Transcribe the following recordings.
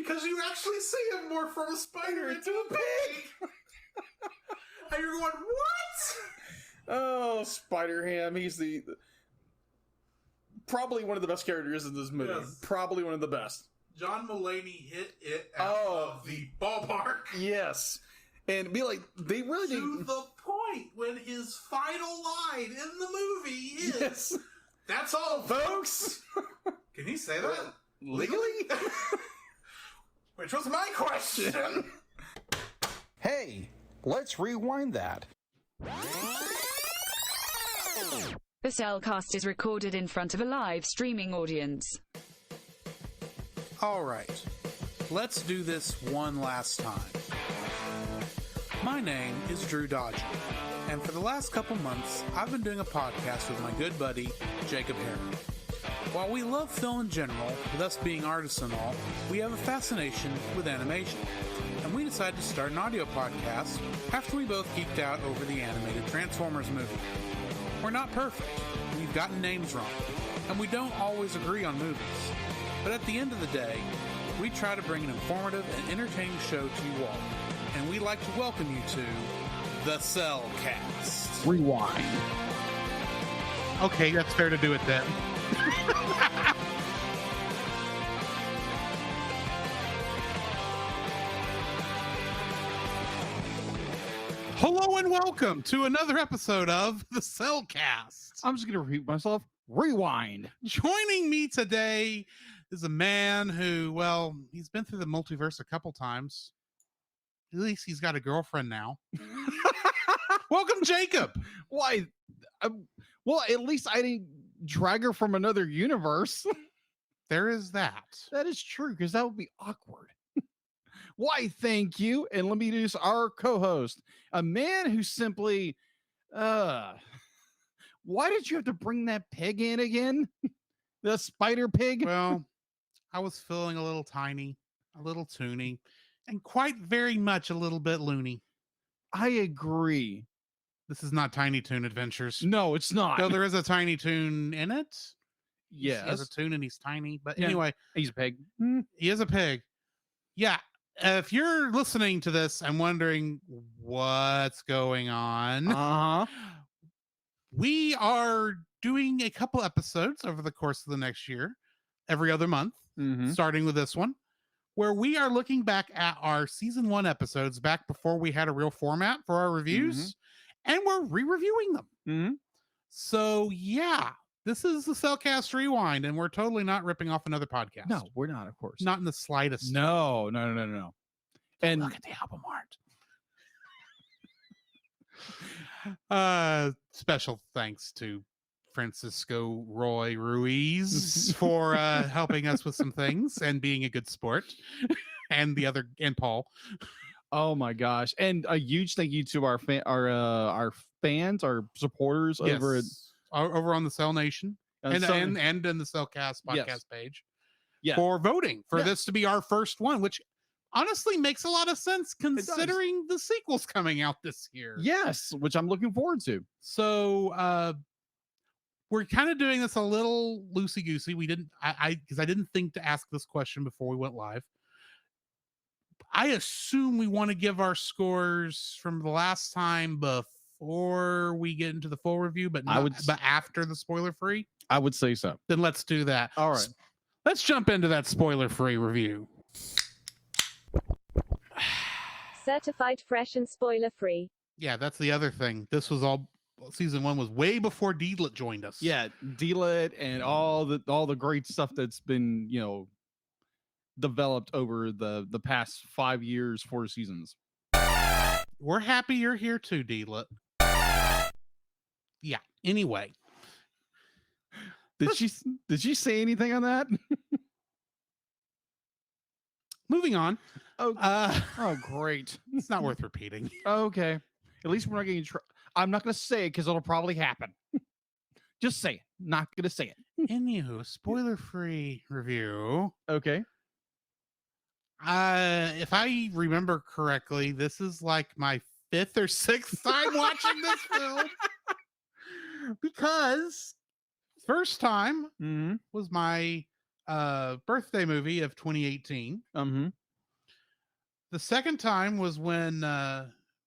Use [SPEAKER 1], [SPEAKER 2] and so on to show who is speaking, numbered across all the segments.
[SPEAKER 1] because you actually see him morph from a spider into a pig. And you're going, what?
[SPEAKER 2] Oh, Spider-Ham. He's probably one of the best characters in this movie.
[SPEAKER 1] Yes.
[SPEAKER 2] Probably one of the best.
[SPEAKER 1] John Mulaney hit it out of the ballpark.
[SPEAKER 2] Yes. And be like, they really
[SPEAKER 1] to
[SPEAKER 2] did.
[SPEAKER 1] the point when his final line in the movie is,
[SPEAKER 2] Yes.
[SPEAKER 1] That's all, folks. Can he say that?
[SPEAKER 2] Legally?
[SPEAKER 1] Which was my question.
[SPEAKER 3] Hey, let's rewind that.
[SPEAKER 4] The Cellcast is recorded in front of a live streaming audience.
[SPEAKER 5] All right, let's do this one last time. My name is Drew Dodger, and for the last couple months, I've been doing a podcast with my good buddy, Jacob Herron. While we love film in general, with us being artists and all, we have a fascination with animation. And we decided to start an audio podcast after we both geeked out over the animated Transformers movie. We're not perfect, we've gotten names wrong, and we don't always agree on movies. But at the end of the day, we try to bring an informative and entertaining show to you all. And we'd like to welcome you to The Cellcast.
[SPEAKER 6] Rewind.
[SPEAKER 7] Okay, that's fair to do it then. Hello and welcome to another episode of The Cellcast.
[SPEAKER 6] I'm just going to repeat myself. Rewind.
[SPEAKER 7] Joining me today is a man who, well, he's been through the multiverse a couple times. At least he's got a girlfriend now. Welcome, Jacob.
[SPEAKER 6] Why? Well, at least I didn't drag her from another universe.
[SPEAKER 7] There is that.
[SPEAKER 6] That is true, because that would be awkward. Why, thank you. And let me introduce our co-host, a man who simply, why did you have to bring that pig in again? The spider pig?
[SPEAKER 7] Well, I was feeling a little tiny, a little toony, and quite very much a little bit loony.
[SPEAKER 6] I agree.
[SPEAKER 7] This is not Tiny Toon Adventures.
[SPEAKER 6] No, it's not.
[SPEAKER 7] Though there is a Tiny Toon in it.
[SPEAKER 6] Yes.
[SPEAKER 7] He has a toon and he's tiny. But
[SPEAKER 6] Yeah.
[SPEAKER 7] anyway,
[SPEAKER 6] He's a pig.
[SPEAKER 7] he is a pig. Yeah. If you're listening to this and wondering what's going on,
[SPEAKER 6] Uh-huh.
[SPEAKER 7] we are doing a couple episodes over the course of the next year, every other month,
[SPEAKER 6] Mm-hmm.
[SPEAKER 7] starting with this one, where we are looking back at our season 1 episodes back before we had a real format for our reviews, and we're re-reviewing them.
[SPEAKER 6] Mm-hmm.
[SPEAKER 7] So yeah, this is the Cellcast Rewind, and we're totally not ripping off another podcast.
[SPEAKER 6] No, we're not, of course.
[SPEAKER 7] Not in the slightest.
[SPEAKER 6] No. And
[SPEAKER 7] Look at the album art. Special thanks to Francisco Roy Ruiz for helping us with some things and being a good sport, and Paul.
[SPEAKER 6] oh my gosh. And a huge thank you to our fans, our supporters over at
[SPEAKER 7] over on the Cell Nation and in the Cellcast podcast
[SPEAKER 6] Yes.
[SPEAKER 7] page
[SPEAKER 6] Yeah.
[SPEAKER 7] for voting for
[SPEAKER 6] Yeah.
[SPEAKER 7] this to be our first one, which honestly makes a lot of sense considering the sequels coming out this year.
[SPEAKER 6] Yes, which I'm looking forward to.
[SPEAKER 7] So we're kind of doing this a little loosey goosey. We didn't, because I didn't think to ask this question before we went live. I assume we want to give our scores from the last time before we get into the full review, but but after the spoiler free.
[SPEAKER 6] I would say so.
[SPEAKER 7] Then let's do that.
[SPEAKER 6] All right.
[SPEAKER 7] Let's jump into that spoiler free review.
[SPEAKER 8] Certified fresh and spoiler free.
[SPEAKER 7] Yeah, that's the other thing. This was all season 1 was way before Deedlet joined us.
[SPEAKER 6] Yeah, Deedlet and all the great stuff that's been, developed over the past 5 years, 4 seasons.
[SPEAKER 7] We're happy you're here too, Deedlet. Yeah. Anyway.
[SPEAKER 6] Did she say anything on that?
[SPEAKER 7] Moving on.
[SPEAKER 6] Oh, great.
[SPEAKER 7] It's not worth repeating.
[SPEAKER 6] Okay. At least we're not getting I'm not going to say it because it'll probably happen. Just say it. Not going to say it.
[SPEAKER 7] Anywho, spoiler-free review.
[SPEAKER 6] Okay.
[SPEAKER 7] If I remember correctly, this is like my 5th or 6th time watching this film. Because first time was my birthday movie of 2018.
[SPEAKER 6] Mm-hmm.
[SPEAKER 7] The second time was when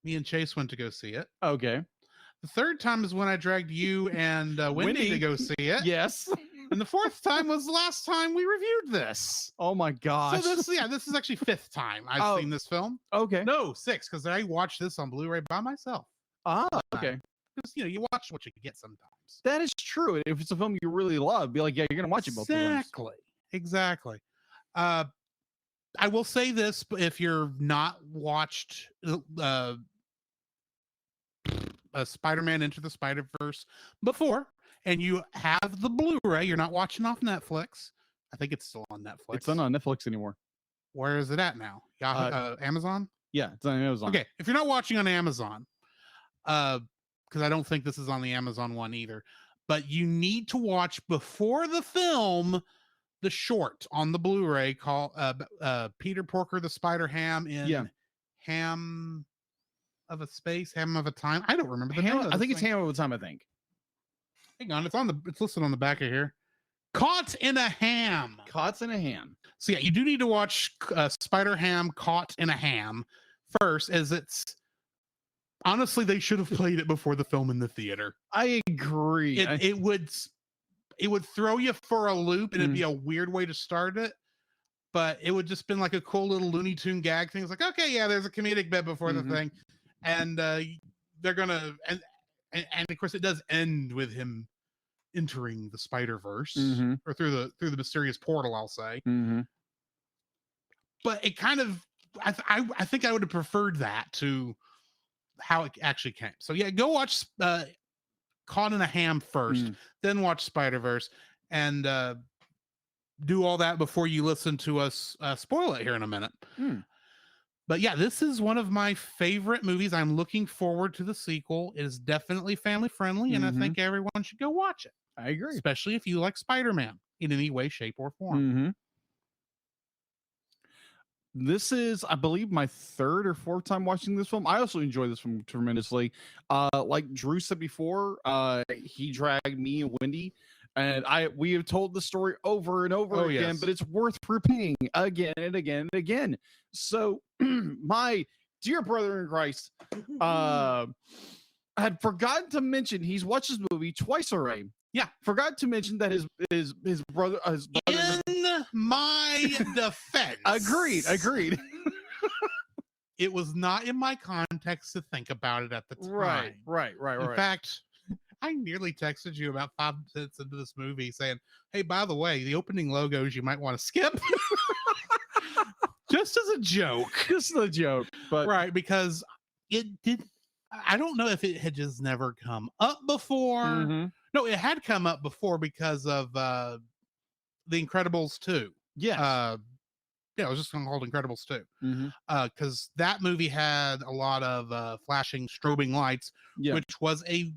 [SPEAKER 7] me and Chase went to go see it.
[SPEAKER 6] Okay.
[SPEAKER 7] The third time is when I dragged you and Wendy to go see it.
[SPEAKER 6] Yes.
[SPEAKER 7] And the fourth time was the last time we reviewed this.
[SPEAKER 6] Oh my gosh.
[SPEAKER 7] So this is actually fifth time I've seen this film.
[SPEAKER 6] Okay.
[SPEAKER 7] No, sixth, because I watched this on Blu-ray by myself.
[SPEAKER 6] Ah, okay.
[SPEAKER 7] Because you watch what you get sometimes.
[SPEAKER 6] That is true. If it's a film you really love, be like, yeah, you're gonna watch it both times.
[SPEAKER 7] Exactly. I will say this, but if you're not watched Spider-Man Into the Spider-Verse before, and you have the Blu-ray, you're not watching off Netflix. I think it's still on Netflix.
[SPEAKER 6] It's not on Netflix anymore.
[SPEAKER 7] Where is it at now? Amazon?
[SPEAKER 6] Yeah, it's on Amazon.
[SPEAKER 7] Okay, if you're not watching on Amazon, because I don't think this is on the Amazon one either, but you need to watch before the film the short on the Blu-ray called Peter Porker the Spider-Ham in Ham of a Time. I don't remember the name of
[SPEAKER 6] I think
[SPEAKER 7] this
[SPEAKER 6] it's
[SPEAKER 7] thing.
[SPEAKER 6] Ham of a Time, I think.
[SPEAKER 7] Hang on, it's listed on the back of here. Caught in a Ham.
[SPEAKER 6] Caught in a Ham.
[SPEAKER 7] So yeah, you do need to watch Spider-Ham Caught in a Ham first, as it's honestly they should have played it before the film in the theater.
[SPEAKER 6] I agree.
[SPEAKER 7] It would throw you for a loop, and it'd be a weird way to start it, but it would just been like a cool little Looney Tune gag thing. It's like, okay, yeah, there's a comedic bit before the thing, and they're gonna and of course it does end with him entering the Spider-Verse or through the mysterious portal, I'll say. But it kind of I think I would have preferred that to how it actually came. So yeah, go watch Caught in a Ham first, then watch Spider-Verse, and do all that before you listen to us spoil it here in a minute. But yeah, this is one of my favorite movies. I'm looking forward to the sequel. It is definitely family friendly, and I think everyone should go watch it.
[SPEAKER 6] I agree.
[SPEAKER 7] Especially if you like Spider-Man in any way, shape, or form.
[SPEAKER 6] This is, I believe, my third or fourth time watching this film. I also enjoy this film tremendously. Like Drew said before, he dragged me and Wendy, and we have told the story over and over again, but it's worth repeating again and again and again. So, my dear brother in Christ, I had forgotten to mention he's watched this movie twice already. Yeah, forgot to mention that his brother
[SPEAKER 7] in my defense.
[SPEAKER 6] Agreed.
[SPEAKER 7] It was not in my context to think about it at the time.
[SPEAKER 6] Right.
[SPEAKER 7] In fact, I nearly texted you about 5 minutes into this movie saying, hey, by the way, the opening logos you might want to skip. Just as a joke.
[SPEAKER 6] But
[SPEAKER 7] right, because it did. I don't know if it had just never come up before. No, it had come up before because of The Incredibles 2.
[SPEAKER 6] Yeah.
[SPEAKER 7] It was just called Incredibles 2. Because that movie had a lot of flashing strobing lights, which was a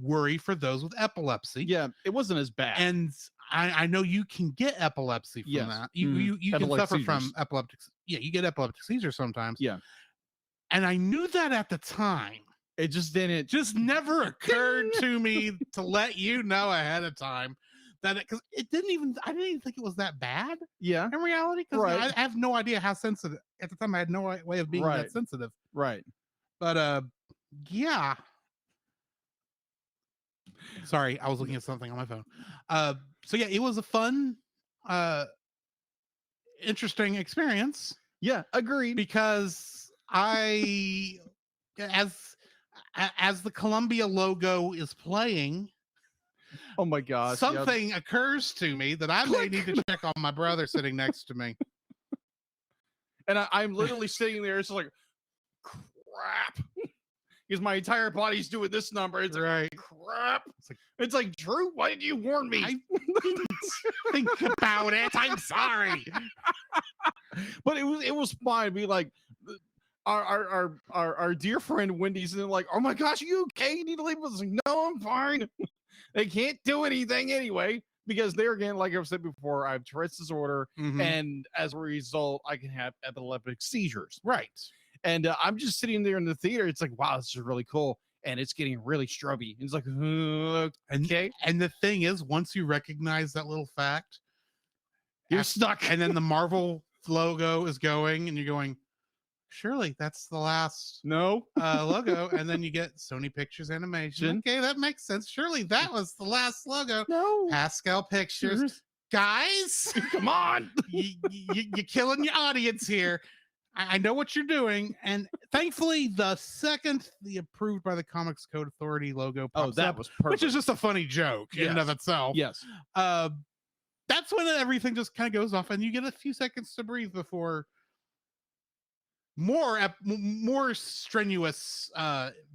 [SPEAKER 7] worry for those with epilepsy.
[SPEAKER 6] Yeah, it wasn't as bad.
[SPEAKER 7] And I know you can get epilepsy from that. You can suffer from epileptic. Yeah, you get epileptic seizures sometimes.
[SPEAKER 6] Yeah.
[SPEAKER 7] And I knew that at the time.
[SPEAKER 6] It just didn't.
[SPEAKER 7] Just never occurred to me to let you know ahead of time that because I didn't even think it was that bad.
[SPEAKER 6] Yeah.
[SPEAKER 7] In reality, because I have no idea how sensitive at the time. I had no way of being that sensitive.
[SPEAKER 6] Right.
[SPEAKER 7] But yeah. Sorry, I was looking at something on my phone. So yeah, it was a fun, interesting experience.
[SPEAKER 6] Yeah, agreed.
[SPEAKER 7] Because as the Columbia logo is playing,
[SPEAKER 6] oh my gosh,
[SPEAKER 7] something occurs to me that I may need to check on my brother sitting next to me.
[SPEAKER 6] And I'm literally sitting there, it's like, crap. Because my entire body's doing this number. It's like, crap. It's like, Drew, why did you warn me?
[SPEAKER 7] I didn't think about it. I'm sorry.
[SPEAKER 6] But it was fine. Be like, our dear friend Wendy's and like, oh my gosh, are you okay? You need to leave us. Like, no, I'm fine. They can't do anything anyway. Because there again, like I've said before, I have Tourette's disorder, and as a result, I can have epileptic seizures.
[SPEAKER 7] Right.
[SPEAKER 6] And I'm just sitting there in the theater. It's like, wow, this is really cool. And it's getting really stroby. It's like, okay.
[SPEAKER 7] And the thing is, once you recognize that little fact,
[SPEAKER 6] You're stuck.
[SPEAKER 7] and then the Marvel logo is going, and you're going, surely that's the last
[SPEAKER 6] No.
[SPEAKER 7] logo. And then you get Sony Pictures Animation. Okay, that makes sense. Surely that was the last logo.
[SPEAKER 6] No.
[SPEAKER 7] Pascal Pictures. Guys,
[SPEAKER 6] Come on.
[SPEAKER 7] you're killing your audience here. I know what you're doing. And thankfully, the second the approved by the Comics Code Authority logo pops
[SPEAKER 6] that
[SPEAKER 7] up,
[SPEAKER 6] was perfect.
[SPEAKER 7] which is just a funny joke in and of
[SPEAKER 6] Yes.
[SPEAKER 7] itself.
[SPEAKER 6] Yes.
[SPEAKER 7] That's when everything just kind of goes off, and you get a few seconds to breathe before more strenuous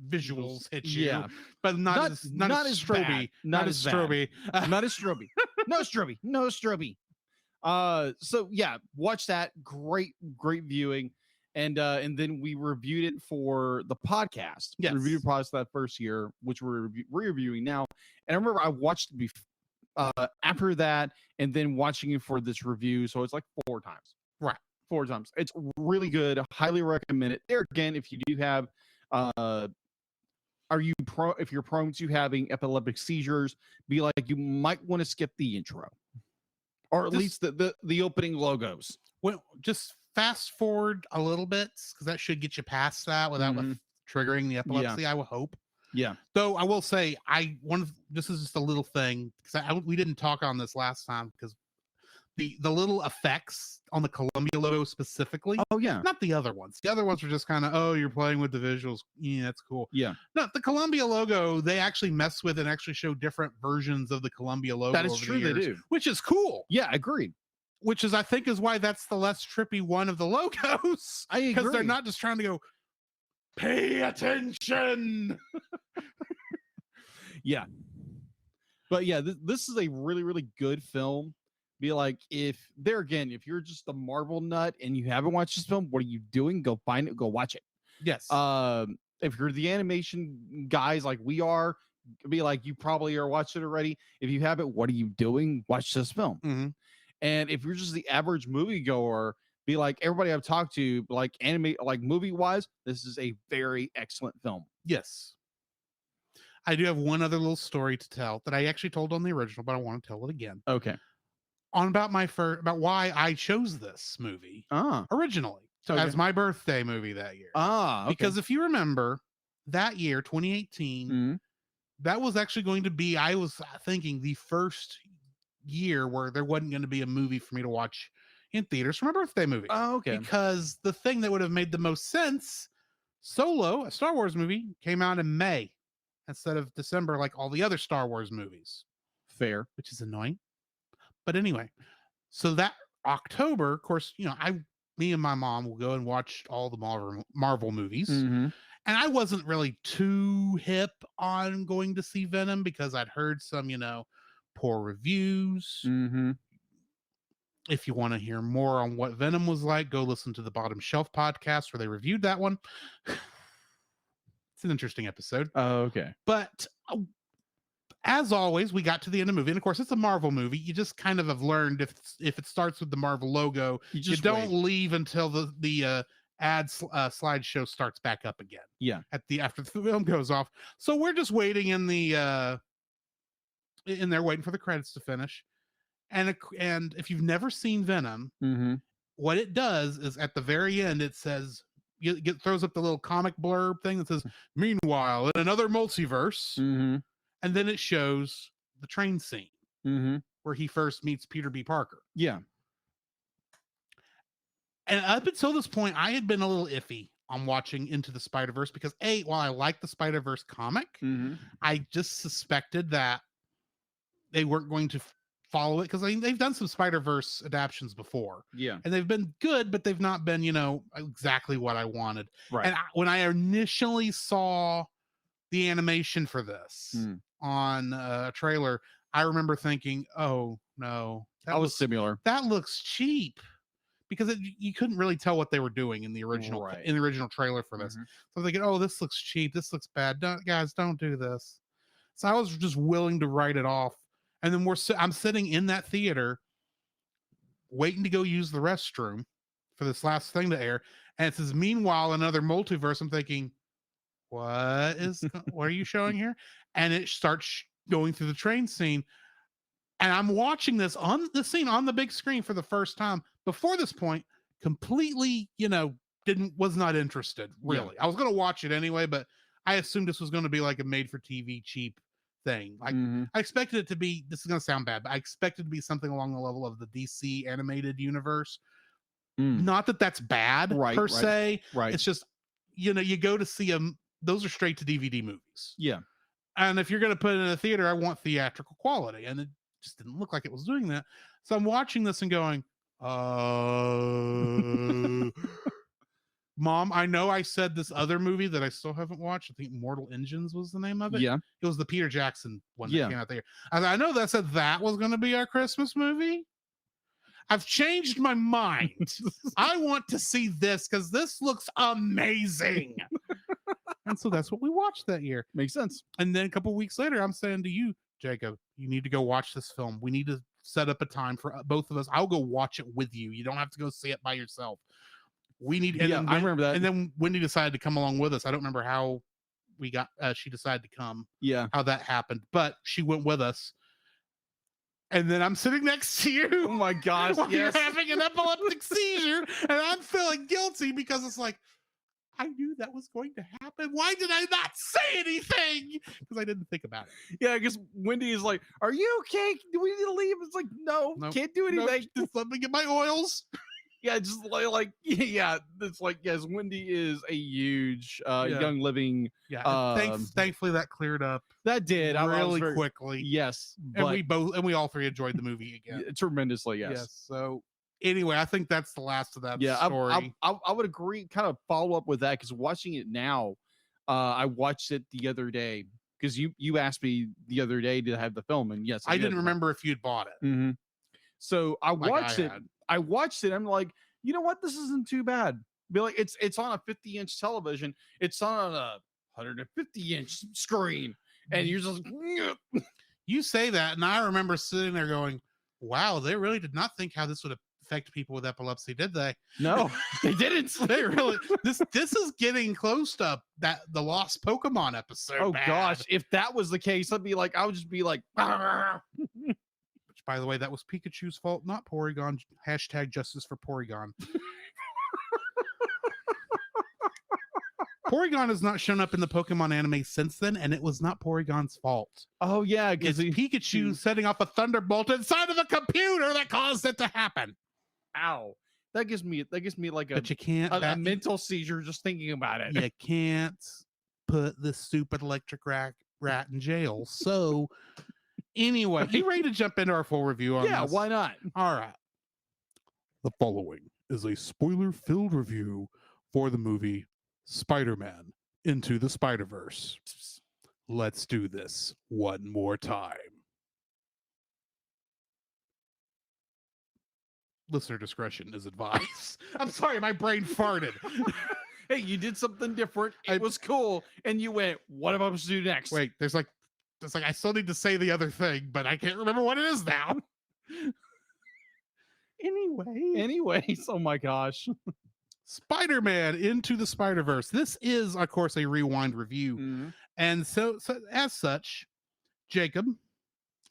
[SPEAKER 7] visuals hit you.
[SPEAKER 6] Yeah.
[SPEAKER 7] But not as
[SPEAKER 6] bad.
[SPEAKER 7] Not as
[SPEAKER 6] Not as bad.
[SPEAKER 7] Stroby.
[SPEAKER 6] Not as Stroby. No Stroby. No Stroby. So yeah, watch that. Great viewing. And then we reviewed it for the podcast.
[SPEAKER 7] Yes.
[SPEAKER 6] Reviewed the podcast that first year, which we're re-reviewing now. And I remember I watched it after that, and then watching it for this review. So it's like 4 times.
[SPEAKER 7] Right.
[SPEAKER 6] 4 times. It's really good. Highly recommend it. There again, if you do have if you're prone to having epileptic seizures, be like, you might want to skip the intro. Or at least the opening logos.
[SPEAKER 7] Well, just fast forward a little bit, because that should get you past that without triggering the epilepsy, I will hope.
[SPEAKER 6] Yeah.
[SPEAKER 7] Though I will say, this is just a little thing, because we didn't talk on this last time, because the little effects on the Columbia logo specifically.
[SPEAKER 6] Oh yeah.
[SPEAKER 7] Not the other ones. The other ones were just kind of, oh, you're playing with the visuals. Yeah, that's cool.
[SPEAKER 6] Yeah.
[SPEAKER 7] No, the Columbia logo, they actually mess with and actually show different versions of the Columbia logo.
[SPEAKER 6] That is
[SPEAKER 7] over
[SPEAKER 6] true.
[SPEAKER 7] the
[SPEAKER 6] They
[SPEAKER 7] years,
[SPEAKER 6] do.
[SPEAKER 7] which is cool.
[SPEAKER 6] Yeah, agreed.
[SPEAKER 7] Which is, I think, is why that's the less trippy one of the logos.
[SPEAKER 6] I agree.
[SPEAKER 7] Because they're not just trying to go, pay attention.
[SPEAKER 6] Yeah. But yeah, this is a really, really good film. Be like, if you're just a Marvel nut and you haven't watched this film, what are you doing? Go find it, go watch it.
[SPEAKER 7] Yes.
[SPEAKER 6] If you're the animation guys like we are, be like, you probably are watched it already. If you haven't, what are you doing? Watch this film.
[SPEAKER 7] Mhm.
[SPEAKER 6] And if you're just the average moviegoer, be like, everybody I've talked to, like movie wise, this is a very excellent film.
[SPEAKER 7] Yes. I do have one other little story to tell that I actually told on the original, but I want to tell it again.
[SPEAKER 6] Okay.
[SPEAKER 7] About why I chose this movie originally as my birthday movie that year.
[SPEAKER 6] Okay.
[SPEAKER 7] Because if you remember, that year, 2018, that was actually going to be, I was thinking, the first year where there wasn't going to be a movie for me to watch in theaters for my birthday movie.
[SPEAKER 6] Oh, okay.
[SPEAKER 7] Because the thing that would have made the most sense, Solo, a Star Wars movie, came out in May instead of December like all the other Star Wars movies.
[SPEAKER 6] Fair.
[SPEAKER 7] Which is annoying. But anyway, so that October, of course, me and my mom will go and watch all the Marvel movies.
[SPEAKER 6] Mm-hmm.
[SPEAKER 7] And I wasn't really too hip on going to see Venom because I'd heard some, poor reviews.
[SPEAKER 6] Mm-hmm.
[SPEAKER 7] If you want to hear more on what Venom was like, go listen to the Bottom Shelf podcast where they reviewed that one. It's an interesting episode.
[SPEAKER 6] Oh, okay.
[SPEAKER 7] But as always, we got to the end of the movie. And of course, it's a Marvel movie. You just kind of have learned if it starts with the Marvel logo, you don't leave until the ad slideshow starts back up again.
[SPEAKER 6] Yeah.
[SPEAKER 7] After the film goes off. So we're just waiting in there waiting for the credits to finish. And if you've never seen Venom, what it does is at the very end, it says, it throws up the little comic blurb thing that says, meanwhile, in another multiverse. And then it shows the train scene where he first meets Peter B. Parker.
[SPEAKER 6] Yeah.
[SPEAKER 7] And up until this point, I had been a little iffy on watching Into the Spider-Verse because while I like the Spider-Verse comic, I just suspected that they weren't going to follow it because they've done some Spider-Verse adaptions before.
[SPEAKER 6] Yeah.
[SPEAKER 7] And they've been good, but they've not been, exactly what I wanted.
[SPEAKER 6] Right.
[SPEAKER 7] And when I initially saw the animation for this on a trailer, I remember thinking, oh no,
[SPEAKER 6] that was similar.
[SPEAKER 7] That looks cheap because you couldn't really tell what they were doing in the original trailer for this. So I'm thinking, oh, this looks cheap. This looks bad. Guys, don't do this. So I was just willing to write it off. And then I'm sitting in that theater waiting to go use the restroom for this last thing to air. And it says, meanwhile, another multiverse. I'm thinking, what are you showing here? And it starts going through the train scene. And I'm watching this on the scene on the big screen for the first time. Before this point, completely, was not interested, really. I was going to watch it anyway, but I assumed this was going to be like a made for TV cheap thing. Like I expected it to be, this is going to sound bad, but I expected it to be something along the level of the DC animated universe. Not that that's bad per se.
[SPEAKER 6] Right.
[SPEAKER 7] It's just, you go to see them. Those are straight to DVD movies.
[SPEAKER 6] Yeah.
[SPEAKER 7] And if you're going to put it in a theater, I want theatrical quality. And it just didn't look like it was doing that. So I'm watching this and going, Mom, I know I said this other movie that I still haven't watched. I think Mortal Engines was the name of it.
[SPEAKER 6] Yeah.
[SPEAKER 7] It was the Peter Jackson one that came out there. I know that said that was going to be our Christmas movie. I've changed my mind. I want to see this because this looks amazing. And so that's what we watched that year.
[SPEAKER 6] Makes sense.
[SPEAKER 7] And then a couple of weeks later, I'm saying to you, Jacob, you need to go watch this film. We need to set up a time for both of us. I'll go watch it with you. You don't have to go see it by yourself. We need. And
[SPEAKER 6] I remember that.
[SPEAKER 7] And then Wendy decided to come along with us. I don't remember how we got. She decided to come.
[SPEAKER 6] Yeah.
[SPEAKER 7] How that happened, but she went with us. And then I'm sitting next to you.
[SPEAKER 6] Oh my gosh!
[SPEAKER 7] While
[SPEAKER 6] Yes.
[SPEAKER 7] you're having an epileptic seizure, and I'm feeling guilty because it's like, I knew that was going to happen. Why did I not say anything? Because I didn't think about it.
[SPEAKER 6] Yeah, I guess Wendy is like, "Are you okay? Do we need to leave?" It's like, "No,
[SPEAKER 7] Nope.
[SPEAKER 6] can't do anything."
[SPEAKER 7] Just let me get my oils.
[SPEAKER 6] Yeah, just like yeah, it's like yes, Wendy is a huge Young Living.
[SPEAKER 7] Yeah. Thankfully that cleared up
[SPEAKER 6] That did
[SPEAKER 7] really quickly.
[SPEAKER 6] Yes,
[SPEAKER 7] And we all three enjoyed the movie again.
[SPEAKER 6] tremendously. Yes.
[SPEAKER 7] So anyway, I think that's the last of that story.
[SPEAKER 6] I would agree. Kind of follow up with that because watching it now, I watched it the other day because you asked me the other day to have the film, and yes,
[SPEAKER 7] I didn't remember if you'd bought it.
[SPEAKER 6] Mm-hmm. So I
[SPEAKER 7] Like
[SPEAKER 6] watched
[SPEAKER 7] I
[SPEAKER 6] it.
[SPEAKER 7] had.
[SPEAKER 6] I watched it. I'm like, you know what? This isn't too bad. Be like, it's on a 50-inch television. It's on a 150-inch screen, and you're just.
[SPEAKER 7] You say that, and I remember sitting there going, "Wow, they really did not think how this would affect people with epilepsy, did they?"
[SPEAKER 6] No, they didn't.
[SPEAKER 7] They really. This is getting close to the Lost Pokemon episode.
[SPEAKER 6] Oh
[SPEAKER 7] bad.
[SPEAKER 6] gosh, if that was the case, I would just be like.
[SPEAKER 7] Which, by the way, that was Pikachu's fault, not Porygon. Hashtag justice for Porygon. Porygon has not shown up in the Pokemon anime since then, and it was not Porygon's fault.
[SPEAKER 6] Oh yeah,
[SPEAKER 7] It's
[SPEAKER 6] because
[SPEAKER 7] Pikachu setting off a thunderbolt inside of a computer that caused it to happen.
[SPEAKER 6] Ow, that gives me like
[SPEAKER 7] But you can't.
[SPEAKER 6] a mental seizure just thinking about it.
[SPEAKER 7] You can't put this stupid electric rat in jail. So, anyway, you ready to jump into our full review on
[SPEAKER 6] Yeah,
[SPEAKER 7] this?
[SPEAKER 6] why not?
[SPEAKER 7] All right. The following is a spoiler-filled review for the movie Spider-Man Into the Spider-Verse. Let's do this one more time. Listener discretion is advised. I'm sorry, my brain farted.
[SPEAKER 6] Hey, you did something different. It was cool, and you went, "What am I supposed to do next?"
[SPEAKER 7] Wait, there's like I still need to say the other thing, but I can't remember what it is now.
[SPEAKER 6] Anyways, oh my gosh.
[SPEAKER 7] Spider-Man Into the Spider-Verse. This is, of course, a rewind review. And so as such, Jacob,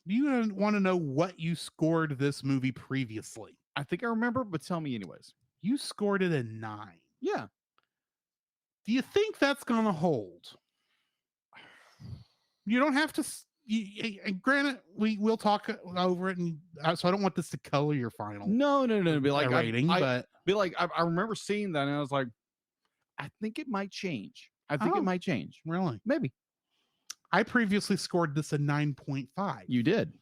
[SPEAKER 7] do you want to know what you scored this movie previously?
[SPEAKER 6] I think I remember, but tell me anyways.
[SPEAKER 7] You scored it a 9.
[SPEAKER 6] Yeah.
[SPEAKER 7] Do you think that's going to hold? You don't have to. Granted, we'll talk over it, and so I don't want this to color your final.
[SPEAKER 6] No. Be like
[SPEAKER 7] rating, but
[SPEAKER 6] be like I remember seeing that, and I was like, I think it might change. I think
[SPEAKER 7] Oh.
[SPEAKER 6] it might change.
[SPEAKER 7] Really,
[SPEAKER 6] Maybe
[SPEAKER 7] I previously scored this a 9.5
[SPEAKER 6] you did.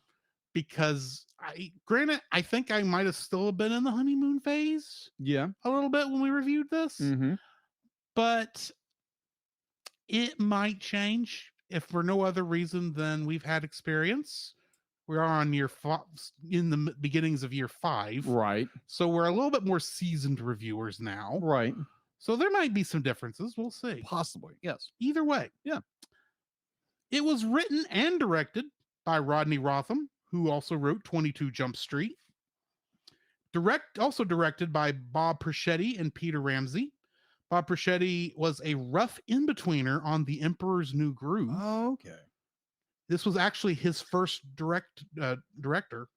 [SPEAKER 7] because I think I might have still been in the honeymoon phase
[SPEAKER 6] Yeah.
[SPEAKER 7] a little bit when we reviewed this,
[SPEAKER 6] Mm-hmm.
[SPEAKER 7] but it might change if for no other reason than we've had experience. We are on in the beginnings of year 5.
[SPEAKER 6] Right.
[SPEAKER 7] So we're a little bit more seasoned reviewers now.
[SPEAKER 6] Right.
[SPEAKER 7] So there might be some differences. We'll see.
[SPEAKER 6] Possibly. Yes.
[SPEAKER 7] Either way.
[SPEAKER 6] Yeah.
[SPEAKER 7] It was written and directed by Rodney Rotham, who also wrote 22 Jump Street. Also directed by Bob Persichetti and Peter Ramsey. Bob Persichetti was a rough in-betweener on The Emperor's New Groove.
[SPEAKER 6] Oh, okay.
[SPEAKER 7] This was actually his first director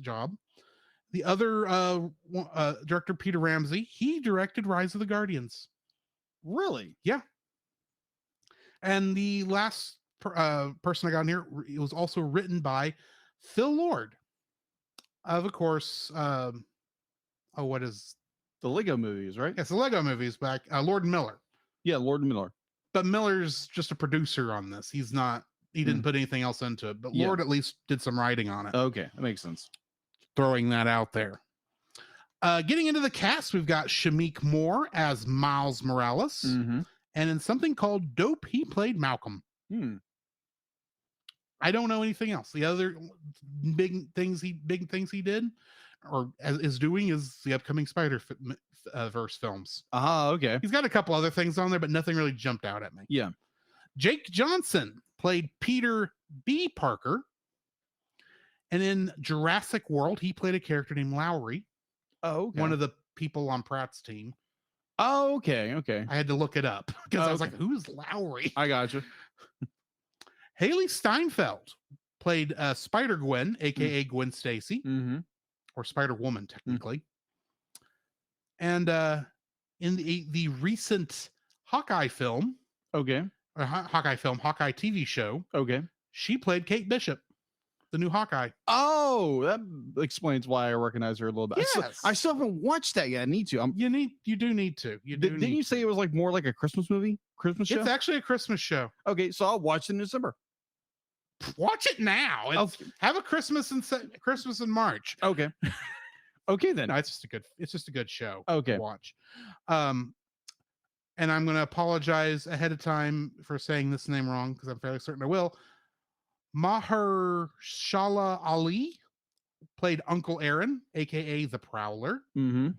[SPEAKER 7] job. The other director, Peter Ramsey, he directed Rise of the Guardians.
[SPEAKER 6] Really?
[SPEAKER 7] Yeah. And the last person I got in here, it was also written by Phil Lord. Of course, what is
[SPEAKER 6] The Lego movies, right?
[SPEAKER 7] It's the Lego movies back. Lord and Miller.
[SPEAKER 6] Yeah, Lord Miller.
[SPEAKER 7] But Miller's just a producer on this. He didn't put anything else into it. But
[SPEAKER 6] Yeah.
[SPEAKER 7] Lord at least did some writing on it.
[SPEAKER 6] Okay, that makes sense.
[SPEAKER 7] Throwing that out there. Getting into the cast, we've got Shamik Moore as Miles Morales.
[SPEAKER 6] Mm-hmm.
[SPEAKER 7] And in something called Dope, he played Malcolm. I don't know anything else. The other big things he did or is doing is the upcoming Spider-Verse films.
[SPEAKER 6] Okay.
[SPEAKER 7] He's got a couple other things on there, but nothing really jumped out at me.
[SPEAKER 6] Yeah.
[SPEAKER 7] Jake Johnson played Peter B. Parker. And in Jurassic World, he played a character named Lowry.
[SPEAKER 6] Oh, okay.
[SPEAKER 7] One of the people on Pratt's team.
[SPEAKER 6] Oh, okay.
[SPEAKER 7] I had to look it up because I was like, who's Lowry?
[SPEAKER 6] I gotcha.
[SPEAKER 7] Haley Steinfeld played Spider-Gwen, aka Gwen Stacy, or Spider-Woman, technically. And in the recent Hawkeye film, Hawkeye TV show, she played Kate Bishop, the new Hawkeye.
[SPEAKER 6] Oh, that explains why I recognize her a little bit.
[SPEAKER 7] Yes.
[SPEAKER 6] I still haven't watched that yet. I need to.
[SPEAKER 7] You do need to.
[SPEAKER 6] Didn't you say it was like more like a Christmas movie? Christmas show?
[SPEAKER 7] It's actually a Christmas show.
[SPEAKER 6] Okay, so I'll watch it in December.
[SPEAKER 7] Watch it now. Have a Christmas in March.
[SPEAKER 6] Okay. Okay then.
[SPEAKER 7] No, it's just a good show.
[SPEAKER 6] Okay.
[SPEAKER 7] To watch. And I'm going to apologize ahead of time for saying this name wrong because I'm fairly certain I will. Mahershala Ali played Uncle Aaron, aka the Prowler. And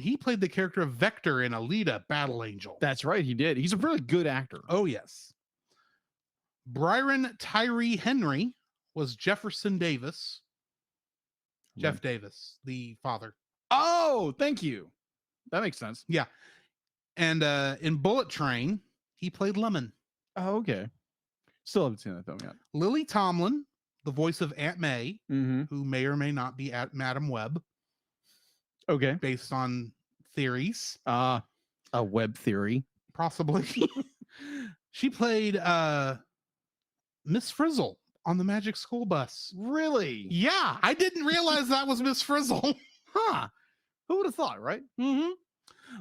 [SPEAKER 7] he played the character of Vector in Alita: Battle Angel.
[SPEAKER 6] That's right, he did. He's a really good actor.
[SPEAKER 7] Oh yes. Byron Tyree Henry was Jefferson Davis. Jeff Davis, the father.
[SPEAKER 6] Oh, thank you. That makes sense.
[SPEAKER 7] Yeah. And in Bullet Train, he played Lemon.
[SPEAKER 6] Oh, okay. Still haven't seen that film yet.
[SPEAKER 7] Lily Tomlin, the voice of Aunt May, who may or may not be at Madam Web.
[SPEAKER 6] Okay.
[SPEAKER 7] Based on theories.
[SPEAKER 6] A web theory.
[SPEAKER 7] Possibly. She played Miss Frizzle on the Magic School Bus.
[SPEAKER 6] Really?
[SPEAKER 7] Yeah, I didn't realize that was Miss Frizzle.
[SPEAKER 6] Huh. Who would have thought, right?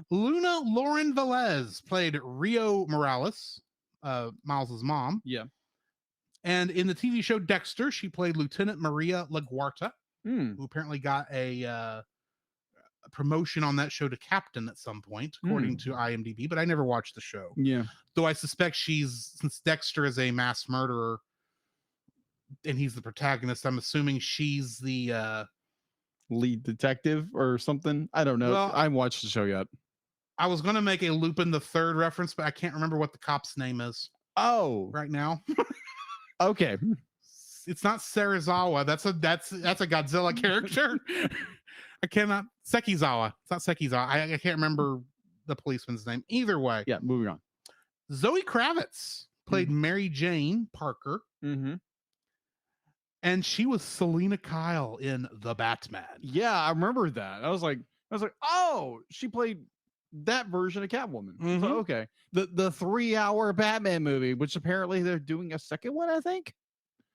[SPEAKER 7] Luna Lauren Velez played Rio Morales, Miles's mom.
[SPEAKER 6] Yeah.
[SPEAKER 7] And in the TV show Dexter, she played Lieutenant Maria LaGuarta, who apparently got a promotion on that show to captain at some point, according to IMDb, but I never watched the show.
[SPEAKER 6] Yeah.
[SPEAKER 7] Though I suspect since Dexter is a mass murderer and he's the protagonist, I'm assuming she's the
[SPEAKER 6] lead detective or something. I don't know.
[SPEAKER 7] Well,
[SPEAKER 6] I haven't watched the show yet.
[SPEAKER 7] I was going to make a Lupin the Third reference, but I can't remember what the cop's name is.
[SPEAKER 6] Oh,
[SPEAKER 7] right now.
[SPEAKER 6] Okay.
[SPEAKER 7] It's not Serizawa. That's a Godzilla character. I cannot. Sekizawa. It's not Sekizawa. I can't remember the policeman's name. Either way.
[SPEAKER 6] Yeah, moving on.
[SPEAKER 7] Zoe Kravitz played Mary Jane Parker. And she was Selena Kyle in The Batman.
[SPEAKER 6] Yeah, I remember that. I was like, oh, she played that version of Catwoman. So, okay. The 3-hour Batman movie, which apparently they're doing a second one, I think.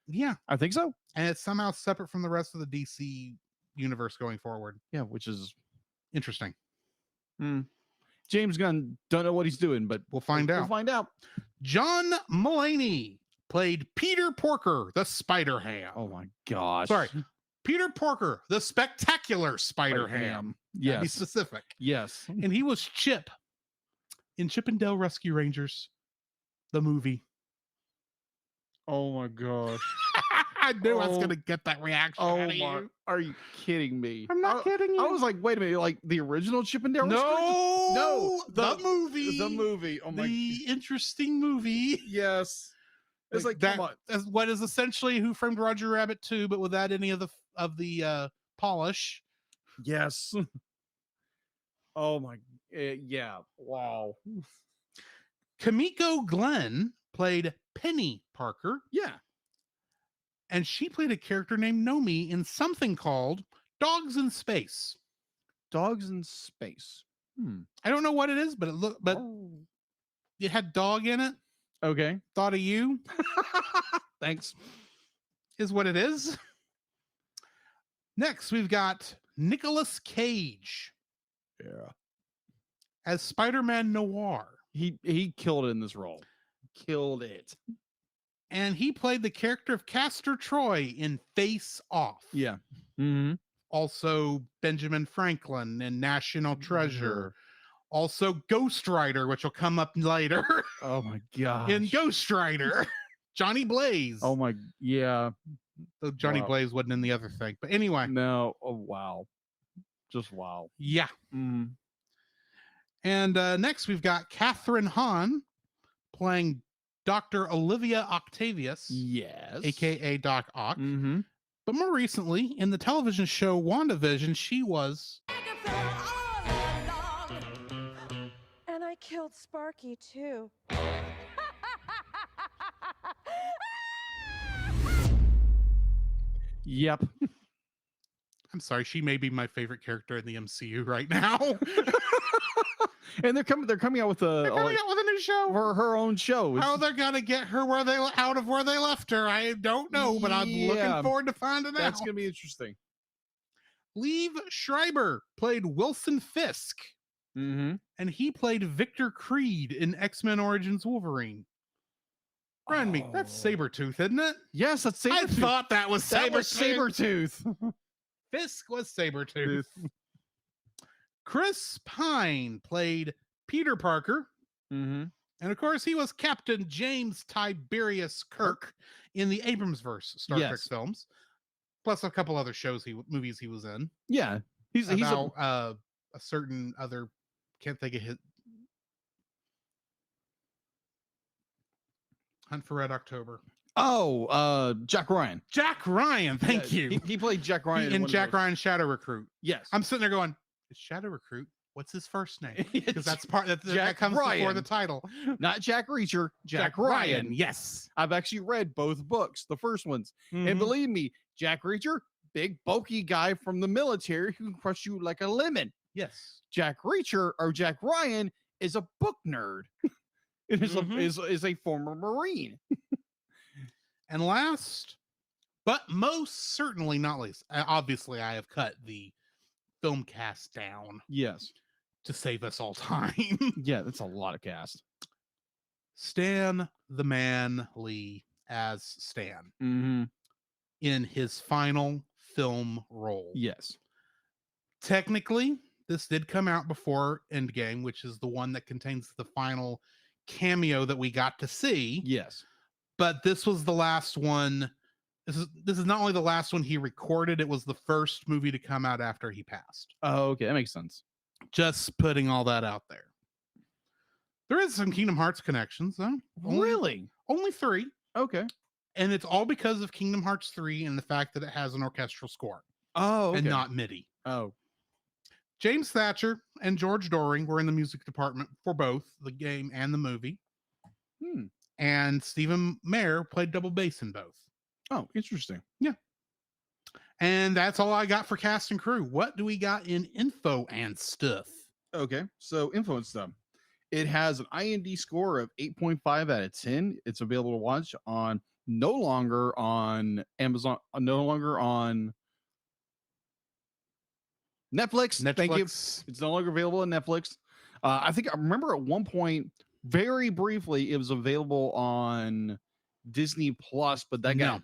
[SPEAKER 7] Yeah.
[SPEAKER 6] I think so.
[SPEAKER 7] And it's somehow separate from the rest of the DC universe going forward.
[SPEAKER 6] Yeah, which is
[SPEAKER 7] interesting.
[SPEAKER 6] James Gunn don't know what he's doing, but
[SPEAKER 7] we'll find out.
[SPEAKER 6] We'll find out.
[SPEAKER 7] John Mulaney played Peter Porker, the Spider-Ham.
[SPEAKER 6] Oh my gosh.
[SPEAKER 7] Sorry. Peter Porker, the spectacular Spider-Ham.
[SPEAKER 6] Yes.
[SPEAKER 7] Be specific.
[SPEAKER 6] Yes.
[SPEAKER 7] And he was Chip in Chip and Dale Rescue Rangers, the movie.
[SPEAKER 6] Oh my gosh.
[SPEAKER 7] I knew I was going to get that reaction.
[SPEAKER 6] Oh
[SPEAKER 7] out of
[SPEAKER 6] my.
[SPEAKER 7] you.
[SPEAKER 6] Are you kidding me?
[SPEAKER 7] I'm not kidding you.
[SPEAKER 6] I was like, wait a minute, like the original Chip and Dale?
[SPEAKER 7] No, the movie.
[SPEAKER 6] The movie. Oh my.
[SPEAKER 7] The interesting movie.
[SPEAKER 6] Yes. It's like
[SPEAKER 7] that,
[SPEAKER 6] come on.
[SPEAKER 7] As what is essentially Who Framed Roger Rabbit 2, but without any of the polish.
[SPEAKER 6] Yes. Oh my. Yeah. Wow.
[SPEAKER 7] Kamiko Glenn played Penny Parker.
[SPEAKER 6] Yeah.
[SPEAKER 7] and she played a character named Nomi in something called Dogs in Space.
[SPEAKER 6] Dogs in Space.
[SPEAKER 7] I don't know what it is, but
[SPEAKER 6] Oh.
[SPEAKER 7] it had dog in it.
[SPEAKER 6] Okay.
[SPEAKER 7] Thought of you
[SPEAKER 6] Thanks.
[SPEAKER 7] is what it is. Next, we've got Nicolas Cage
[SPEAKER 6] Yeah.
[SPEAKER 7] as Spider-Man Noir.
[SPEAKER 6] He killed it in this role. Killed it.
[SPEAKER 7] And he played the character of Castor Troy in Face Off.
[SPEAKER 6] Yeah. Mm-hmm.
[SPEAKER 7] Also Benjamin Franklin in National Treasure. Also Ghost Rider, which will come up later
[SPEAKER 6] Oh my god.
[SPEAKER 7] in Ghost Rider. Johnny Blaze.
[SPEAKER 6] Oh my yeah.
[SPEAKER 7] Though Johnny
[SPEAKER 6] wow.
[SPEAKER 7] Blaze wasn't in the other thing. But anyway,
[SPEAKER 6] No. Oh wow. Just wow.
[SPEAKER 7] yeah.
[SPEAKER 6] Mm.
[SPEAKER 7] And next we've got Catherine Hahn playing Dr. Olivia Octavius,
[SPEAKER 6] Yes.
[SPEAKER 7] aka Doc Ock.
[SPEAKER 6] Mm-hmm.
[SPEAKER 7] But more recently, in the television show WandaVision, she was
[SPEAKER 9] And I killed Sparky too.
[SPEAKER 6] Yep.
[SPEAKER 7] I'm sorry, she may be my favorite character in the MCU right now.
[SPEAKER 6] And they're coming out with
[SPEAKER 7] They're coming out with a new show.
[SPEAKER 6] for her own show.
[SPEAKER 7] How they're gonna get her out of where they left her, I don't know, but I'm
[SPEAKER 6] Yeah.
[SPEAKER 7] looking forward to finding
[SPEAKER 6] That's
[SPEAKER 7] out.
[SPEAKER 6] gonna be interesting.
[SPEAKER 7] Liev Schreiber played Wilson Fisk,
[SPEAKER 6] Mm-hmm.
[SPEAKER 7] and he played Victor Creed in X-Men Origins Wolverine. Remind me, that's Sabretooth, isn't it?
[SPEAKER 6] Yes, that's
[SPEAKER 7] I
[SPEAKER 6] Sabretooth.
[SPEAKER 7] thought that was
[SPEAKER 6] that was
[SPEAKER 7] Sabretooth.
[SPEAKER 6] Sabretooth.
[SPEAKER 7] Fisk was Sabretooth. Chris Pine played Peter Parker.
[SPEAKER 6] Mm-hmm.
[SPEAKER 7] And of course, he was Captain James Tiberius Kirk in the Abramsverse Star Trek
[SPEAKER 6] Yes.
[SPEAKER 7] films, plus a couple other movies he was in.
[SPEAKER 6] Yeah. He's
[SPEAKER 7] About a certain other, can't think of his. Hunt for Red October.
[SPEAKER 6] Jack Ryan.
[SPEAKER 7] Jack Ryan, thank
[SPEAKER 6] Yeah,
[SPEAKER 7] you.
[SPEAKER 6] He played Jack Ryan
[SPEAKER 7] In
[SPEAKER 6] one of
[SPEAKER 7] Jack
[SPEAKER 6] those.
[SPEAKER 7] Ryan Shadow Recruit.
[SPEAKER 6] Yes.
[SPEAKER 7] I'm sitting there going, is Shadow Recruit? What's his first name? Because that's that
[SPEAKER 6] Jack
[SPEAKER 7] comes before
[SPEAKER 6] Ryan.
[SPEAKER 7] the title.
[SPEAKER 6] Not Jack Reacher. Jack Ryan.
[SPEAKER 7] Yes.
[SPEAKER 6] I've actually read both books, the first ones. And
[SPEAKER 7] Mhm.
[SPEAKER 6] believe me, Jack Reacher, big bulky guy from the military who can crush you like a lemon.
[SPEAKER 7] Yes.
[SPEAKER 6] Jack Reacher or Jack Ryan is a book nerd. It is
[SPEAKER 7] Mhm.
[SPEAKER 6] is a former Marine.
[SPEAKER 7] And last, but most certainly not least, obviously I have cut the film cast down
[SPEAKER 6] Yes.
[SPEAKER 7] to save us all time.
[SPEAKER 6] Yeah, that's a lot of cast.
[SPEAKER 7] Stan the Man Lee as Stan
[SPEAKER 6] Mm-hmm.
[SPEAKER 7] in his final film role.
[SPEAKER 6] Yes.
[SPEAKER 7] Technically, this did come out before Endgame, which is the one that contains the final cameo that we got to see.
[SPEAKER 6] Yes.
[SPEAKER 7] But this was the last one. This is not only the last one he recorded, it was the first movie to come out after he passed.
[SPEAKER 6] Oh, okay. That makes sense.
[SPEAKER 7] Just putting all that out there. There is some Kingdom Hearts connections, though.
[SPEAKER 6] Really?
[SPEAKER 7] Only 3.
[SPEAKER 6] Okay.
[SPEAKER 7] And it's all because of Kingdom Hearts 3 and the fact that it has an orchestral score
[SPEAKER 6] Oh, okay.
[SPEAKER 7] and not MIDI.
[SPEAKER 6] Oh.
[SPEAKER 7] James Thatcher and George Doring were in the music department for both the game and the movie.
[SPEAKER 6] Hmm.
[SPEAKER 7] And Stephen Mayer played double bass in both.
[SPEAKER 6] Oh, interesting.
[SPEAKER 7] And that's all I got for cast and crew. What do we got in info and stuff?
[SPEAKER 6] Okay. So info and stuff. It has an IMDb score of 8.5 out of 10. It's available to watch on no longer on Amazon, no longer on Netflix. Thank you.
[SPEAKER 7] Netflix.
[SPEAKER 6] It's no longer available on Netflix. I think I remember at one point, very briefly, it was available on Disney Plus, but that got
[SPEAKER 7] No,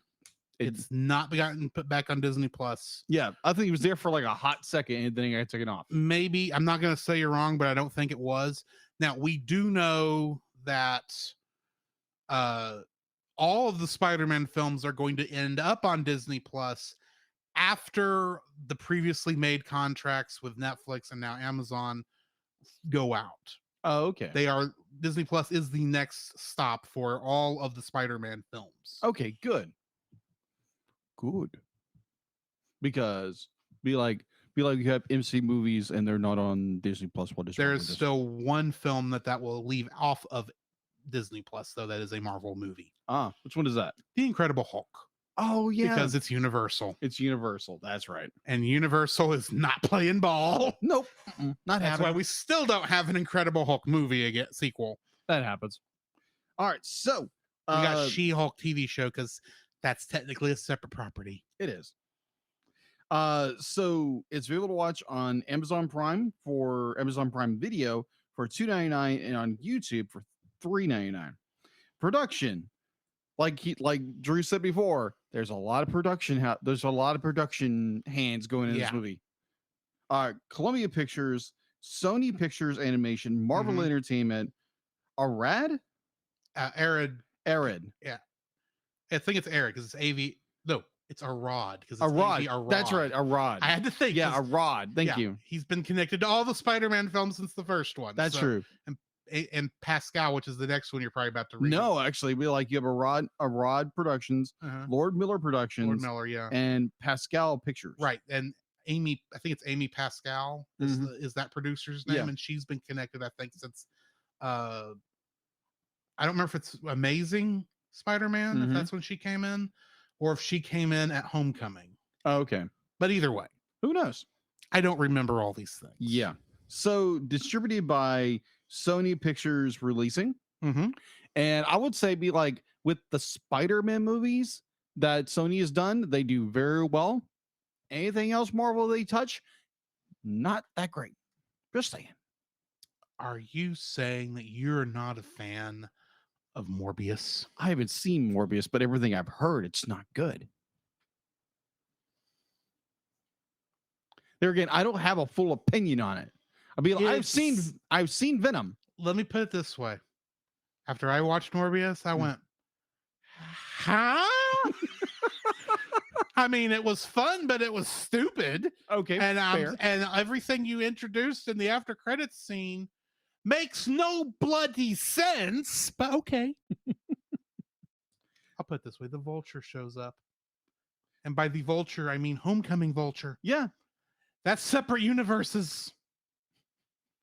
[SPEAKER 7] it's not gotten put back on Disney Plus.
[SPEAKER 6] yeah. I think it was there for like a hot second, and then it got taken off.
[SPEAKER 7] Maybe, I'm not going to say you're wrong, but I don't think it was. Now, we do know that all of the Spider-Man films are going to end up on Disney Plus after the previously made contracts with Netflix and now Amazon go out.
[SPEAKER 6] Oh, okay.
[SPEAKER 7] Disney Plus is the next stop for all of the Spider-Man films.
[SPEAKER 6] Okay, good. Good. Because be like you have MC movies and they're not on Disney Plus. What is wrong
[SPEAKER 7] There's
[SPEAKER 6] with this?
[SPEAKER 7] still one film that will leave off of Disney Plus, though, that is a Marvel movie.
[SPEAKER 6] which one is that?
[SPEAKER 7] The Incredible Hulk.
[SPEAKER 6] Oh yeah,
[SPEAKER 7] because it's Universal,
[SPEAKER 6] it's Universal. That's right.
[SPEAKER 7] and Universal is not playing ball.
[SPEAKER 6] Nope, not
[SPEAKER 7] That's
[SPEAKER 6] happening.
[SPEAKER 7] why we still don't have an Incredible Hulk movie again sequel.
[SPEAKER 6] That happens. All right, so
[SPEAKER 7] We got She-Hulk TV show because that's technically a separate property.
[SPEAKER 6] it is. So it's available to watch on Amazon Prime for Amazon Prime Video for $2.99 and on YouTube for $3.99. Production, like Drew said before, there's a lot of production. There's a lot of production hands going in this
[SPEAKER 7] Yeah.
[SPEAKER 6] movie. Columbia Pictures, Sony Pictures Animation, Marvel
[SPEAKER 7] Mhm.
[SPEAKER 6] Entertainment, Arad.
[SPEAKER 7] Arid, I think it's Arid because it's AV. No, it's Arad because it's
[SPEAKER 6] Arad.
[SPEAKER 7] AV
[SPEAKER 6] That's right,
[SPEAKER 7] Arad.
[SPEAKER 6] Arad.
[SPEAKER 7] I had to think.
[SPEAKER 6] Yeah,
[SPEAKER 7] 'cause,
[SPEAKER 6] Arad. Thank
[SPEAKER 7] yeah,
[SPEAKER 6] you.
[SPEAKER 7] He's been connected to all the Spider-Man films since the first one.
[SPEAKER 6] That's
[SPEAKER 7] so-
[SPEAKER 6] true.
[SPEAKER 7] And Pascal, which is the next one you're probably about to read.
[SPEAKER 6] No, actually, you have Arad Productions,
[SPEAKER 7] Uh-huh.
[SPEAKER 6] Lord Miller Productions,
[SPEAKER 7] Lord Miller, yeah.
[SPEAKER 6] and Pascal Pictures.
[SPEAKER 7] Right. And Amy, I think it's Amy Pascal is,
[SPEAKER 6] Mhm.
[SPEAKER 7] is that producer's name.
[SPEAKER 6] Yeah.
[SPEAKER 7] And she's been connected, I think, since I don't remember if it's Amazing Spider-Man,
[SPEAKER 6] Mhm.
[SPEAKER 7] if that's when she came in, or if she came in at Homecoming.
[SPEAKER 6] Oh, okay.
[SPEAKER 7] But either way,
[SPEAKER 6] Who knows?
[SPEAKER 7] I don't remember all these things.
[SPEAKER 6] Yeah. So distributed by Sony Pictures Releasing.
[SPEAKER 7] Mm-hmm.
[SPEAKER 6] And I would say be like with the Spider-Man movies that Sony has done, they do very well. Anything else Marvel they touch, not that great. Just saying.
[SPEAKER 7] Are you saying that you're not a fan of Morbius?
[SPEAKER 6] I haven't seen Morbius, but everything I've heard, it's not good. There again, I don't have a full opinion on it. I mean, I've seen Venom.
[SPEAKER 7] Let me put it this way. After I watched Morbius, I went, huh? I mean, it was fun, but it was stupid.
[SPEAKER 6] Okay,
[SPEAKER 7] And
[SPEAKER 6] fair.
[SPEAKER 7] and everything you introduced in the after credits scene makes no bloody sense. But okay. I'll put it this way: the Vulture shows up, and by the Vulture, I mean Homecoming Vulture.
[SPEAKER 6] Yeah.
[SPEAKER 7] That's separate universes.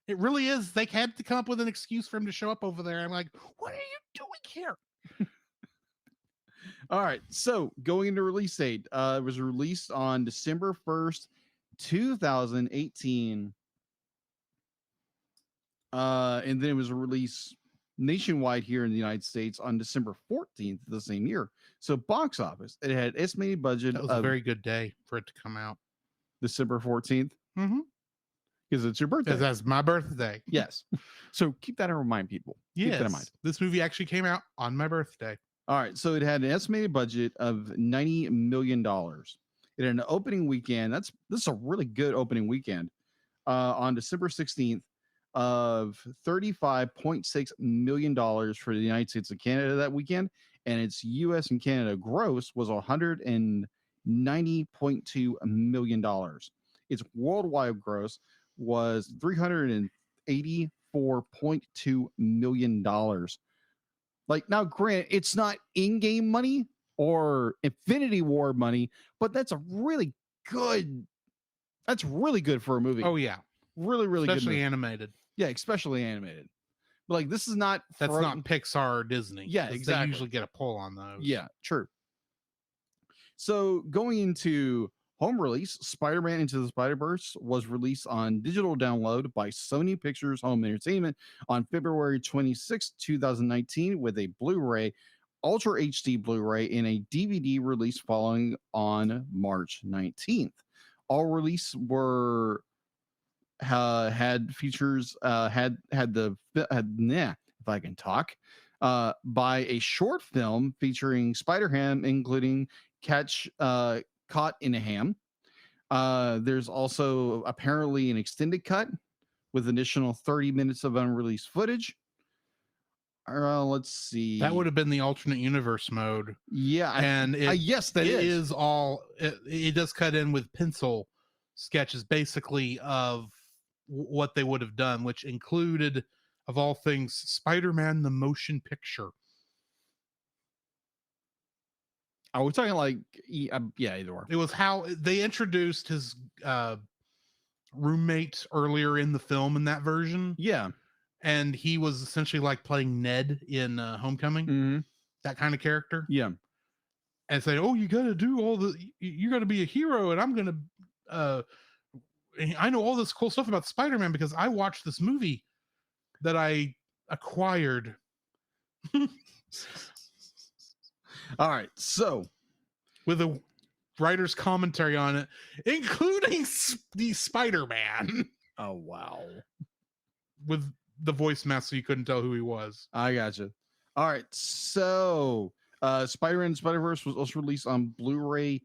[SPEAKER 7] It really is. They had to come up with an excuse for him to show up over there. I'm like, what are you doing here?
[SPEAKER 6] All right. So going into release date, it was released on December 1st, 2018. And then it was released nationwide here in the United States on December 14th of the same year. So box office, it had estimated budget
[SPEAKER 7] That was
[SPEAKER 6] of
[SPEAKER 7] a very good day for it to come out.
[SPEAKER 6] December 14th
[SPEAKER 7] Mm-hmm.
[SPEAKER 6] because it's your birthday.
[SPEAKER 7] That's my birthday.
[SPEAKER 6] Yes. So keep that in mind, people. Keep that in mind.
[SPEAKER 7] This movie actually came out on my birthday.
[SPEAKER 6] All right, so it had an estimated budget of $90 million. It had an opening weekend. This is a really good opening weekend. On December 16th of $35.6 million for the United States and Canada that weekend, and its US and Canada gross was $190.2 million. Its worldwide gross was $384.2 million. Like, now, grant it's not in-game money or Infinity War money, but that's really good for a movie.
[SPEAKER 7] Oh yeah,
[SPEAKER 6] really good
[SPEAKER 7] especially
[SPEAKER 6] movie.
[SPEAKER 7] animated.
[SPEAKER 6] Yeah, especially animated. But like, this is not
[SPEAKER 7] That's
[SPEAKER 6] thrown-
[SPEAKER 7] not Pixar or Disney.
[SPEAKER 6] Yeah,
[SPEAKER 7] 'cause
[SPEAKER 6] exactly.
[SPEAKER 7] They usually get a pull on those.
[SPEAKER 6] Yeah, true. So going into home release, Spider-Man Into the Spider-Verse was released on digital download by Sony Pictures Home Entertainment on February 26, 2019 with a Blu-ray, Ultra HD Blu-ray, and a DVD release following on March 19th. All release were had features if I can talk by a short film featuring Spider-Ham, including Caught in a Ham. There's also apparently an extended cut with additional 30 minutes of unreleased footage. Let's see.
[SPEAKER 7] That would have been the alternate universe mode.
[SPEAKER 6] Yeah,
[SPEAKER 7] And it,
[SPEAKER 6] yes, that
[SPEAKER 7] it
[SPEAKER 6] is.
[SPEAKER 7] is all it does cut in with pencil sketches basically of what they would have done, which included, of all things, Spider-Man the motion picture.
[SPEAKER 6] Are we talking like yeah, either or.
[SPEAKER 7] It was how they introduced his roommate earlier in the film in that version,
[SPEAKER 6] Yeah.
[SPEAKER 7] and he was essentially like playing Ned in Homecoming,
[SPEAKER 6] Mhm.
[SPEAKER 7] that kind of character.
[SPEAKER 6] Yeah.
[SPEAKER 7] and say, "Oh, you got to do all the, you got to be a hero, and I'm gonna, I know all this cool stuff about Spider-Man because I watched this movie that I acquired."
[SPEAKER 6] All right, so
[SPEAKER 7] with a writer's commentary on it, including the Spider-Man.
[SPEAKER 6] Oh wow,
[SPEAKER 7] with the voice mask, so you couldn't tell who he was.
[SPEAKER 6] I gotcha. All right, so Spider-Man Spider-Verse was also released on Blu-ray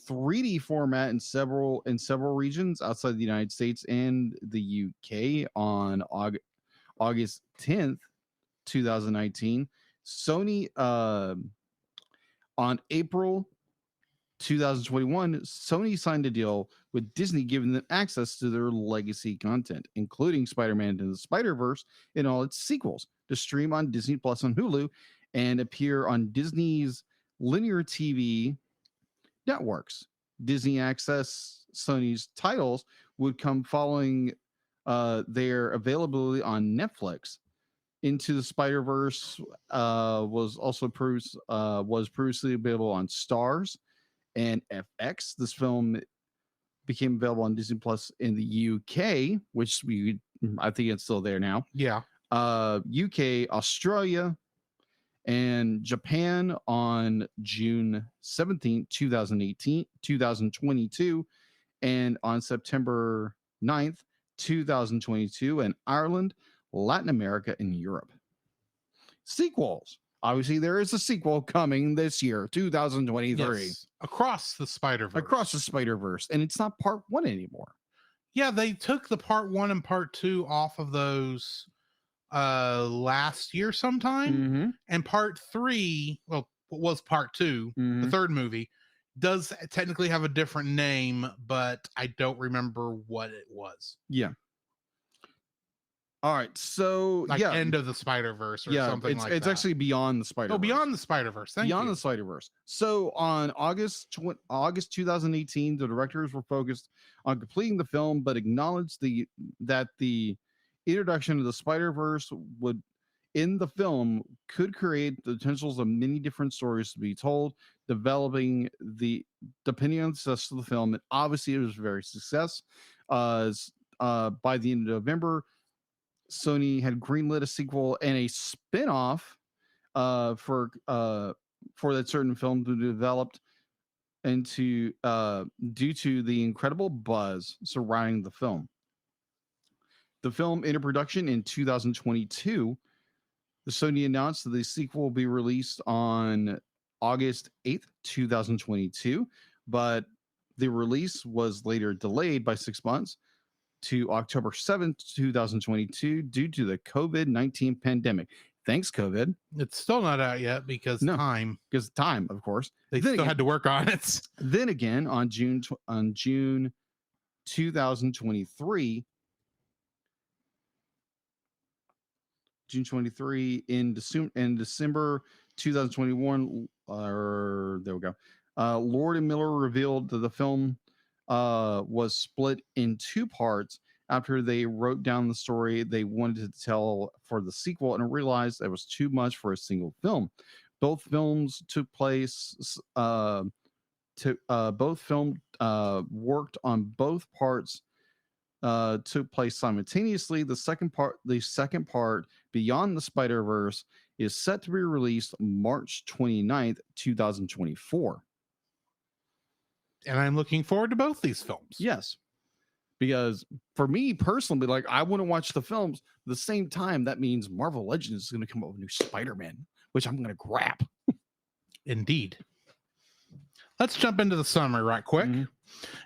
[SPEAKER 6] 3D format in several regions outside the United States and the UK on August 10th, 2019. Sony on April 2021, Sony signed a deal with Disney, giving them access to their legacy content, including Spider-Man Into the Spider-Verse and all its sequels, to stream on Disney Plus on Hulu and appear on Disney's linear TV networks. Disney Access Sony's titles would come following their availability on Netflix. Into the Spider-Verse was previously available on Starz and FX. This film became available on Disney Plus in the UK, which I think it's still there now.
[SPEAKER 7] Yeah.
[SPEAKER 6] UK, Australia, and Japan on June 17, 2022, and on September 9th, 2022, and Ireland, Latin America, and Europe. Sequels. Obviously, there is a sequel coming this year, 2023.
[SPEAKER 7] Yes. Across the Spider-Verse.
[SPEAKER 6] Across the Spider-Verse. And it's not part 1 anymore.
[SPEAKER 7] Yeah, they took the part 1 and part 2 off of those last year sometime.
[SPEAKER 6] Mm-hmm.
[SPEAKER 7] And part 3, well, was part 2, the third movie, does technically have a different name, but I don't remember what it was.
[SPEAKER 6] Yeah. All right, so
[SPEAKER 7] like End of the Spider-Verse or something like that.
[SPEAKER 6] It's actually Beyond the Spider-Verse.
[SPEAKER 7] Oh, Beyond the Spider-Verse.
[SPEAKER 6] Beyond the Spider-Verse. So on August 2018, the directors were focused on completing the film, but acknowledged that the introduction of the Spider-Verse in the film could create the potentials of many different stories to be told, depending on the success of the film. And obviously, it was a very success. By the end of November, Sony had greenlit a sequel and a spin-off for that certain film to be developed due to the incredible buzz surrounding the film. The film entered production in 2022. The Sony announced that the sequel will be released on August 8th, 2022, but the release was later delayed by 6 months to October 7th, 2022, due to the COVID-19 pandemic. Thanks, COVID.
[SPEAKER 7] It's still not out yet because time.
[SPEAKER 6] Because time, of course.
[SPEAKER 7] They still had to work on it.
[SPEAKER 6] Then again, on June 2023, in December 2021, there we go. Lord and Miller revealed that the film was split in 2 parts after they wrote down the story they wanted to tell for the sequel and realized it was too much for a single film. Both films took place worked on both parts took place simultaneously. The second part, Beyond the Spider-Verse, is set to be released March 29th, 2024.
[SPEAKER 7] And I'm looking forward to both these films.
[SPEAKER 6] Yes. Because for me personally, like, I want to watch the films. At the same time, that means Marvel Legends is going to come up with a new Spider-Man, which I'm going to grab.
[SPEAKER 7] Indeed. Let's jump into the summary right quick.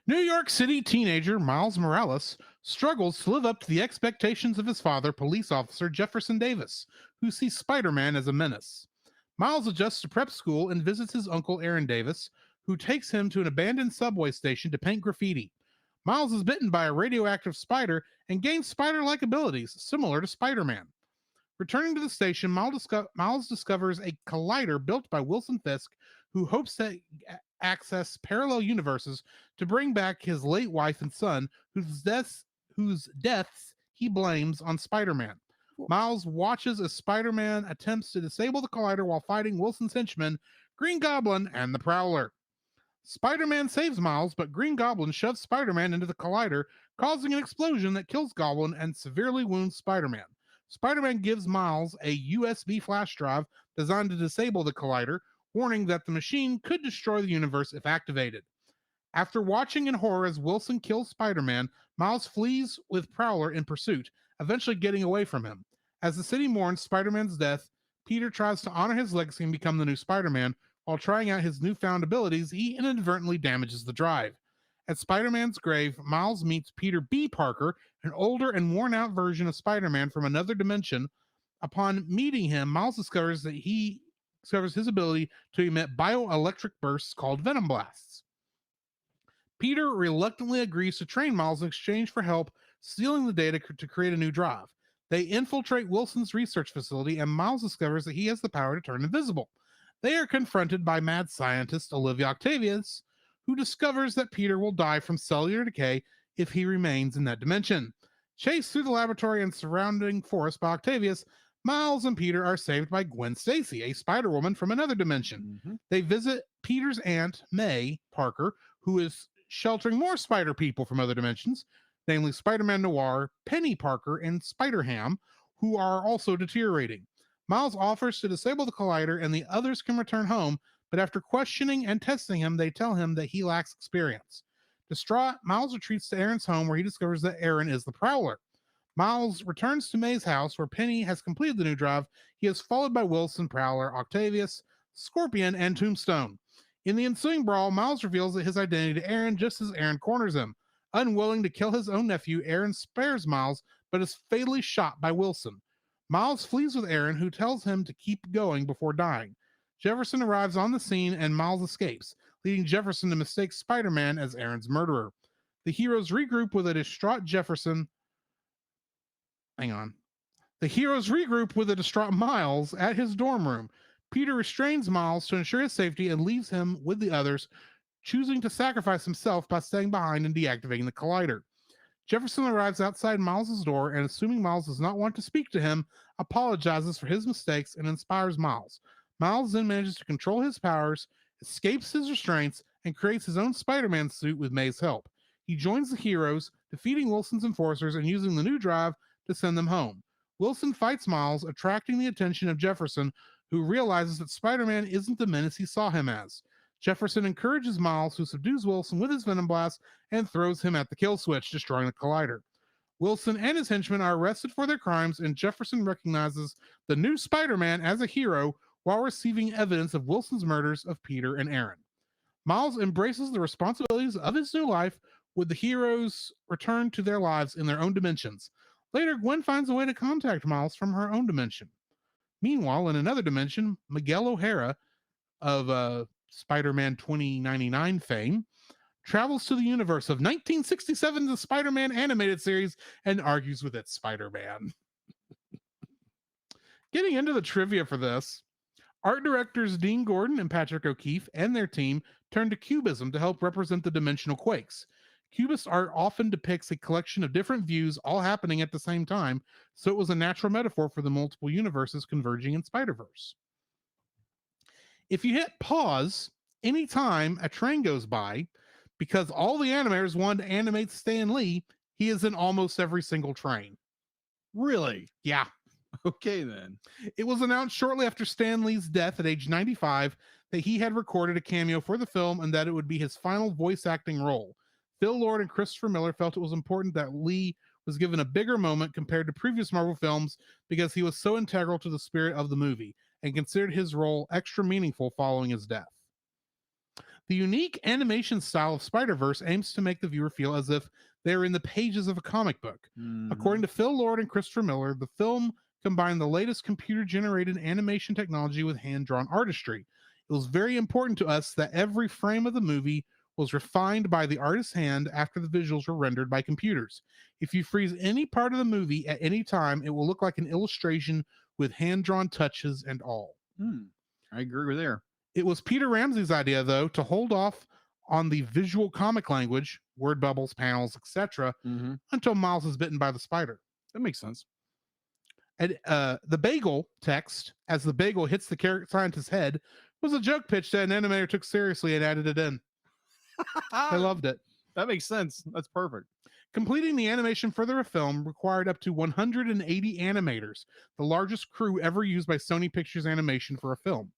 [SPEAKER 7] New York City teenager Miles Morales struggles to live up to the expectations of his father, police officer Jefferson Davis, who sees Spider-Man as a menace. Miles adjusts to prep school and visits his uncle Aaron Davis, who takes him to an abandoned subway station to paint graffiti. Miles is bitten by a radioactive spider and gains spider-like abilities similar to Spider-Man. Returning to the station, Miles discovers a collider built by Wilson Fisk, who hopes to access parallel universes to bring back his late wife and son, whose deaths he blames on Spider-Man. Miles watches as Spider-Man attempts to disable the collider while fighting Wilson's henchmen, Green Goblin, and the Prowler. Spider-Man saves Miles, but Green Goblin shoves Spider-Man into the collider, causing an explosion that kills Goblin and severely wounds Spider-Man. Spider-Man gives Miles a USB flash drive designed to disable the collider, warning that the machine could destroy the universe if activated. After watching in horror as Wilson kills Spider-Man, Miles flees with Prowler in pursuit, eventually getting away from him. As the city mourns Spider-Man's death, Peter tries to honor his legacy and become the new Spider-Man. While trying out his newfound abilities, he inadvertently damages the drive. At Spider-Man's grave, Miles meets Peter B. Parker, an older and worn-out version of Spider-Man from another dimension. Upon meeting him, Miles discovers his ability to emit bioelectric bursts called Venom Blasts. Peter reluctantly agrees to train Miles in exchange for help stealing the data to create a new drive. They infiltrate Wilson's research facility, and Miles discovers that he has the power to turn invisible. They are confronted by mad scientist Olivia Octavius, who discovers that Peter will die from cellular decay if he remains in that dimension. Chased through the laboratory and surrounding forest by Octavius, Miles and Peter are saved by Gwen Stacy, a Spider-Woman from another dimension. They visit Peter's aunt, May Parker, who is sheltering more spider people from other dimensions, namely Spider-Man Noir, Penny Parker, and Spider-Ham, who are also deteriorating. Miles offers to disable the collider and the others can return home, but after questioning and testing him, they tell him that he lacks experience. Distraught, Miles retreats to Aaron's home where he discovers that Aaron is the Prowler. Miles returns to May's house where Penny has completed the new drive. He is followed by Wilson, Prowler, Octavius, Scorpion, and Tombstone. In the ensuing brawl, Miles reveals his identity to Aaron just as Aaron corners him. Unwilling to kill his own nephew, Aaron spares Miles, but is fatally shot by Wilson. Miles flees with Aaron, who tells him to keep going before dying. Jefferson arrives on the scene and Miles escapes, leading Jefferson to mistake Spider-Man as Aaron's murderer. The heroes regroup with a distraught Miles at his dorm room. Peter restrains Miles to ensure his safety and leaves him with the others, choosing to sacrifice himself by staying behind and deactivating the collider. Jefferson arrives outside Miles' door and, assuming Miles does not want to speak to him, apologizes for his mistakes and inspires Miles. Miles then manages to control his powers, escapes his restraints, and creates his own Spider-Man suit with May's help. He joins the heroes, defeating Wilson's enforcers and using the new drive to send them home. Wilson fights Miles, attracting the attention of Jefferson, who realizes that Spider-Man isn't the menace he saw him as. Jefferson encourages Miles, who subdues Wilson with his Venom Blast and throws him at the kill switch, destroying the collider. Wilson and his henchmen are arrested for their crimes, and Jefferson recognizes the new Spider-Man as a hero while receiving evidence of Wilson's murders of Peter and Aaron. Miles embraces the responsibilities of his new life, with the heroes return to their lives in their own dimensions. Later, Gwen finds a way to contact Miles from her own dimension. Meanwhile, in another dimension, Miguel O'Hara of Spider-Man 2099 fame travels to the universe of 1967, the Spider-Man animated series, and argues with its Spider-Man. Getting into the trivia for this, art directors Dean Gordon and Patrick O'Keefe and their team turned to Cubism to help represent the dimensional quakes. Cubist art often depicts a collection of different views all happening at the same time, so it was a natural metaphor for the multiple universes converging in Spider-Verse. If you hit pause anytime a train goes by, because all the animators wanted to animate Stan Lee, he is in almost every single train.
[SPEAKER 6] Really?
[SPEAKER 7] Yeah.
[SPEAKER 6] Okay, then.
[SPEAKER 7] It was announced shortly after Stan Lee's death at age 95 that he had recorded a cameo for the film and that it would be his final voice acting role. Phil Lord and Christopher Miller felt it was important that Lee was given a bigger moment compared to previous Marvel films because he was so integral to the spirit of the movie, and considered his role extra meaningful following his death. The unique animation style of Spider-Verse aims to make the viewer feel as if they're in the pages of a comic book. According to Phil Lord and Christopher Miller, the film combined the latest computer-generated animation technology with hand-drawn artistry. It was very important to us that every frame of the movie was refined by the artist's hand after the visuals were rendered by computers. If you freeze any part of the movie at any time, it will look like an illustration with hand-drawn touches and all.
[SPEAKER 6] I agree with there.
[SPEAKER 7] It was Peter Ramsey's idea, though, to hold off on the visual comic language, word bubbles, panels, etc., until Miles is bitten by the spider.
[SPEAKER 6] That makes sense.
[SPEAKER 7] And the bagel text, as the bagel hits the scientist's head, was a joke pitch that an animator took seriously and added it in. I loved it.
[SPEAKER 6] That makes sense. That's perfect.
[SPEAKER 7] Completing the animation for the film required up to 180 animators, the largest crew ever used by Sony Pictures Animation for a film.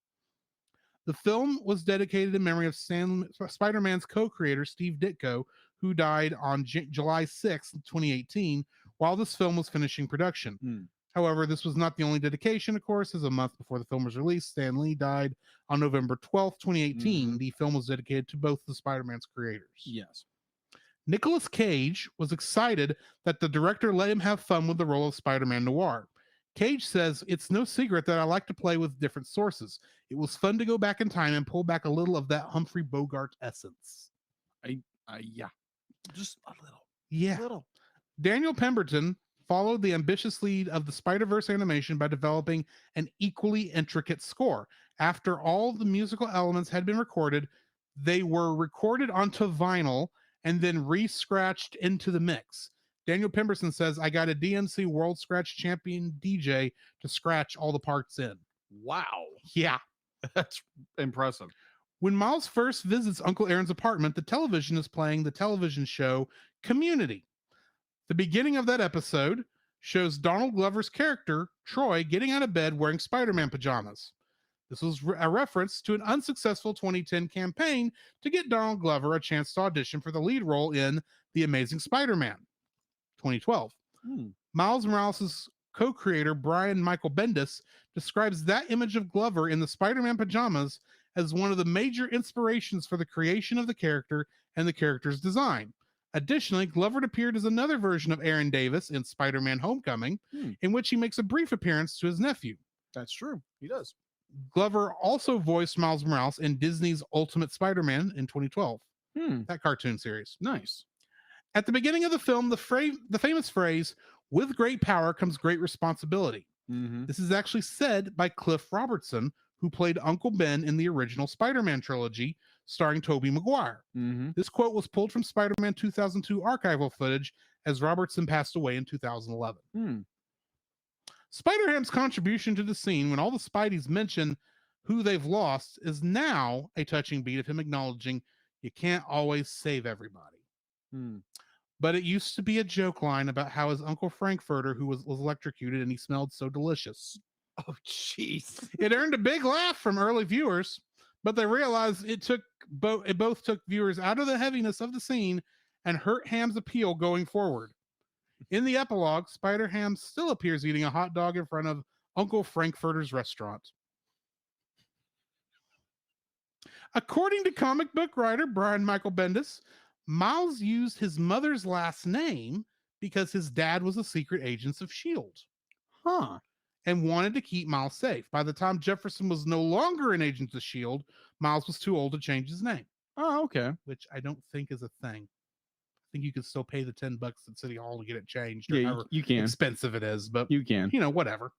[SPEAKER 7] The film was dedicated in memory of Spider-Man's co-creator, Steve Ditko, who died on July 6, 2018, while this film was finishing production. However, this was not the only dedication, of course, as a month before the film was released, Stan Lee died on November 12th, 2018. The film was dedicated to both the Spider-Man's creators.
[SPEAKER 6] Yes.
[SPEAKER 7] Nicolas Cage was excited that the director let him have fun with the role of Spider-Man Noir. Cage says, "It's no secret that I like to play with different sources. It was fun to go back in time and pull back a little of that Humphrey Bogart essence."
[SPEAKER 6] Yeah. Just a little.
[SPEAKER 7] Yeah.
[SPEAKER 6] Little.
[SPEAKER 7] Daniel Pemberton followed the ambitious lead of the Spider-Verse animation by developing an equally intricate score. After all the musical elements had been recorded, they were recorded onto vinyl and then re-scratched into the mix. Daniel Pemberton says, "I got a DMC World Scratch Champion DJ to scratch all the parts in."
[SPEAKER 6] Wow.
[SPEAKER 7] Yeah.
[SPEAKER 6] That's impressive.
[SPEAKER 7] When Miles first visits Uncle Aaron's apartment, the television is playing the television show Community. The beginning of that episode shows Donald Glover's character, Troy, getting out of bed wearing Spider-Man pajamas. This was a reference to an unsuccessful 2010 campaign to get Donald Glover a chance to audition for the lead role in The Amazing Spider-Man, 2012. Miles Morales' co-creator, Brian Michael Bendis, describes that image of Glover in the Spider-Man pajamas as one of the major inspirations for the creation of the character and the character's design. Additionally, Glover appeared as another version of Aaron Davis in Spider-Man Homecoming, in which he makes a brief appearance to his nephew.
[SPEAKER 6] That's true. He does.
[SPEAKER 7] Glover also voiced Miles Morales in Disney's Ultimate Spider-Man in 2012, that cartoon series.
[SPEAKER 6] Nice.
[SPEAKER 7] At the beginning of the film, the famous phrase, "With great power comes great responsibility." This is actually said by Cliff Robertson, who played Uncle Ben in the original Spider-Man trilogy, starring Tobey Maguire. This quote was pulled from Spider-Man 2002 archival footage, as Robertson passed away in 2011. Spider-Ham's contribution to the scene when all the Spideys mention who they've lost is now a touching beat of him acknowledging you can't always save everybody. But it used to be a joke line about how his Uncle Frankfurter, who was electrocuted and he smelled so delicious.
[SPEAKER 6] Oh, jeez.
[SPEAKER 7] It earned a big laugh from early viewers, but they realized it both took viewers out of the heaviness of the scene and hurt Ham's appeal going forward. In the epilogue, Spider-Ham still appears eating a hot dog in front of Uncle Frankfurter's restaurant. According to comic book writer Brian Michael Bendis, Miles used his mother's last name because his dad was a secret agent of S.H.I.E.L.D. And wanted to keep Miles safe. By the time Jefferson was no longer an agent of S.H.I.E.L.D., Miles was too old to change his name.
[SPEAKER 6] Oh, okay.
[SPEAKER 7] Which I don't think is a thing. I think you could still pay the $10 at City Hall to get it changed. Or
[SPEAKER 6] Yeah,
[SPEAKER 7] however
[SPEAKER 6] you can.
[SPEAKER 7] expensive it is, but
[SPEAKER 6] You can.
[SPEAKER 7] whatever.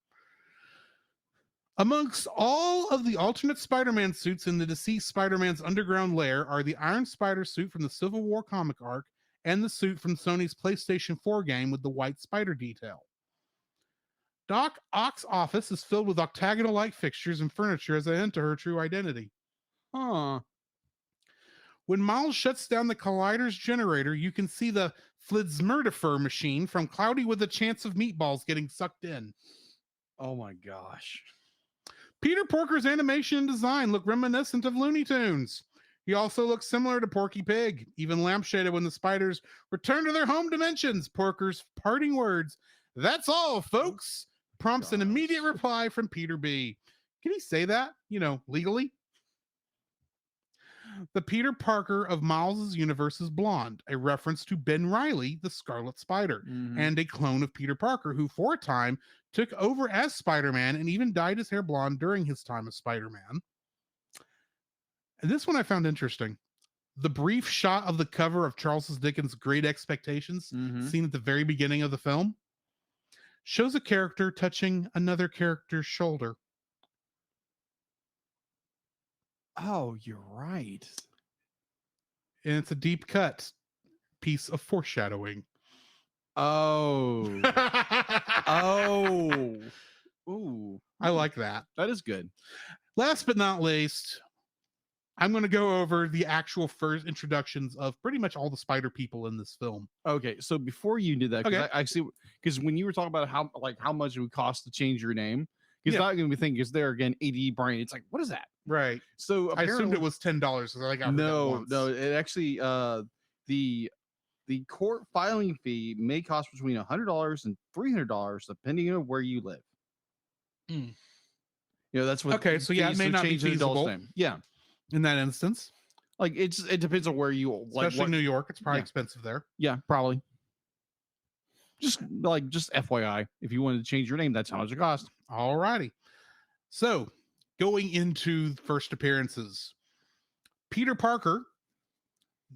[SPEAKER 7] Amongst all of the alternate Spider-Man suits in the deceased Spider-Man's underground lair are the Iron Spider suit from the Civil War comic arc and the suit from Sony's PlayStation 4 game with the white spider detail. Doc Ock's office is filled with octagonal-like fixtures and furniture as a hint to her true identity. When Miles shuts down the Collider's generator, you can see the Flidsmurdifer machine from Cloudy with a Chance of Meatballs getting sucked in.
[SPEAKER 6] Oh my gosh.
[SPEAKER 7] Peter Porker's animation and design look reminiscent of Looney Tunes. He also looks similar to Porky Pig, even lampshaded when the spiders return to their home dimensions. Porker's parting words, "That's all, folks," prompts an immediate reply from Peter B. Can he say that, legally? The Peter Parker of Miles' universe is blonde, a reference to Ben Reilly, the Scarlet Spider, and a clone of Peter Parker, who for a time took over as Spider-Man and even dyed his hair blonde during his time as Spider-Man. And this one I found interesting. The brief shot of the cover of Charles Dickens' Great Expectations, seen at the very beginning of the film, shows a character touching another character's shoulder.
[SPEAKER 6] Oh, you're right.
[SPEAKER 7] And it's a deep cut piece of foreshadowing.
[SPEAKER 6] Oh. Oh. Ooh.
[SPEAKER 7] I like that.
[SPEAKER 6] That is good.
[SPEAKER 7] Last but not least, I'm going to go over the actual first introductions of pretty much all the spider people in this film.
[SPEAKER 6] Okay, so before you did that, because
[SPEAKER 7] Okay.
[SPEAKER 6] I see, because when you were talking about how much it would cost to change your name, because
[SPEAKER 7] Yeah.
[SPEAKER 6] not going to be thinking, because there again, AD brain, it's like, what is that?
[SPEAKER 7] Right.
[SPEAKER 6] So
[SPEAKER 7] I assumed
[SPEAKER 6] apparently-
[SPEAKER 7] it was $10 because I got
[SPEAKER 6] no, it actually the court filing fee may cost between $100 and $300 depending on where you live.
[SPEAKER 7] Mm.
[SPEAKER 6] You know, that's what.
[SPEAKER 7] Okay, so yeah, it
[SPEAKER 6] fees
[SPEAKER 7] may
[SPEAKER 6] to
[SPEAKER 7] not be
[SPEAKER 6] change an adult's
[SPEAKER 7] feasible.
[SPEAKER 6] name. Yeah,
[SPEAKER 7] in that instance.
[SPEAKER 6] like it depends on where you like.
[SPEAKER 7] Especially
[SPEAKER 6] what,
[SPEAKER 7] New York. It's probably
[SPEAKER 6] Yeah.
[SPEAKER 7] expensive there.
[SPEAKER 6] Yeah, probably. Just FYI, if you wanted to change your name, that's how much it costs.
[SPEAKER 7] All righty. So going into first appearances, Peter Parker,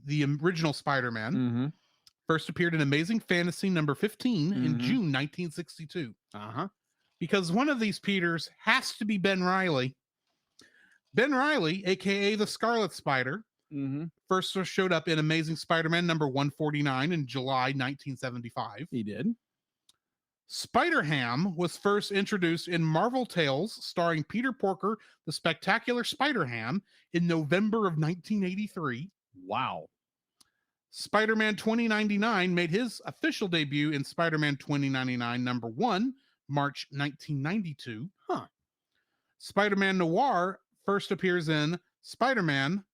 [SPEAKER 7] the original Spider-Man,
[SPEAKER 6] Mm-hmm.
[SPEAKER 7] first appeared in Amazing Fantasy number 15 in
[SPEAKER 6] Mhm.
[SPEAKER 7] June 1962.
[SPEAKER 6] Uh-huh.
[SPEAKER 7] Because one of these Peters has to be Ben Reilly. Ben Reilly, aka the Scarlet Spider,
[SPEAKER 6] Mm-hmm.
[SPEAKER 7] first showed up in Amazing Spider-Man number 149 in July 1975.
[SPEAKER 6] He did.
[SPEAKER 7] Spider-Ham was first introduced in Marvel Tales starring Peter Porker, the Spectacular Spider-Ham, in November of 1983.
[SPEAKER 6] Wow.
[SPEAKER 7] Spider-Man 2099 made his official debut in Spider-Man 2099 number 1, March 1992.
[SPEAKER 6] Huh.
[SPEAKER 7] Spider-Man Noir first appears in Spider-Man,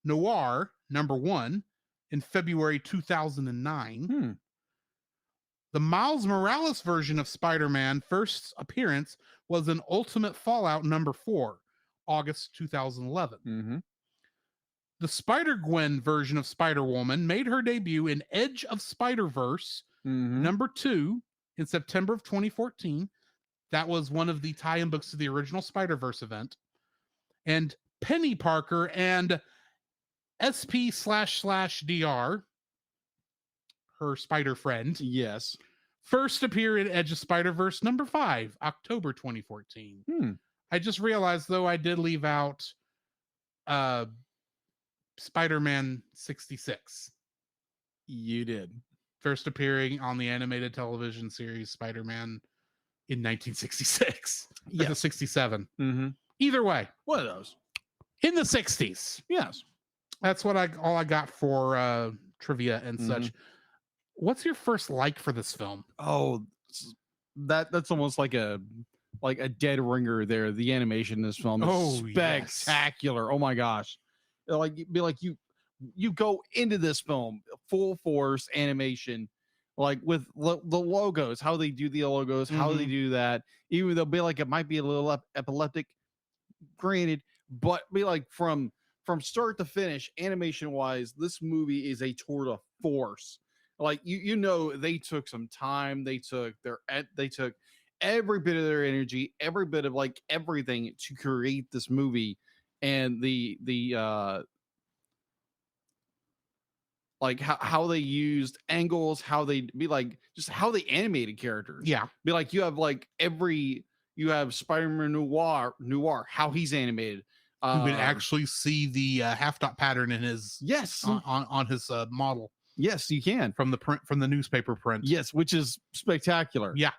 [SPEAKER 7] Noir number 1 in February 2009.
[SPEAKER 6] Hmm.
[SPEAKER 7] The Miles Morales version of Spider-Man first appearance was in Ultimate Fallout number 4, August 2011.
[SPEAKER 6] Mm-hmm.
[SPEAKER 7] The Spider-Gwen version of Spider-Woman made her debut in Edge of Spider-Verse
[SPEAKER 6] Mm-hmm.
[SPEAKER 7] number 2 in September of 2014. That was one of the tie-in books to the original Spider-Verse event. And Penny Parker and SP//DR, her spider friend,
[SPEAKER 6] Yes.
[SPEAKER 7] first appear in Edge of Spider-Verse number 5, October 2014.
[SPEAKER 6] Hmm.
[SPEAKER 7] I just realized, though, I did leave out Spider-Man 66.
[SPEAKER 6] You did.
[SPEAKER 7] First appearing on the animated television series Spider-Man in 1966. Yeah, the 67.
[SPEAKER 6] Mm-hmm.
[SPEAKER 7] Either way,
[SPEAKER 6] One of those.
[SPEAKER 7] in the 60s.
[SPEAKER 6] Yes.
[SPEAKER 7] That's what all I got for trivia and such. What's your first like for this film?
[SPEAKER 6] Oh, that's almost like a dead ringer there. The animation in this film is
[SPEAKER 7] Oh, yes.
[SPEAKER 6] spectacular. Oh my gosh. You go into this film full force animation, like with the logos, how they do the logos, how they do that. Even they'll be like, it might be a little epileptic, granted, but be like from start to finish, animation wise, this movie is a tour de force. Like you know, they took some time. They took every bit of their energy, every bit of like everything to create this movie, and the like how they used angles, how they be like just how they animated characters.
[SPEAKER 7] Yeah.
[SPEAKER 6] Be like you have Spider-Man Noir, how he's animated.
[SPEAKER 7] You can actually see the half dot pattern in his
[SPEAKER 6] yes
[SPEAKER 7] on his model
[SPEAKER 6] yes you can
[SPEAKER 7] from the newspaper print.
[SPEAKER 6] yes, which is spectacular.
[SPEAKER 7] Yeah.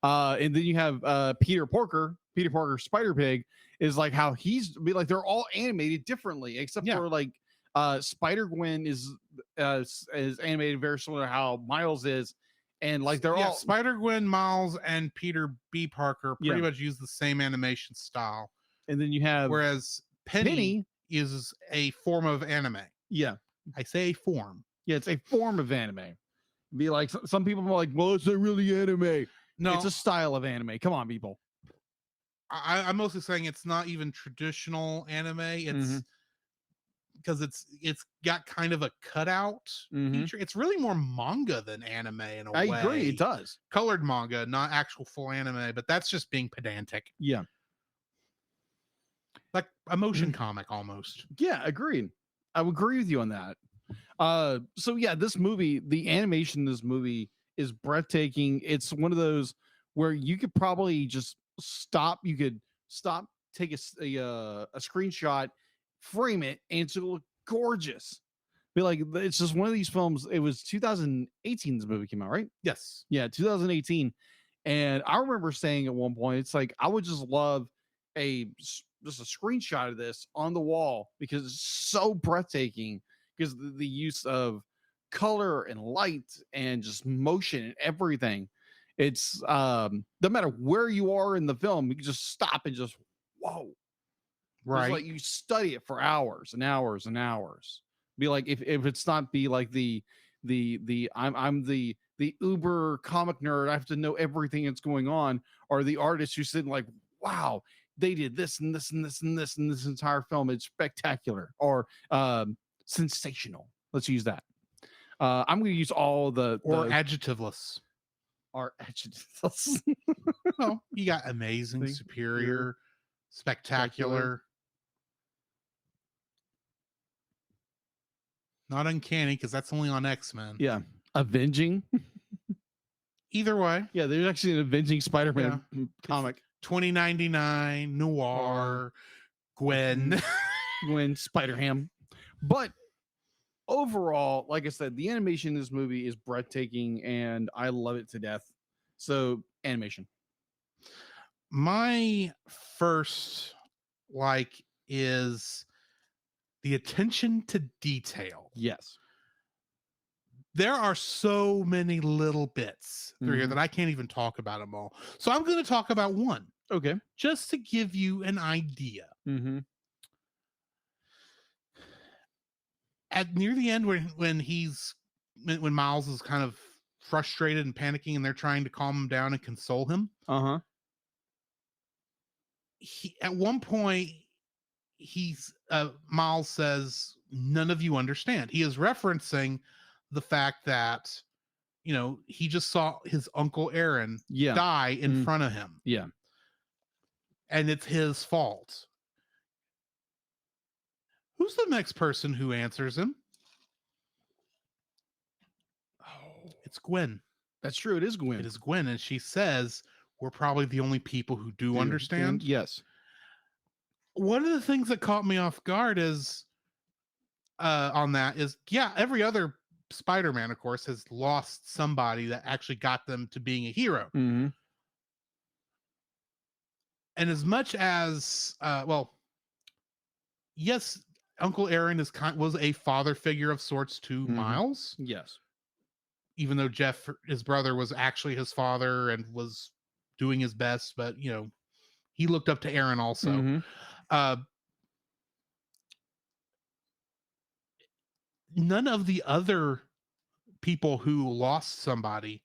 [SPEAKER 6] And then you have Peter Parker Spider Pig is like how he's be like they're all animated differently except for like Spider-Gwen is animated very similar to how Miles is, and like they're all
[SPEAKER 7] Spider-Gwen, Miles, and Peter B. Parker pretty much use the same animation style.
[SPEAKER 6] And then you have
[SPEAKER 7] whereas Penny is a form of anime.
[SPEAKER 6] Yeah.
[SPEAKER 7] I say a form.
[SPEAKER 6] Yeah, it's a form of anime. Be like some people are like, well, it's not really anime.
[SPEAKER 7] No,
[SPEAKER 6] it's a style of anime. Come on, people.
[SPEAKER 7] I'm mostly saying it's not even traditional anime. It's because it's got kind of a cutout feature. It's really more manga than anime in a way.
[SPEAKER 6] I agree, it does.
[SPEAKER 7] Colored manga, not actual full anime, but that's just being pedantic.
[SPEAKER 6] Yeah.
[SPEAKER 7] Like a motion comic almost.
[SPEAKER 6] Yeah, agreed. I would agree with you on that. So yeah, this movie, the animation in this movie is breathtaking. It's one of those where you could probably just stop. You could stop, take a screenshot, frame it, and it's gonna look gorgeous. Be like, it's just one of these films. It was 2018 this movie came out, right?
[SPEAKER 7] Yes.
[SPEAKER 6] Yeah, 2018. And I remember saying at one point, it's like I would just love just a screenshot of this on the wall because it's so breathtaking because the use of color and light and just motion and everything. It's no matter where you are in the film, you can just stop and just whoa.
[SPEAKER 7] Right.
[SPEAKER 6] It's like you study it for hours and hours and hours. Be like if it's not be like the I'm the uber comic nerd, I have to know everything that's going on, or the artist who's sitting like, wow, they did this and this and this and this and this entire film. It's spectacular or sensational. Let's use that. I'm going to use all the
[SPEAKER 7] adjectiveless.
[SPEAKER 6] Or adjectives.
[SPEAKER 7] Oh, you got amazing, superior, spectacular. Not uncanny because that's only on X-Men.
[SPEAKER 6] Yeah. Avenging.
[SPEAKER 7] Either way.
[SPEAKER 6] Yeah, there's actually an Avenging Spider-Man comic.
[SPEAKER 7] 2099, Noir, Gwen.
[SPEAKER 6] Gwen, Spider-Ham. But overall, like I said, the animation in this movie is breathtaking and I love it to death. So, animation.
[SPEAKER 7] My first is the attention to detail.
[SPEAKER 6] Yes.
[SPEAKER 7] There are so many little bits through here that I can't even talk about them all. So I'm going to talk about one.
[SPEAKER 6] Okay.
[SPEAKER 7] Just to give you an idea.
[SPEAKER 6] Mm-hmm.
[SPEAKER 7] At near the end when Miles is kind of frustrated and panicking and they're trying to calm him down and console him.
[SPEAKER 6] Uh-huh.
[SPEAKER 7] At one point Miles says, none of you understand. He is referencing the fact that, he just saw his Uncle Aaron die in front of him.
[SPEAKER 6] Yeah.
[SPEAKER 7] And it's his fault. Who's the next person who answers him? Oh, it's Gwen.
[SPEAKER 6] That's true. It is Gwen.
[SPEAKER 7] It is Gwen. And she says, we're probably the only people who do understand.
[SPEAKER 6] Yes.
[SPEAKER 7] One of the things that caught me off guard is on that is, every other Spider-Man, of course, has lost somebody that actually got them to being a hero.
[SPEAKER 6] Mm-hmm.
[SPEAKER 7] And as much as, yes, Uncle Aaron was a father figure of sorts to Miles.
[SPEAKER 6] Yes. Even
[SPEAKER 7] though Jeff, his brother, was actually his father and was doing his best, but, he looked up to Aaron also. None of the other people who lost somebody,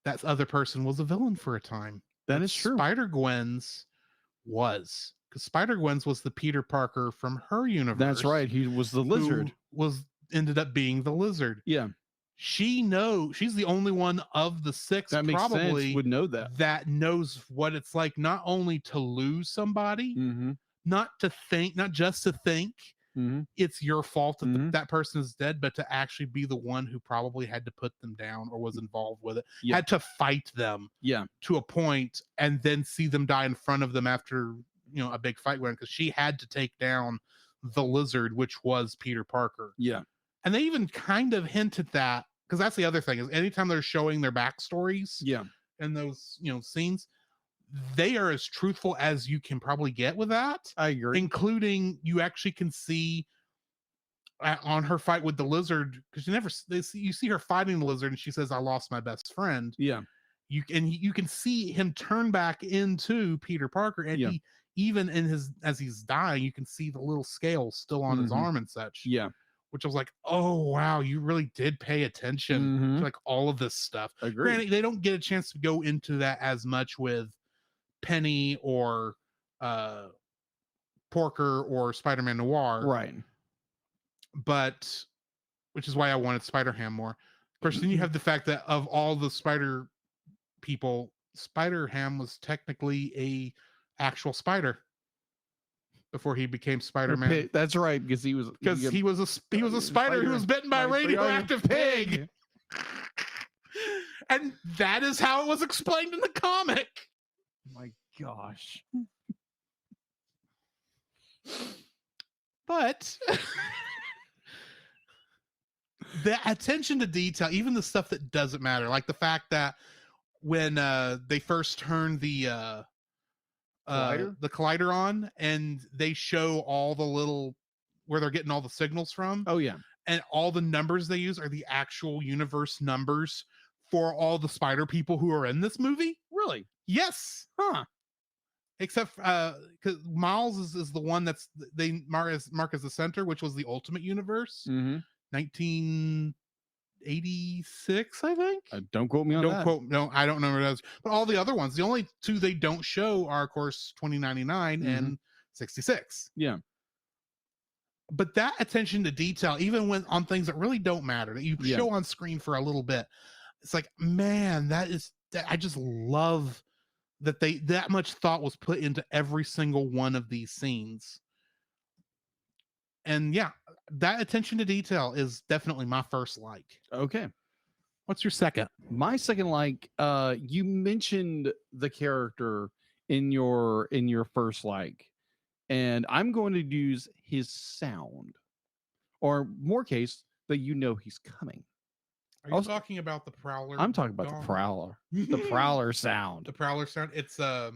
[SPEAKER 7] that other person was a villain for a time.
[SPEAKER 6] That is true.
[SPEAKER 7] Spider-Gwen's was. Because Spider-Gwen's was the Peter Parker from her universe.
[SPEAKER 6] That's right. He was the Lizard.
[SPEAKER 7] Ended up being the Lizard.
[SPEAKER 6] Yeah.
[SPEAKER 7] She's the only one of the six
[SPEAKER 6] that makes
[SPEAKER 7] probably
[SPEAKER 6] sense, would know that
[SPEAKER 7] knows what it's like not only to lose somebody, not just to think it's your fault that that person is dead, but to actually be the one who probably had to put them down or was involved with it, had to fight them to a point and then see them die in front of them after a big fight went, because she had to take down the Lizard, which was Peter Parker. And they even kind of hint at that, because that's the other thing, is anytime they're showing their backstories in those scenes, they are as truthful as you can probably get with that.
[SPEAKER 6] I agree.
[SPEAKER 7] Including, you actually can see on her fight with the Lizard, because you see her fighting the Lizard and she says, I lost my best friend. You can see him turn back into Peter Parker, and he, even as he's dying, you can see the little scales still on his arm and such. Which I was like, oh wow, you really did pay attention to like all of this stuff. Granted, they don't get a chance to go into that as much with Penny or Porker or Spider-Man Noir,
[SPEAKER 6] right?
[SPEAKER 7] But which is why I wanted Spider-Ham more. Of course, then you have the fact that of all the Spider people, Spider-Ham was technically a actual spider before he became Spider-Man.
[SPEAKER 6] That's right, because he was
[SPEAKER 7] a spider who was bitten by a radioactive pig. And that is how it was explained in the comic.
[SPEAKER 6] My gosh.
[SPEAKER 7] But the attention to detail, even the stuff that doesn't matter, like the fact that when they first turned the
[SPEAKER 6] Collider?
[SPEAKER 7] the collider on, and they show all the little where they're getting all the signals from,
[SPEAKER 6] Oh yeah.
[SPEAKER 7] and all the numbers they use are the actual universe numbers for all the spider people who are in this movie.
[SPEAKER 6] Really?
[SPEAKER 7] Yes.
[SPEAKER 6] Huh.
[SPEAKER 7] Except because Miles is the one that's they mark as the center, which was the Ultimate Universe,
[SPEAKER 6] Mm-hmm.
[SPEAKER 7] 1986, I think.
[SPEAKER 6] Don't quote me on
[SPEAKER 7] Don't
[SPEAKER 6] that.
[SPEAKER 7] quote. No, I don't know what it is. But all the other ones, the only two they don't show are, of course, 2099 and 66.
[SPEAKER 6] Yeah.
[SPEAKER 7] But that attention to detail, even when on things that really don't matter, that you
[SPEAKER 6] Yeah.
[SPEAKER 7] show on screen for a little bit, it's like, man, that I just love that that much thought was put into every single one of these scenes. And yeah, that attention to detail is definitely my first like.
[SPEAKER 6] Okay.
[SPEAKER 7] What's your second?
[SPEAKER 6] My second like, you mentioned the character in your first like, and I'm going to use his sound, or more case that he's coming.
[SPEAKER 7] Are you
[SPEAKER 6] Also-
[SPEAKER 7] talking about the Prowler?
[SPEAKER 6] I'm talking about
[SPEAKER 7] dog?
[SPEAKER 6] the Prowler, the Prowler sound.
[SPEAKER 7] The Prowler sound. It's I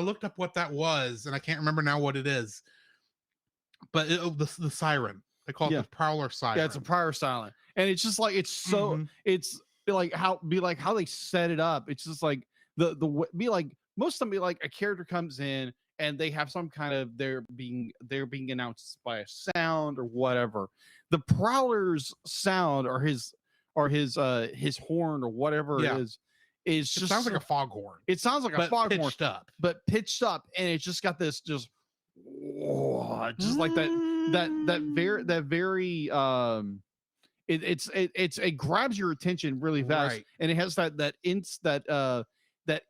[SPEAKER 7] looked up what that was, and I can't remember now what it is. But the siren. They call it
[SPEAKER 6] Yeah.
[SPEAKER 7] the Prowler siren.
[SPEAKER 6] Yeah, it's a Prowler silent, and it's just like it's so
[SPEAKER 7] Mhm.
[SPEAKER 6] it's like how they set it up. It's just like be like most of them be like a character comes in and they have some kind of they're being announced by a sound or whatever. The Prowler's sound or his horn or whatever
[SPEAKER 7] Yeah.
[SPEAKER 6] it is
[SPEAKER 7] It
[SPEAKER 6] just
[SPEAKER 7] sounds like a foghorn.
[SPEAKER 6] it sounds like a
[SPEAKER 7] But
[SPEAKER 6] foghorn,
[SPEAKER 7] pitched up.
[SPEAKER 6] but pitched up, and it's just got this just like that very it grabs your attention really fast,
[SPEAKER 7] Right.
[SPEAKER 6] and it has that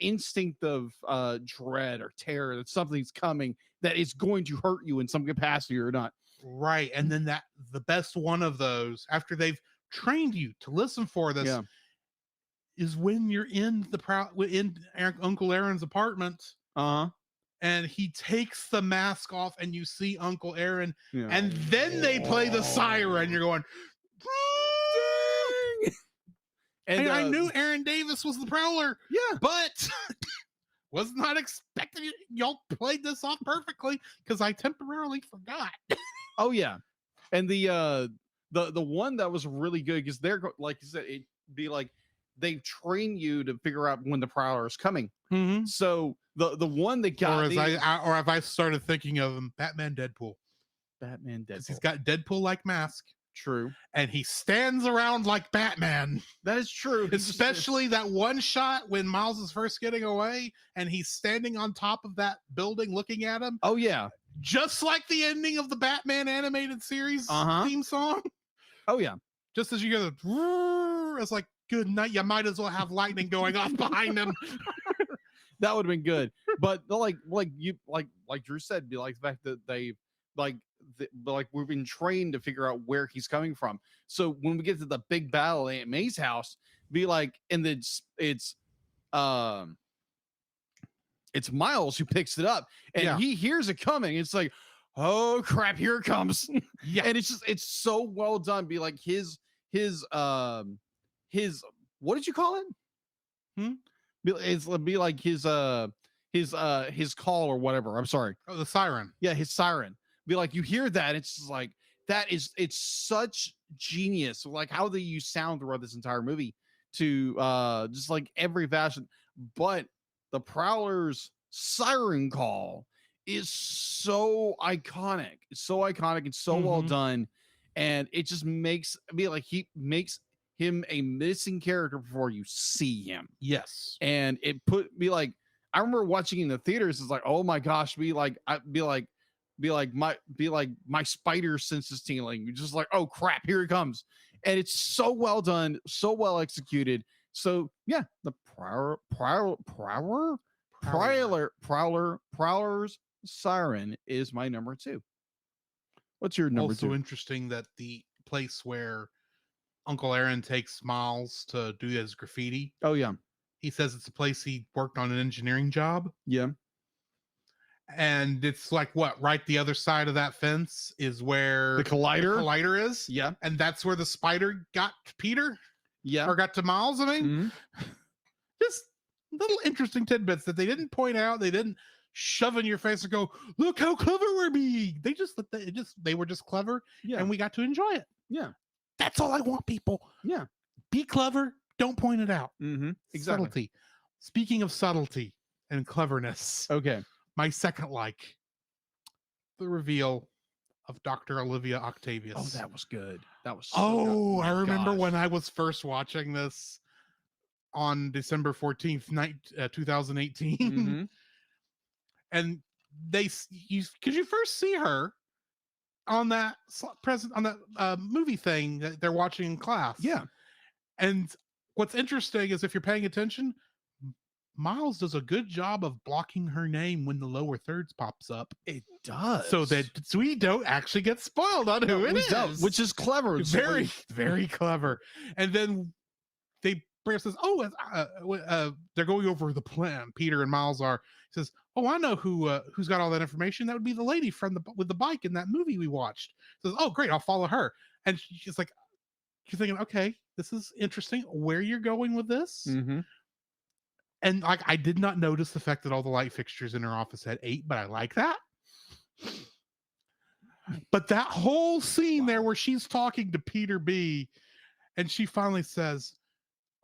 [SPEAKER 6] instinct of dread or terror that something's coming that is going to hurt you in some capacity or not.
[SPEAKER 7] Right. And then the best one of those, after they've trained you to listen for this,
[SPEAKER 6] Yeah.
[SPEAKER 7] is when you're in Uncle Aaron's apartment,
[SPEAKER 6] Uh-huh.
[SPEAKER 7] and he takes the mask off, and you see Uncle Aaron,
[SPEAKER 6] Yeah.
[SPEAKER 7] and then they play the siren. You're going, and I knew Aaron Davis was the Prowler,
[SPEAKER 6] yeah,
[SPEAKER 7] but was not expecting it. Y'all played this off perfectly because I temporarily forgot.
[SPEAKER 6] Oh yeah, and the one that was really good because like you said, it be like they train you to figure out when the Prowler is coming.
[SPEAKER 7] Mm-hmm.
[SPEAKER 6] So the one that got
[SPEAKER 7] Or
[SPEAKER 6] me,
[SPEAKER 7] have I started thinking of him, Batman Deadpool?
[SPEAKER 6] Batman Deadpool.
[SPEAKER 7] He's got Deadpool-like mask,
[SPEAKER 6] True,
[SPEAKER 7] and he stands around like Batman.
[SPEAKER 6] that is true.
[SPEAKER 7] Especially that one shot when Miles is first getting away, and he's standing on top of that building looking at him,
[SPEAKER 6] Oh yeah,
[SPEAKER 7] just like the ending of the Batman animated series
[SPEAKER 6] Uh-huh.
[SPEAKER 7] theme song.
[SPEAKER 6] oh yeah.
[SPEAKER 7] Just as you hear the, it's like, good night. You might as well have lightning going off behind him.
[SPEAKER 6] That would have been good. But like Drew said, be like the fact that they like we've been trained to figure out where he's coming from. So when we get to the big battle at Aunt May's house, be like, and it's Miles who picks it up, and
[SPEAKER 7] Yeah.
[SPEAKER 6] he hears it coming. It's like, oh crap, here it comes.
[SPEAKER 7] Yeah.
[SPEAKER 6] And it's so well done. Be like his what did you call it? Be like his call or whatever. I'm sorry.
[SPEAKER 7] Oh, the siren.
[SPEAKER 6] Yeah, his siren. Be like, you hear that, it's just like it's such genius. Like how they use sound throughout this entire movie to just like every fashion. But the Prowler's siren call is so iconic. It's so iconic. It's so well
[SPEAKER 7] Mhm.
[SPEAKER 6] done. And it just makes he makes him a missing character before you see him.
[SPEAKER 7] Yes.
[SPEAKER 6] And it put me like, I remember watching in the theaters. It's like, oh my gosh, my spider senses tingling. You're just like, oh crap, here it comes. And it's so well done, so well executed. So yeah, the Prowler's siren is my number 2. What's your number
[SPEAKER 7] Also
[SPEAKER 6] 2?
[SPEAKER 7] interesting that the place where Uncle Aaron takes Miles to do his graffiti,
[SPEAKER 6] Oh yeah,
[SPEAKER 7] he says it's a place he worked on an engineering job.
[SPEAKER 6] yeah,
[SPEAKER 7] And it's like, what, right the other side of that fence is where
[SPEAKER 6] the collider.
[SPEAKER 7] collider is.
[SPEAKER 6] Yeah,
[SPEAKER 7] And that's where the spider got to Peter,
[SPEAKER 6] yeah.
[SPEAKER 7] or got to Miles. I mean,
[SPEAKER 6] Mhm.
[SPEAKER 7] just little interesting tidbits that they didn't point out. They didn't shove in your face and go, look how clever we're being. They were just clever,
[SPEAKER 6] Yeah.
[SPEAKER 7] and we got to enjoy it.
[SPEAKER 6] Yeah.
[SPEAKER 7] That's all I want, people.
[SPEAKER 6] Yeah.
[SPEAKER 7] Be clever. Don't point it out.
[SPEAKER 6] Mm-hmm. Exactly.
[SPEAKER 7] Subtlety. Speaking of subtlety and cleverness,
[SPEAKER 6] Okay.
[SPEAKER 7] my second the reveal of Dr. Olivia Octavius.
[SPEAKER 6] Oh, that was good. That was.
[SPEAKER 7] Oh,
[SPEAKER 6] good.
[SPEAKER 7] I
[SPEAKER 6] My
[SPEAKER 7] remember
[SPEAKER 6] gosh.
[SPEAKER 7] when I was first watching this on December 14th, 2018.
[SPEAKER 6] Mhm.
[SPEAKER 7] And because you first see her on that movie thing that they're watching in class.
[SPEAKER 6] Yeah.
[SPEAKER 7] And what's interesting is if you're paying attention, Miles does a good job of blocking her name when the lower thirds pops up.
[SPEAKER 6] It does.
[SPEAKER 7] So that we don't actually get spoiled on who it
[SPEAKER 6] We
[SPEAKER 7] is.
[SPEAKER 6] don't, which is clever. It's
[SPEAKER 7] very,
[SPEAKER 6] like-
[SPEAKER 7] very clever. And then they bring up says, they're going over the plan. Peter and Miles are. He says, oh, I know who's got all that information. That would be the lady with the bike in that movie we watched. Says, oh, great, I'll follow her. And she's like, you're thinking, okay, this is interesting. Where you're going with this?
[SPEAKER 6] Mm-hmm.
[SPEAKER 7] And like, I did not notice the fact that all the light fixtures in her office had 8, but I like that. But that whole scene there where she's talking to Peter B, and she finally says,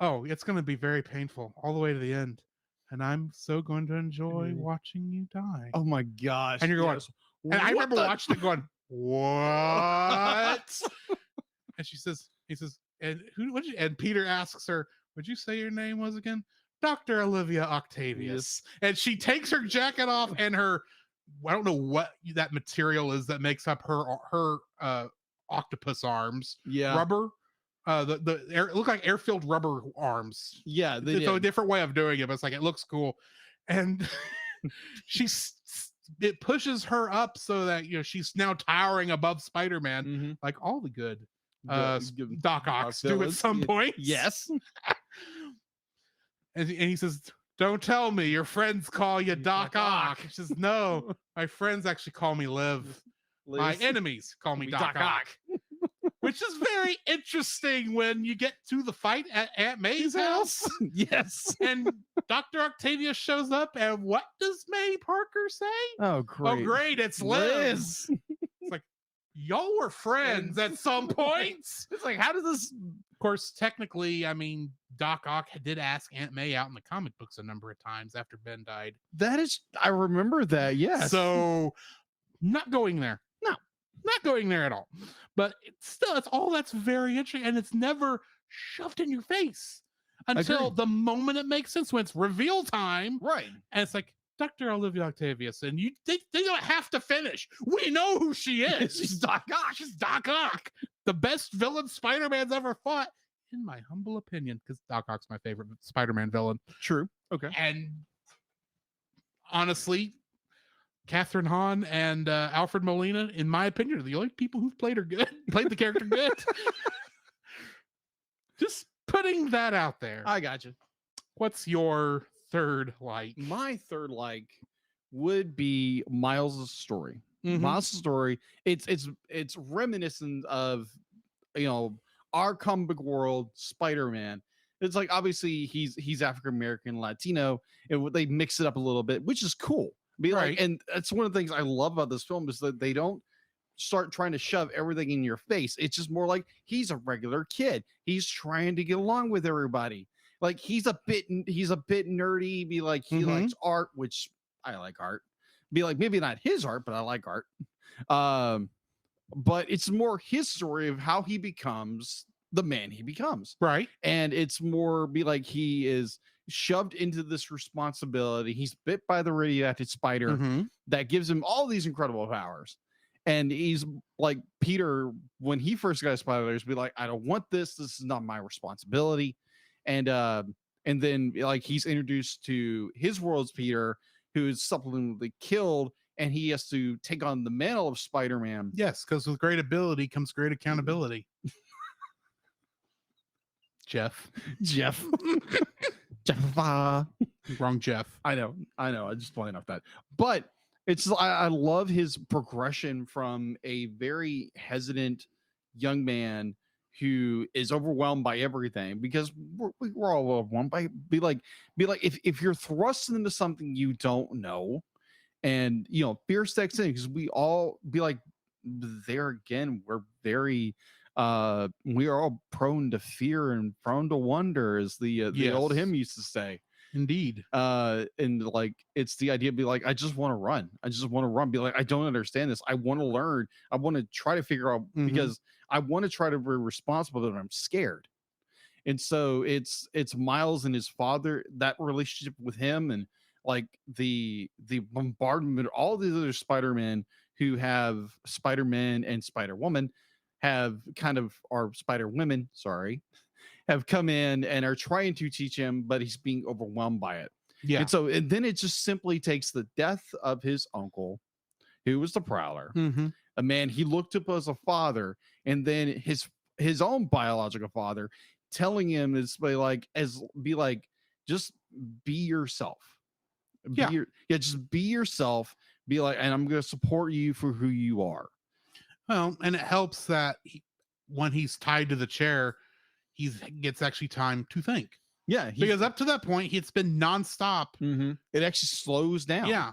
[SPEAKER 7] oh, it's going to be very painful all the way to the end. And I'm so going to enjoy watching you die.
[SPEAKER 6] Oh my gosh.
[SPEAKER 7] And you're going,
[SPEAKER 6] yes.
[SPEAKER 7] and I
[SPEAKER 6] What
[SPEAKER 7] remember
[SPEAKER 6] the-
[SPEAKER 7] watching it going, what? And he says, and and Peter asks her, would you say your name was again? Dr. Olivia Octavius. And she takes her jacket off and her, I don't know what that material is that makes up her octopus arms.
[SPEAKER 6] Yeah.
[SPEAKER 7] Rubber. The air look like air-filled rubber arms.
[SPEAKER 6] Yeah. They
[SPEAKER 7] It's a
[SPEAKER 6] did.
[SPEAKER 7] different way of doing it, but it's like it looks cool. And it pushes her up so that she's now towering above Spider-Man,
[SPEAKER 6] Mhm.
[SPEAKER 7] like all the good
[SPEAKER 6] Good-
[SPEAKER 7] Doc Ocks do at
[SPEAKER 6] villains.
[SPEAKER 7] some point.
[SPEAKER 6] Yes.
[SPEAKER 7] And he says, don't tell me your friends call you Doc Ock. She says, no, my friends actually call me Liv. My
[SPEAKER 6] Liz.
[SPEAKER 7] enemies call me Doc Ock. Which is very interesting when you get to the fight at Aunt May's house.
[SPEAKER 6] Yes.
[SPEAKER 7] And Dr. Octavius shows up, and what does May Parker say?
[SPEAKER 6] Oh, great.
[SPEAKER 7] Oh, great, it's Liz. It's like, y'all were friends at some point.
[SPEAKER 6] It's like, how does this?
[SPEAKER 7] Of course, technically, I mean, Doc Ock did ask Aunt May out in the comic books a number of times after Ben died.
[SPEAKER 6] That is, I remember that. Yes.
[SPEAKER 7] So, not going there. No, not going there at all. But it's all that's very interesting, and it's never shoved in your face until
[SPEAKER 6] Agreed.
[SPEAKER 7] the moment it makes sense when it's reveal time.
[SPEAKER 6] Right.
[SPEAKER 7] And it's like, Dr. Olivia Octavius, and they don't have to finish. We know who she is.
[SPEAKER 6] She's Doc Ock.
[SPEAKER 7] She's Doc Ock, the best villain Spider-Man's ever fought, in my humble opinion, because Doc Ock's my favorite Spider-Man villain.
[SPEAKER 6] True. Okay.
[SPEAKER 7] And honestly, Catherine Hahn and Alfred Molina, in my opinion, are the only people who've played the character good. Just putting that out there.
[SPEAKER 6] I got you.
[SPEAKER 7] What's your third like?
[SPEAKER 6] My third like would be Miles' story.
[SPEAKER 7] Mhm.
[SPEAKER 6] Miles' story. It's reminiscent of our comic book world, Spider-Man. It's like obviously he's African American, Latino, and they mix it up a little bit, which is cool.
[SPEAKER 7] Right.
[SPEAKER 6] And that's one of the things I love about this film is that they don't start trying to shove everything in your face. It's just more like he's a regular kid. He's trying to get along with everybody. Like he's a bit nerdy. Be like he likes art, which I like art. Be like maybe not his art, but I like art. But it's more his story of how he becomes the man he becomes.
[SPEAKER 7] Right.
[SPEAKER 6] And it's more be like he is shoved into this responsibility. He's bit by the radioactive spider
[SPEAKER 7] Mhm.
[SPEAKER 6] that gives him all these incredible powers. And he's like Peter, when he first got his powers, be like, I don't want this. This is not my responsibility. And then like he's introduced to his world's Peter, who is subsequently killed, and he has to take on the mantle of Spider-Man.
[SPEAKER 7] Yes, because with great ability comes great accountability. Jeff.
[SPEAKER 6] Jeff.
[SPEAKER 7] Wrong Jeff.
[SPEAKER 6] I know. I just playing off that. But I love his progression from a very hesitant young man who is overwhelmed by everything, because we're all overwhelmed by be like if you're thrust into something you don't know, And fear sets in because we all be like, there again, we're very we are all prone to fear and prone to wonder, as the old
[SPEAKER 7] Yes.
[SPEAKER 6] hymn used to say.
[SPEAKER 7] Indeed.
[SPEAKER 6] And like, it's the idea of be like, I just want to run. Be like, I don't understand this. I want to learn. I want to try to figure out because I want to try to be responsible, but I'm scared. And so it's Miles and his father, that relationship with him, and like the bombardment, all these other Spider-Man who have Spider-Man and Spider-Woman have kind of, or Spider-Women, sorry, have come in and are trying to teach him, but he's being overwhelmed by it.
[SPEAKER 7] Yeah.
[SPEAKER 6] And then it just simply takes the death of his uncle, who was the Prowler, a man he looked up as a father, and then his own biological father telling him just be yourself. Just be yourself. Be like, and I'm going to support you for who you are.
[SPEAKER 7] Well, and it helps that when he's tied to the chair, he gets actually time to think.
[SPEAKER 6] Yeah,
[SPEAKER 7] because up to that point, it's been nonstop.
[SPEAKER 6] It actually slows down.
[SPEAKER 7] Yeah,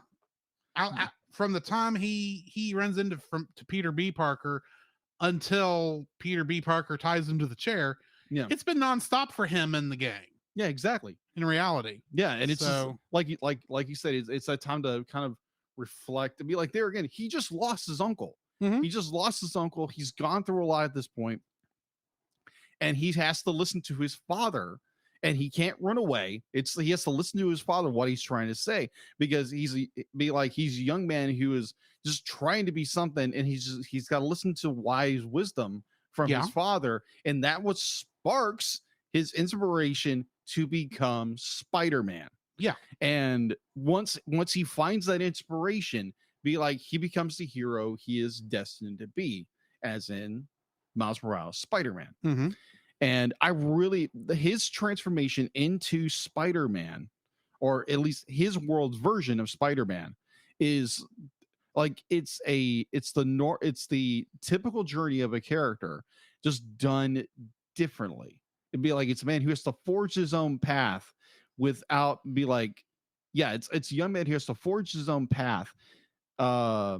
[SPEAKER 7] from the time he runs into to Peter B. Parker until Peter B. Parker ties him to the chair.
[SPEAKER 6] Yeah,
[SPEAKER 7] it's been nonstop for him and the gang.
[SPEAKER 6] Yeah, exactly.
[SPEAKER 7] In reality.
[SPEAKER 6] Yeah, and it's just, like you said, it's that time to kind of reflect and be like, there again, he just lost his uncle. He just lost his uncle. He's gone through a lot at this point, and he has to listen to his father, and he can't run away. He has to listen to his father, what he's trying to say, because he's a young man who is just trying to be something, and he's got to listen to wise wisdom from his father, and that what sparks his inspiration to become Spider-Man.
[SPEAKER 7] Yeah.
[SPEAKER 6] And once he finds that inspiration, he becomes the hero he is destined to be, as in Miles Morales, Spider-Man. And I really, his transformation into Spider-Man, or at least his world's version of Spider-Man, is like, it's the typical journey of a character, just done differently. It'd be like, it's a man who has to forge his own path it's a young man who has to forge his own path, while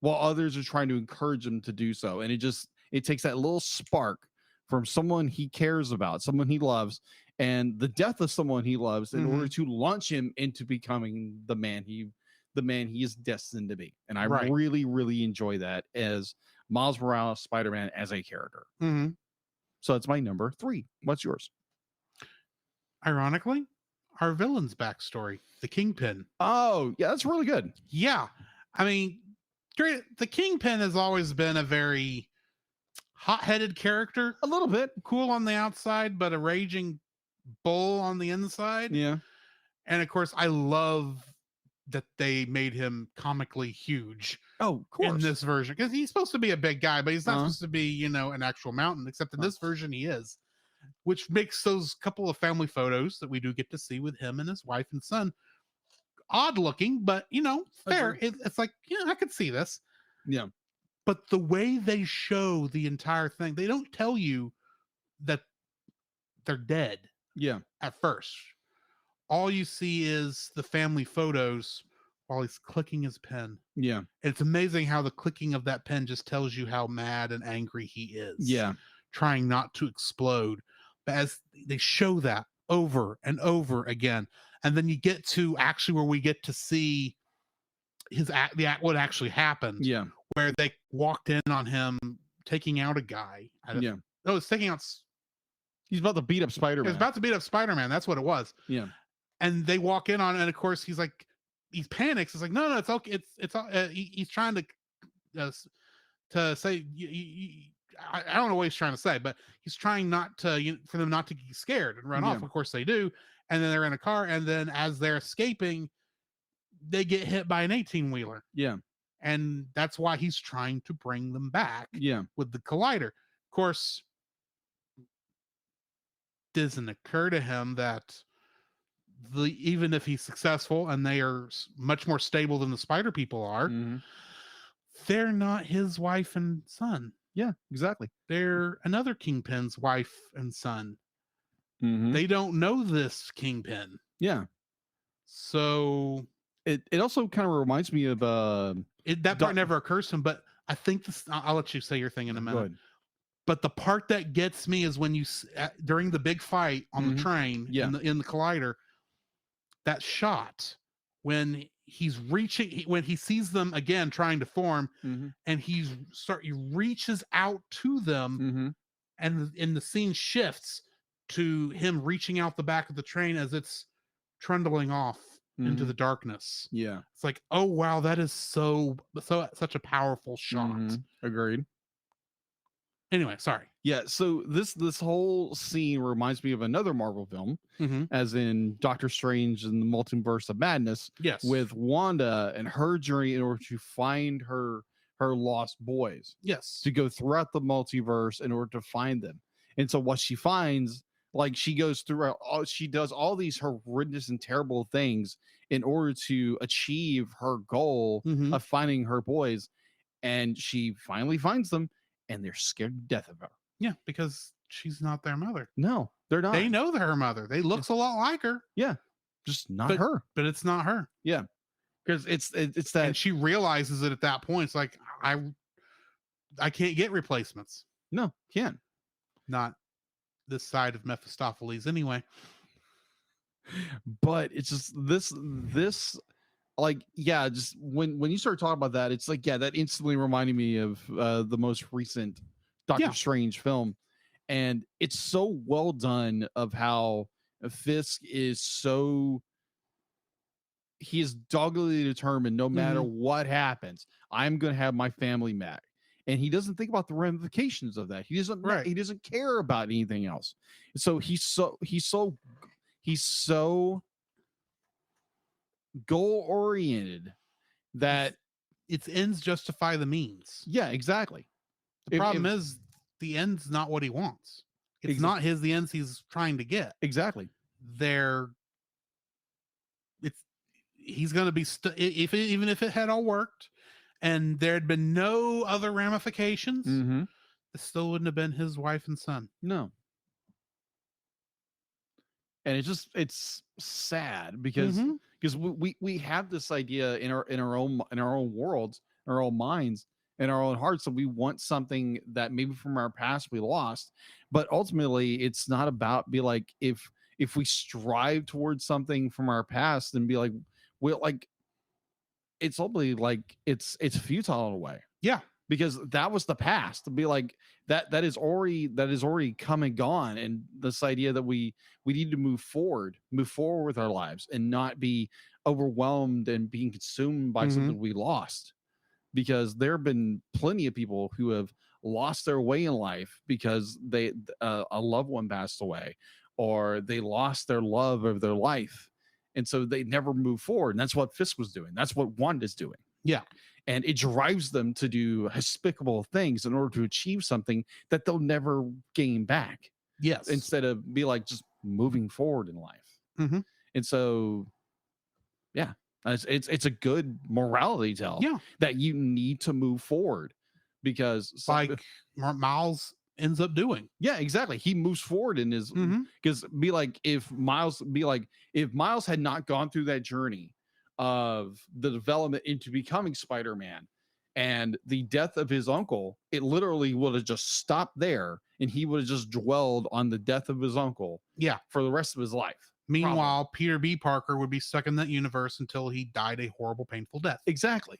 [SPEAKER 6] others are trying to encourage him to do so. And it takes that little spark from someone he cares about, someone he loves, and the death of someone he loves in order to launch him into becoming the man he is destined to be. And I really, really enjoy that as Miles Morales, Spider-Man, as a character. So it's my number 3. What's yours?
[SPEAKER 7] Ironically, our villain's backstory, the Kingpin.
[SPEAKER 6] Oh, yeah, that's really good.
[SPEAKER 7] Yeah. I mean, the Kingpin has always been a very hot-headed character.
[SPEAKER 6] A little bit.
[SPEAKER 7] Cool on the outside, but a raging bull on the inside.
[SPEAKER 6] Yeah.
[SPEAKER 7] And of course, I love that they made him comically huge.
[SPEAKER 6] Oh, of course.
[SPEAKER 7] In this version. Because he's supposed to be a big guy, but he's not supposed to be, an actual mountain, except in this version he is. Which makes those couple of family photos that we do get to see with him and his wife and son odd looking, but fair. It's like, I could see this.
[SPEAKER 6] Yeah.
[SPEAKER 7] But the way they show the entire thing, they don't tell you that they're dead.
[SPEAKER 6] Yeah.
[SPEAKER 7] At first. All you see is the family photos while he's clicking his pen.
[SPEAKER 6] Yeah.
[SPEAKER 7] And it's amazing how the clicking of that pen just tells you how mad and angry he is.
[SPEAKER 6] Yeah.
[SPEAKER 7] Trying not to explode. But as they show that over and over again, and then you get to actually where we get to see what actually happened.
[SPEAKER 6] Yeah.
[SPEAKER 7] Where they walked in on him taking out a guy.
[SPEAKER 6] Yeah.
[SPEAKER 7] No, it's taking out.
[SPEAKER 6] He's about to beat up Spider-Man.
[SPEAKER 7] He was about to beat up Spider-Man. That's what it was.
[SPEAKER 6] Yeah.
[SPEAKER 7] And they walk in on it, and of course he panics. It's like, no, it's okay. It's he's trying to say, I don't know what he's trying to say, but he's trying not to, for them not to get scared and run off. Of course they do. And then they're in a car, and then as they're escaping, they get hit by an 18-wheeler.
[SPEAKER 6] Yeah.
[SPEAKER 7] And that's why he's trying to bring them back.
[SPEAKER 6] Yeah.
[SPEAKER 7] With the collider. Of course, doesn't occur to him that even if he's successful and they are much more stable than the spider people are, they're not his wife and son.
[SPEAKER 6] Yeah, exactly.
[SPEAKER 7] They're another Kingpin's wife and son. They don't know this Kingpin.
[SPEAKER 6] Yeah.
[SPEAKER 7] So
[SPEAKER 6] It also kind of reminds me of
[SPEAKER 7] that part
[SPEAKER 6] Doc-
[SPEAKER 7] never occurs to him, but I think this. I'll let you say your thing in a
[SPEAKER 6] go
[SPEAKER 7] minute.
[SPEAKER 6] ahead.
[SPEAKER 7] But the part that gets me is when during the big fight on the train,
[SPEAKER 6] Yeah.
[SPEAKER 7] in the collider, that shot when he's reaching, when he sees them again trying to form, and he reaches out to them, and the scene shifts to him reaching out the back of the train as it's trundling off into the darkness.
[SPEAKER 6] Yeah.
[SPEAKER 7] It's like, oh wow, that is such a powerful shot.
[SPEAKER 6] Agreed.
[SPEAKER 7] Anyway, sorry.
[SPEAKER 6] Yeah, so this whole scene reminds me of another Marvel film, as in Doctor Strange and the Multiverse of Madness.
[SPEAKER 7] Yes.
[SPEAKER 6] With Wanda and her journey in order to find her lost boys.
[SPEAKER 7] Yes.
[SPEAKER 6] To go throughout the multiverse in order to find them. And so what she finds, like she goes through she does all these horrendous and terrible things in order to achieve her goal of finding her boys, and she finally finds them, and they're scared to death of her.
[SPEAKER 7] Yeah, because she's not their mother.
[SPEAKER 6] No, they're not.
[SPEAKER 7] They know they're her mother. They looks a lot like her.
[SPEAKER 6] Yeah, just not her.
[SPEAKER 7] But it's not her.
[SPEAKER 6] Yeah, because it's that,
[SPEAKER 7] and she realizes it at that point. It's like I can't get replacements.
[SPEAKER 6] No, can't.
[SPEAKER 7] Not this side of Mephistopheles, anyway.
[SPEAKER 6] But it's just this. Like, yeah, just when you start talking about that, it's like, yeah, that instantly reminded me of the most recent Doctor Strange film. And it's so well done of how Fisk is he is doggedly determined, no matter what happens, I'm going to have my family back. And he doesn't think about the ramifications of that. He doesn't care about anything else. So he's so goal oriented that
[SPEAKER 7] its ends justify the means.
[SPEAKER 6] Yeah, exactly.
[SPEAKER 7] The problem is the end's not what he wants. It's not the ends he's trying to get.
[SPEAKER 6] Exactly.
[SPEAKER 7] He's going to be even if it had all worked and there had been no other ramifications, it still wouldn't have been his wife and son.
[SPEAKER 6] No. And it's sad because we have this idea in our own worlds, in our own minds, in our own hearts, that we want something that maybe from our past we lost, but ultimately it's not about be like if we strive towards something from our past and be like, well, like it's ultimately like it's futile in a way.
[SPEAKER 7] Yeah.
[SPEAKER 6] Because that was the past. To be like that is already come and gone. And this idea that we need to move forward with our lives and not be overwhelmed and being consumed by something we lost. Because there have been plenty of people who have lost their way in life because they a loved one passed away, or they lost their love of their life, and so they never move forward. And that's what Fisk was doing. That's what Wanda's doing.
[SPEAKER 7] Yeah.
[SPEAKER 6] And it drives them to do despicable things in order to achieve something that they'll never gain back.
[SPEAKER 7] Yes.
[SPEAKER 6] Instead of be like just moving forward in life. And so, yeah, it's a good morality tale.
[SPEAKER 7] Yeah.
[SPEAKER 6] That you need to move forward because
[SPEAKER 7] like Miles ends up doing.
[SPEAKER 6] Yeah, exactly. He moves forward in his because if Miles had not gone through that journey of the development into becoming Spider-Man and the death of his uncle, it literally would have just stopped there and he would have just dwelled on the death of his uncle for the rest of his life.
[SPEAKER 7] Meanwhile, Peter B. Parker would be stuck in that universe until he died a horrible, painful death.
[SPEAKER 6] Exactly.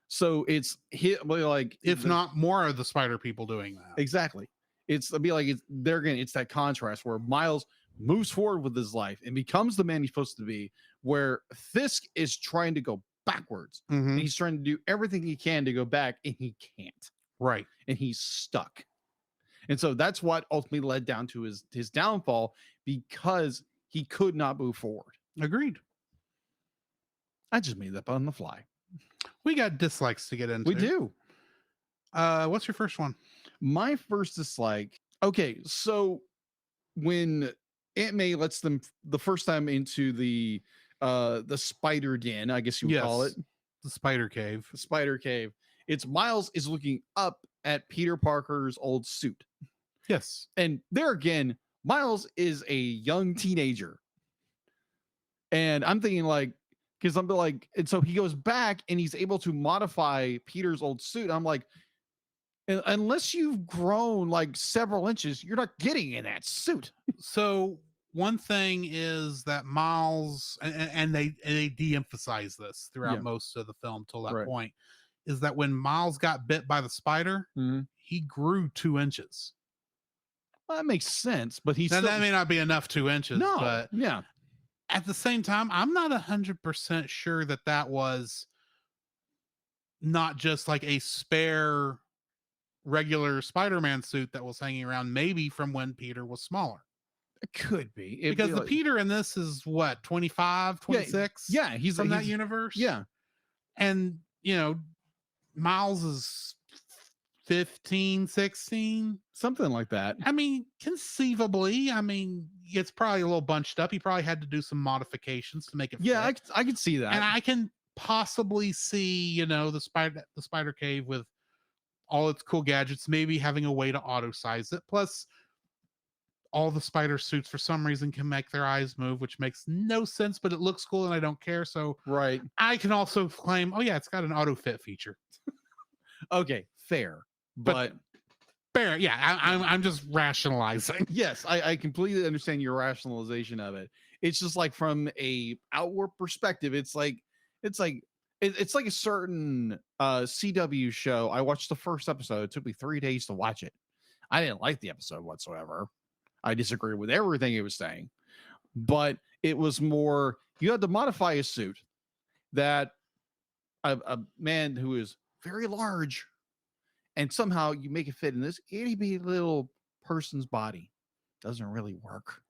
[SPEAKER 6] So it's like
[SPEAKER 7] if not more of the Spider people doing that.
[SPEAKER 6] Exactly. It's that contrast where Miles moves forward with his life and becomes the man he's supposed to be, where Fisk is trying to go backwards. And he's trying to do everything he can to go back, and he can't.
[SPEAKER 7] Right.
[SPEAKER 6] And he's stuck. And so that's what ultimately led down to his downfall, because he could not move forward.
[SPEAKER 7] Agreed.
[SPEAKER 6] I just made that up on the fly.
[SPEAKER 7] We got dislikes to get into.
[SPEAKER 6] We do.
[SPEAKER 7] What's your first one?
[SPEAKER 6] My first dislike. Okay, so when Aunt May lets them the first time into the spider den, I guess you would call it,
[SPEAKER 7] the spider cave.
[SPEAKER 6] The spider cave. It's Miles is looking up at Peter Parker's old suit.
[SPEAKER 7] Yes.
[SPEAKER 6] And there again, Miles is a young teenager. And I'm thinking like, Because I'm like, and so he goes back and he's able to modify Peter's old suit. I'm like, unless you've grown like several inches, you're not getting in that suit.
[SPEAKER 7] So one thing is that Miles, and they de-emphasize this throughout
[SPEAKER 6] Yeah.
[SPEAKER 7] most of the film till that
[SPEAKER 6] Right.
[SPEAKER 7] point, is that when Miles got bit by the spider,
[SPEAKER 6] Mhm.
[SPEAKER 7] he grew 2 inches.
[SPEAKER 6] Well, that makes sense, but he's
[SPEAKER 7] Now,
[SPEAKER 6] still,
[SPEAKER 7] that may not be enough 2 inches,
[SPEAKER 6] no,
[SPEAKER 7] but
[SPEAKER 6] yeah,
[SPEAKER 7] at the same time, I'm not 100% sure that that was not just like a spare regular Spider-Man suit that was hanging around, maybe from when Peter was smaller.
[SPEAKER 6] it could be. It'd
[SPEAKER 7] Because
[SPEAKER 6] be
[SPEAKER 7] the
[SPEAKER 6] like-
[SPEAKER 7] Peter in this is what, 25, 26?
[SPEAKER 6] yeah, he's
[SPEAKER 7] from that
[SPEAKER 6] he's-
[SPEAKER 7] universe.
[SPEAKER 6] Yeah,
[SPEAKER 7] And, you know, Miles is 15, 16.
[SPEAKER 6] something like that.
[SPEAKER 7] I mean, conceivably, I mean, it's probably a little bunched up. He probably had to do some modifications to make it
[SPEAKER 6] Yeah,
[SPEAKER 7] fit.
[SPEAKER 6] I could see that.
[SPEAKER 7] And I can possibly see, you know, the spider cave with all its cool gadgets, maybe having a way to auto size it. Plus, all the spider suits for some reason can make their eyes move, which makes no sense, but it looks cool and I don't care. So
[SPEAKER 6] right.
[SPEAKER 7] I can also claim, oh yeah, it's got an auto fit feature.
[SPEAKER 6] Okay, fair. But
[SPEAKER 7] Fair, yeah. I'm just rationalizing.
[SPEAKER 6] yes, I completely understand your rationalization of it. It's just like from a outward perspective, it's like it's like a certain CW show. I watched the first episode. It took me 3 days to watch it. I didn't like the episode whatsoever. I disagree with everything it was saying, but it was more you had to modify a suit that a man who is very large, and somehow you make it fit in this itty bitty little person's body. Doesn't really work.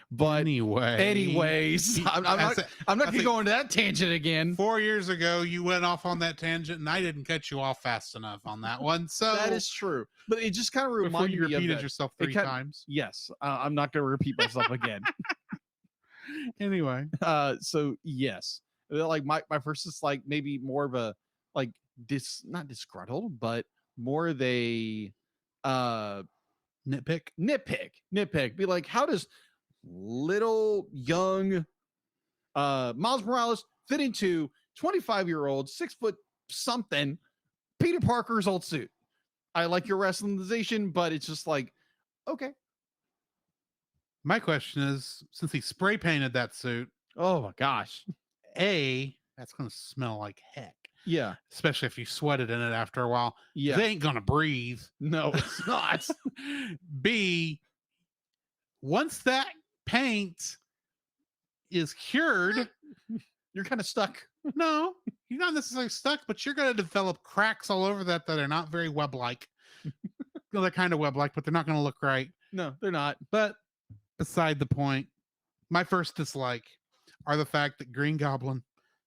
[SPEAKER 6] But anyways, I'm not going to go into that tangent again.
[SPEAKER 7] 4 years ago, you went off on that tangent, and I didn't cut you off fast enough on that one. So
[SPEAKER 6] That is true. But it just kind of
[SPEAKER 7] before
[SPEAKER 6] reminded
[SPEAKER 7] you
[SPEAKER 6] me of
[SPEAKER 7] repeated
[SPEAKER 6] that.
[SPEAKER 7] yourself
[SPEAKER 6] It
[SPEAKER 7] 3
[SPEAKER 6] kind-
[SPEAKER 7] times.
[SPEAKER 6] Yes, I'm not going to repeat myself again.
[SPEAKER 7] Anyway,
[SPEAKER 6] So yes, like my first is like maybe more of a like not disgruntled, but more of a nitpick. Be like, how does little young Miles Morales fit into 25-year-old 6 foot something Peter Parker's old suit? I like your rationalization, but it's just like, okay.
[SPEAKER 7] my question is, since he spray painted that suit,
[SPEAKER 6] Oh my gosh.
[SPEAKER 7] that's going to smell like heck.
[SPEAKER 6] Yeah.
[SPEAKER 7] Especially if you sweated in it after a while.
[SPEAKER 6] Yeah.
[SPEAKER 7] They ain't going to breathe.
[SPEAKER 6] No, it's not.
[SPEAKER 7] B, once that paint is cured,
[SPEAKER 6] You're kind of stuck.
[SPEAKER 7] no, you're not necessarily stuck, but you're going to develop cracks all over that are not very web-like. Well, they're kind of web-like, but they're not going to look right.
[SPEAKER 6] No, they're not.
[SPEAKER 7] But beside the point, my first dislike are the fact that Green Goblin,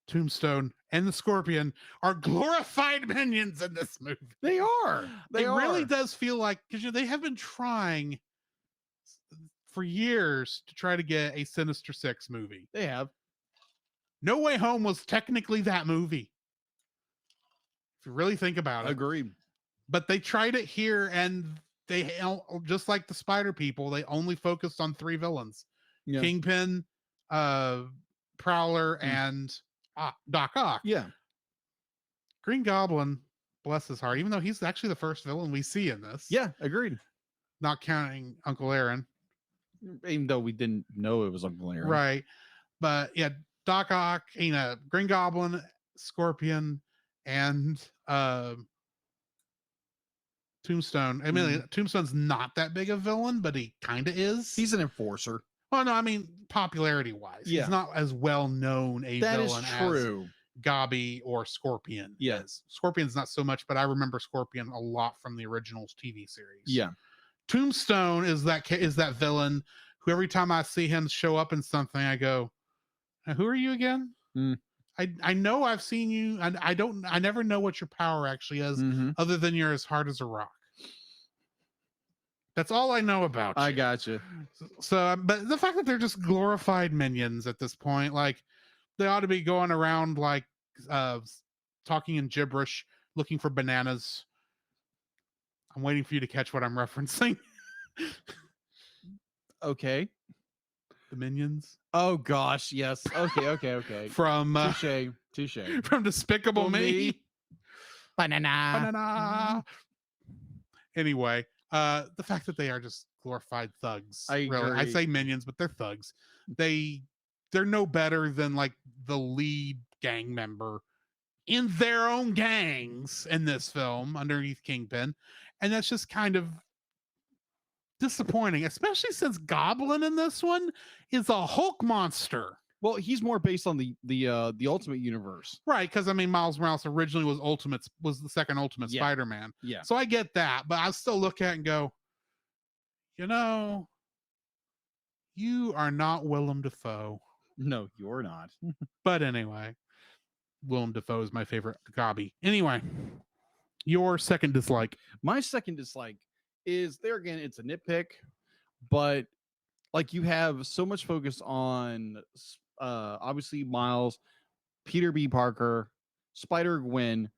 [SPEAKER 7] Tombstone, and the Scorpion are glorified minions in this movie.
[SPEAKER 6] They are. They
[SPEAKER 7] It
[SPEAKER 6] are.
[SPEAKER 7] really does feel like, because they have been trying for years to try to get a Sinister Six movie.
[SPEAKER 6] They have.
[SPEAKER 7] No Way Home was technically that movie, if you really think about it.
[SPEAKER 6] Agreed.
[SPEAKER 7] But they tried it here, and they, just like the Spider People, they only focused on 3 villains:
[SPEAKER 6] Yeah.
[SPEAKER 7] Kingpin, Prowler, and Doc Ock.
[SPEAKER 6] Yeah.
[SPEAKER 7] Green Goblin, bless his heart, even though he's actually the first villain we see in this.
[SPEAKER 6] Yeah. Agreed.
[SPEAKER 7] Not counting Uncle Aaron.
[SPEAKER 6] Even though we didn't know it was Uncle Aaron.
[SPEAKER 7] Right. But yeah, Doc Ock, Green Goblin, Scorpion, and Tombstone. I mean, Tombstone's not that big a villain, but he kind of is.
[SPEAKER 6] He's an enforcer.
[SPEAKER 7] Well, no, I mean popularity wise.
[SPEAKER 6] Yeah.
[SPEAKER 7] He's not as well known a
[SPEAKER 6] That is
[SPEAKER 7] villain
[SPEAKER 6] true.
[SPEAKER 7] as Gobby or Scorpion.
[SPEAKER 6] Yeah.
[SPEAKER 7] is. Scorpion's not so much, but I remember Scorpion a lot from the originals TV series.
[SPEAKER 6] Yeah.
[SPEAKER 7] Tombstone is that villain who every time I see him show up in something, I go, who are you again?
[SPEAKER 6] Mm.
[SPEAKER 7] I know I've seen you, and I never know what your power actually is,
[SPEAKER 6] Mhm.
[SPEAKER 7] other than you're as hard as a rock. That's all I know about you.
[SPEAKER 6] I got you.
[SPEAKER 7] So, but the fact that they're just glorified minions at this point, like they ought to be going around like talking in gibberish, looking for bananas. I'm waiting for you to catch what I'm referencing.
[SPEAKER 6] Okay.
[SPEAKER 7] The Minions
[SPEAKER 6] Oh gosh, yes. Okay.
[SPEAKER 7] from
[SPEAKER 6] Touche.
[SPEAKER 7] from Despicable
[SPEAKER 6] Well,
[SPEAKER 7] Me.
[SPEAKER 6] Me. Banana.
[SPEAKER 7] Banana. Anyway, the fact that they are just glorified thugs.
[SPEAKER 6] I
[SPEAKER 7] Really, I
[SPEAKER 6] agree.
[SPEAKER 7] say minions, but they're thugs. They're no better than like the lead gang member in their own gangs in this film underneath Kingpin, and that's just kind of disappointing, especially since Goblin in this one is a Hulk monster.
[SPEAKER 6] Well, he's more based on the Ultimate Universe.
[SPEAKER 7] Right, because I mean, Miles Morales originally was the second Ultimate
[SPEAKER 6] Yeah.
[SPEAKER 7] Spider-Man.
[SPEAKER 6] Yeah.
[SPEAKER 7] So I get that, but I still look at it and go, you are not Willem Dafoe.
[SPEAKER 6] No, you're not.
[SPEAKER 7] But anyway, Willem Dafoe is my favorite Gobby. Anyway, your second dislike.
[SPEAKER 6] My second dislike is there again, it's a nitpick, but like you have so much focus on obviously Miles, Peter B. Parker, Spider-Gwen,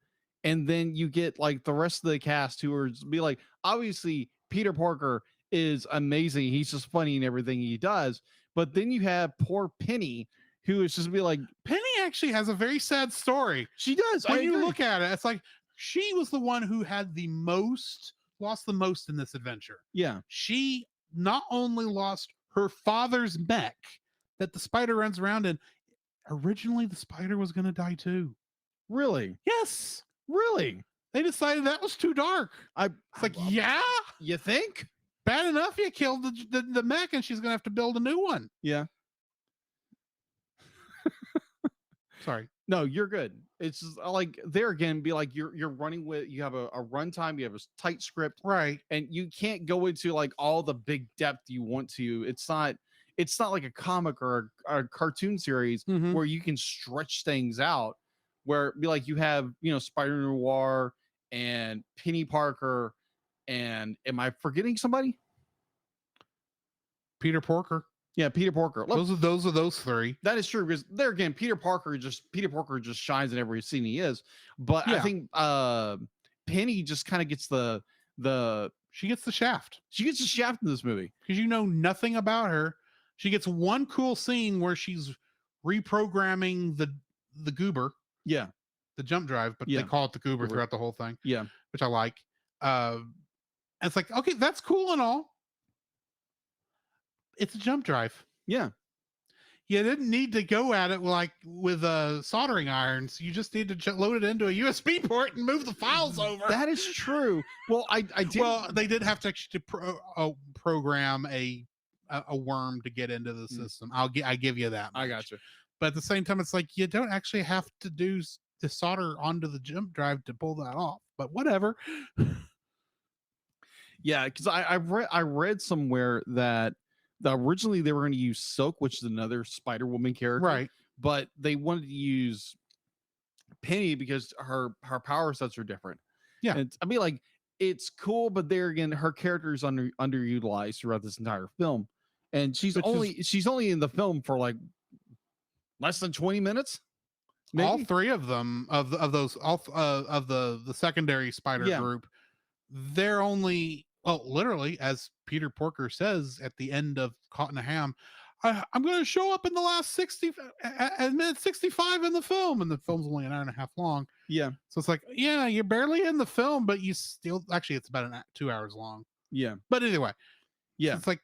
[SPEAKER 6] and then you get like the rest of the cast who are be like, obviously Peter Parker is amazing. He's just funny in everything he does. But then you have poor Penny, who is just be like,
[SPEAKER 7] Penny actually has a very sad story.
[SPEAKER 6] she does.
[SPEAKER 7] When
[SPEAKER 6] I
[SPEAKER 7] you
[SPEAKER 6] agree.
[SPEAKER 7] look at it, it's like she was the one who had lost the most in this adventure.
[SPEAKER 6] Yeah.
[SPEAKER 7] She not only lost her father's mech that the spider runs around in, originally the spider was going to die too.
[SPEAKER 6] Really?
[SPEAKER 7] Yes.
[SPEAKER 6] Really?
[SPEAKER 7] They decided that was too dark. It's like, yeah,
[SPEAKER 6] You think?
[SPEAKER 7] bad enough you killed the mech and she's going to have to build a new one.
[SPEAKER 6] Yeah.
[SPEAKER 7] Sorry.
[SPEAKER 6] No, you're good. It's just, like there again, be like you're running with you have a runtime, you have a tight script,
[SPEAKER 7] Right.
[SPEAKER 6] and you can't go into like all the big depth you want to. It's not like a comic or a cartoon series
[SPEAKER 7] Mhm.
[SPEAKER 6] where you can stretch things out. Where be like you have Spider Noir and Penny Parker, and am I forgetting somebody?
[SPEAKER 7] Peter Porker.
[SPEAKER 6] Yeah, Peter Parker. Look,
[SPEAKER 7] Those are those three.
[SPEAKER 6] that is true because there again, Peter Parker just shines in every scene he is. But I
[SPEAKER 7] Yeah.
[SPEAKER 6] think Penny just kind of gets the
[SPEAKER 7] She gets the shaft
[SPEAKER 6] she gets the shaft in this movie.
[SPEAKER 7] because you know nothing about her. She gets one cool scene where she's reprogramming the goober,
[SPEAKER 6] Yeah,
[SPEAKER 7] the jump drive, but
[SPEAKER 6] Yeah.
[SPEAKER 7] they call it the goober
[SPEAKER 6] Goober.
[SPEAKER 7] throughout the whole thing,
[SPEAKER 6] yeah,
[SPEAKER 7] which I like. And it's like, okay, that's cool and all. It's a jump drive.
[SPEAKER 6] yeah.
[SPEAKER 7] You didn't need to go at it like with soldering irons. You just need to load it into a USB port and move the files over.
[SPEAKER 6] That is true. Well, I did.
[SPEAKER 7] Well, they did have to actually program a worm to get into the system. I give you that.
[SPEAKER 6] I
[SPEAKER 7] much.
[SPEAKER 6] got you.
[SPEAKER 7] But at the same time, it's like you don't actually have to do to solder onto the jump drive to pull that off. But whatever.
[SPEAKER 6] Yeah, because I read somewhere that originally they were going to use Silk, which is another Spider Woman character,
[SPEAKER 7] Right.
[SPEAKER 6] But they wanted to use Penny because her power sets are different.
[SPEAKER 7] Yeah.
[SPEAKER 6] and I mean, like it's cool, but there again, her character is underutilized throughout this entire film, and she's only in the film for like less than 20 minutes.
[SPEAKER 7] All
[SPEAKER 6] Maybe?
[SPEAKER 7] three of them of the secondary Spider
[SPEAKER 6] Yeah.
[SPEAKER 7] group, they're only literally, as Peter Porker says at the end of Caught in a Ham, I'm going to show up in the last 60 at minute 65 in the film, and the film's only an hour and a half long.
[SPEAKER 6] Yeah,
[SPEAKER 7] So it's like, yeah, you're barely in the film, but you still actually it's about 2 hours long.
[SPEAKER 6] yeah,
[SPEAKER 7] But anyway,
[SPEAKER 6] yeah.
[SPEAKER 7] it's like,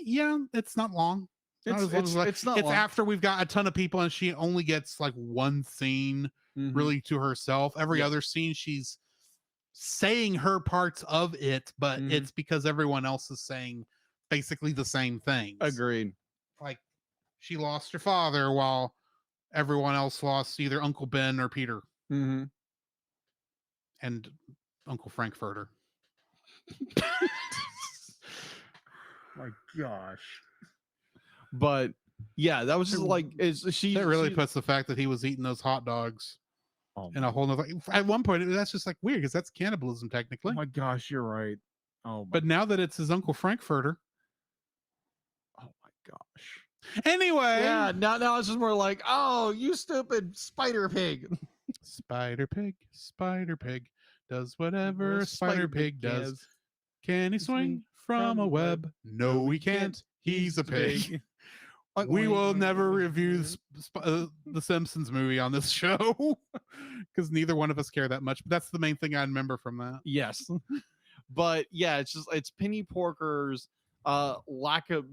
[SPEAKER 7] yeah, it's not long. Not as long as, like,
[SPEAKER 6] it's not.
[SPEAKER 7] it's
[SPEAKER 6] long.
[SPEAKER 7] after we've got a ton of people, and she only gets like one scene
[SPEAKER 6] Mhm.
[SPEAKER 7] really to herself. Every
[SPEAKER 6] Yeah.
[SPEAKER 7] other scene, she's saying her parts of it, but
[SPEAKER 6] Mhm.
[SPEAKER 7] it's because everyone else is saying basically the same things.
[SPEAKER 6] Agreed.
[SPEAKER 7] Like she lost her father while everyone else lost either Uncle Ben or Peter
[SPEAKER 6] Mm-hmm.
[SPEAKER 7] and Uncle Frankfurter.
[SPEAKER 6] My gosh. But yeah, that was just like she.
[SPEAKER 7] That really
[SPEAKER 6] she-
[SPEAKER 7] puts the fact that he was eating those hot dogs
[SPEAKER 6] Oh
[SPEAKER 7] in a whole nother. At one point, that's just like weird because that's cannibalism technically.
[SPEAKER 6] my gosh, you're right. Oh,
[SPEAKER 7] But now that it's his Uncle Frankfurter,
[SPEAKER 6] oh my gosh.
[SPEAKER 7] anyway.
[SPEAKER 6] Yeah, now it's just more like, oh, you stupid spider pig.
[SPEAKER 7] Spider Pig does whatever a Spider Pig does. Can he swing from a web? No, he can't. He's a pig. We will never review the Simpsons movie on this show because neither one of us care that much. But that's the main thing I remember from that.
[SPEAKER 6] Yes. But yeah, it's Penny Porker's lack of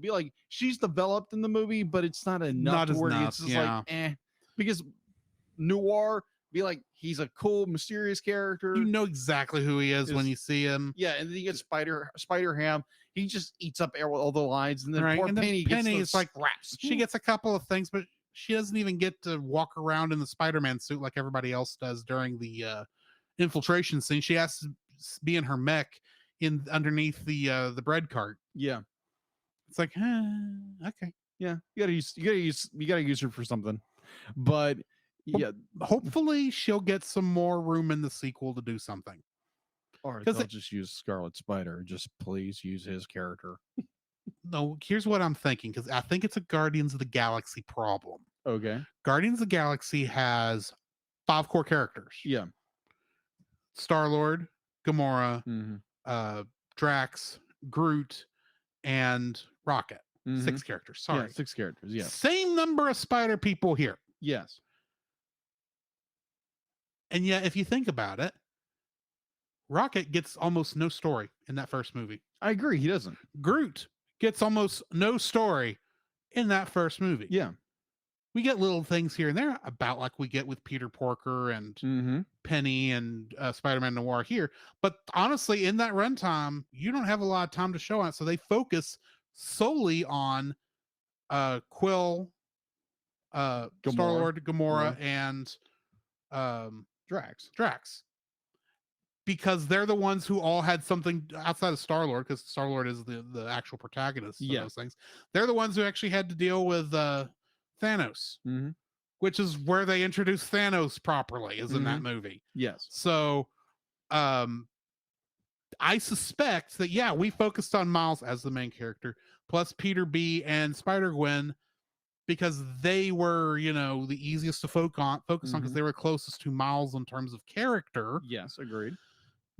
[SPEAKER 6] she's developed in the movie, but it's not enough
[SPEAKER 7] Not
[SPEAKER 6] to
[SPEAKER 7] as
[SPEAKER 6] where
[SPEAKER 7] enough,
[SPEAKER 6] it's just
[SPEAKER 7] yeah.
[SPEAKER 6] because Noir he's a cool, mysterious character.
[SPEAKER 7] You know exactly who he is when you see him.
[SPEAKER 6] Yeah, and then you get Spider Ham. He just eats up all the lines, and then
[SPEAKER 7] Right,
[SPEAKER 6] poor
[SPEAKER 7] and then
[SPEAKER 6] Penny
[SPEAKER 7] Penny
[SPEAKER 6] gets
[SPEAKER 7] is like
[SPEAKER 6] scraps.
[SPEAKER 7] she gets a couple of things, but she doesn't even get to walk around in the Spider-Man suit like everybody else does during the infiltration scene. She has to be in her mech underneath the bread cart.
[SPEAKER 6] Yeah,
[SPEAKER 7] it's like okay.
[SPEAKER 6] Yeah, you gotta use her for something. But yeah,
[SPEAKER 7] hopefully she'll get some more room in the sequel to do something.
[SPEAKER 6] Or they'll just use Scarlet Spider. Just please use his character.
[SPEAKER 7] No, here's what I'm thinking, because I think it's a Guardians of the Galaxy problem.
[SPEAKER 6] Okay.
[SPEAKER 7] Guardians of the Galaxy has 5 core characters.
[SPEAKER 6] Yeah.
[SPEAKER 7] Star-Lord, Gamora,
[SPEAKER 6] Mm-hmm.
[SPEAKER 7] Drax, Groot, and Rocket. 6 characters. Sorry.
[SPEAKER 6] Yeah, 6 characters. Yeah.
[SPEAKER 7] Same number of spider people here.
[SPEAKER 6] Yes.
[SPEAKER 7] And yet, if you think about it, Rocket gets almost no story in that first movie.
[SPEAKER 6] I agree. He doesn't.
[SPEAKER 7] Groot gets almost no story in that first movie.
[SPEAKER 6] Yeah.
[SPEAKER 7] We get little things here and there about like we get with Peter Porker and Penny and Spider-Man Noir here. But honestly, in that runtime, you don't have a lot of time to show on it. So they focus solely on Quill, Star-Lord, Gamora, and Drax. Because they're the ones who all had something outside of Star-Lord, because Star-Lord is the actual protagonist of those things. They're the ones who actually had to deal with Thanos, which is where they introduced Thanos properly, is in that movie.
[SPEAKER 6] Yes.
[SPEAKER 7] So I suspect that, yeah, we focused on Miles as the main character, plus Peter B and Spider-Gwen, because they were, the easiest to focus on because they were closest to Miles in terms of character.
[SPEAKER 6] Yes, agreed.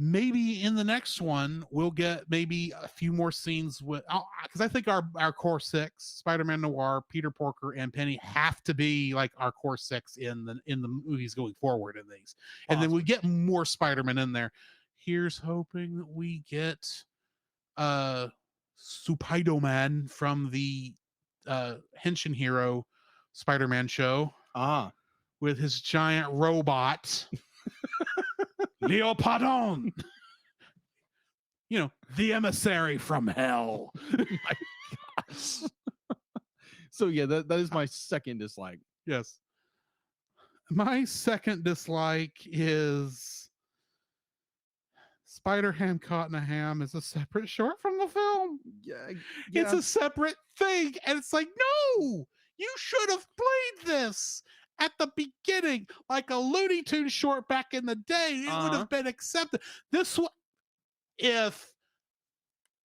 [SPEAKER 7] Maybe in the next one we'll get maybe a few more scenes with, because I think our core 6, Spider-Man Noir, Peter Porker, and Penny have to be like our core 6 in the movies going forward in these. And then we get more Spider-Man in there. Here's hoping that we get Spider-Man from the Henshin Hero Spider-Man show. With his giant robot. Leo Pardon. The emissary from hell.
[SPEAKER 6] My gosh. So yeah, that is my second dislike.
[SPEAKER 7] Yes. My second dislike is Spider-Ham Caught in a Ham is a separate short from the film.
[SPEAKER 6] Yeah.
[SPEAKER 7] It's a separate thing. And it's like, no, you should have played this at the beginning, like a Looney Tunes short back in the day. It would have been accepted. If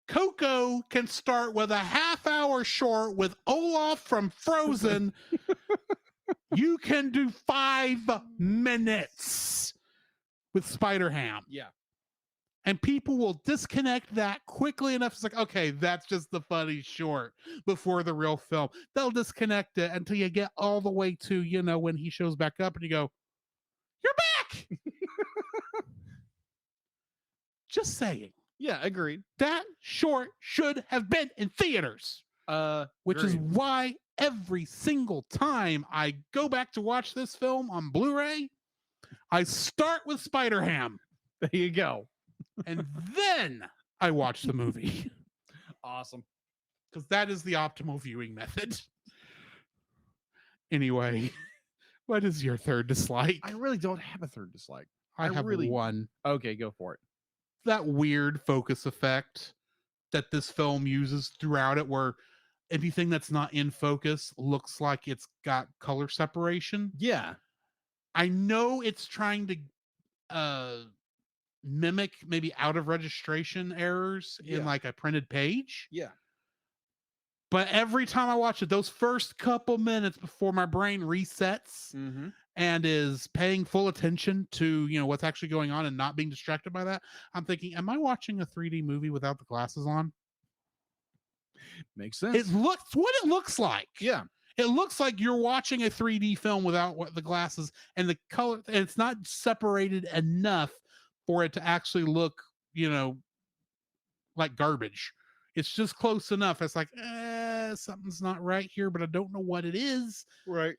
[SPEAKER 7] Coco can start with a half-hour short with Olaf from Frozen, you can do 5 minutes with Spider-Ham.
[SPEAKER 6] Yeah.
[SPEAKER 7] And people will disconnect that quickly enough. It's like, okay, that's just the funny short before the real film. They'll disconnect it until you get all the way to, when he shows back up and you go, you're back. Just saying.
[SPEAKER 6] Yeah, agreed.
[SPEAKER 7] That short should have been in theaters. Which is why every single time I go back to watch this film on Blu-ray, I start with Spider-Ham.
[SPEAKER 6] There you go.
[SPEAKER 7] And then I watch the movie.
[SPEAKER 6] Awesome.
[SPEAKER 7] Because that is the optimal viewing method. Anyway, what is your third dislike?
[SPEAKER 6] I really don't have a third dislike.
[SPEAKER 7] I have one.
[SPEAKER 6] Okay, go for it.
[SPEAKER 7] That weird focus effect that this film uses throughout it, where anything that's not in focus looks like it's got color separation.
[SPEAKER 6] Yeah.
[SPEAKER 7] I know it's trying to mimic maybe out of registration errors in like a printed page.
[SPEAKER 6] Yeah.
[SPEAKER 7] But every time I watch it, those first couple minutes before my brain resets and is paying full attention to, what's actually going on and not being distracted by that, I'm thinking, am I watching a 3D movie without the glasses on?
[SPEAKER 6] Makes sense.
[SPEAKER 7] It looks what it looks like.
[SPEAKER 6] Yeah.
[SPEAKER 7] It looks like you're watching a 3D film without the glasses, and the color, and it's not separated enough for it to actually look, like garbage. It's just close enough. It's like, something's not right here, but I don't know what it is.
[SPEAKER 6] Right.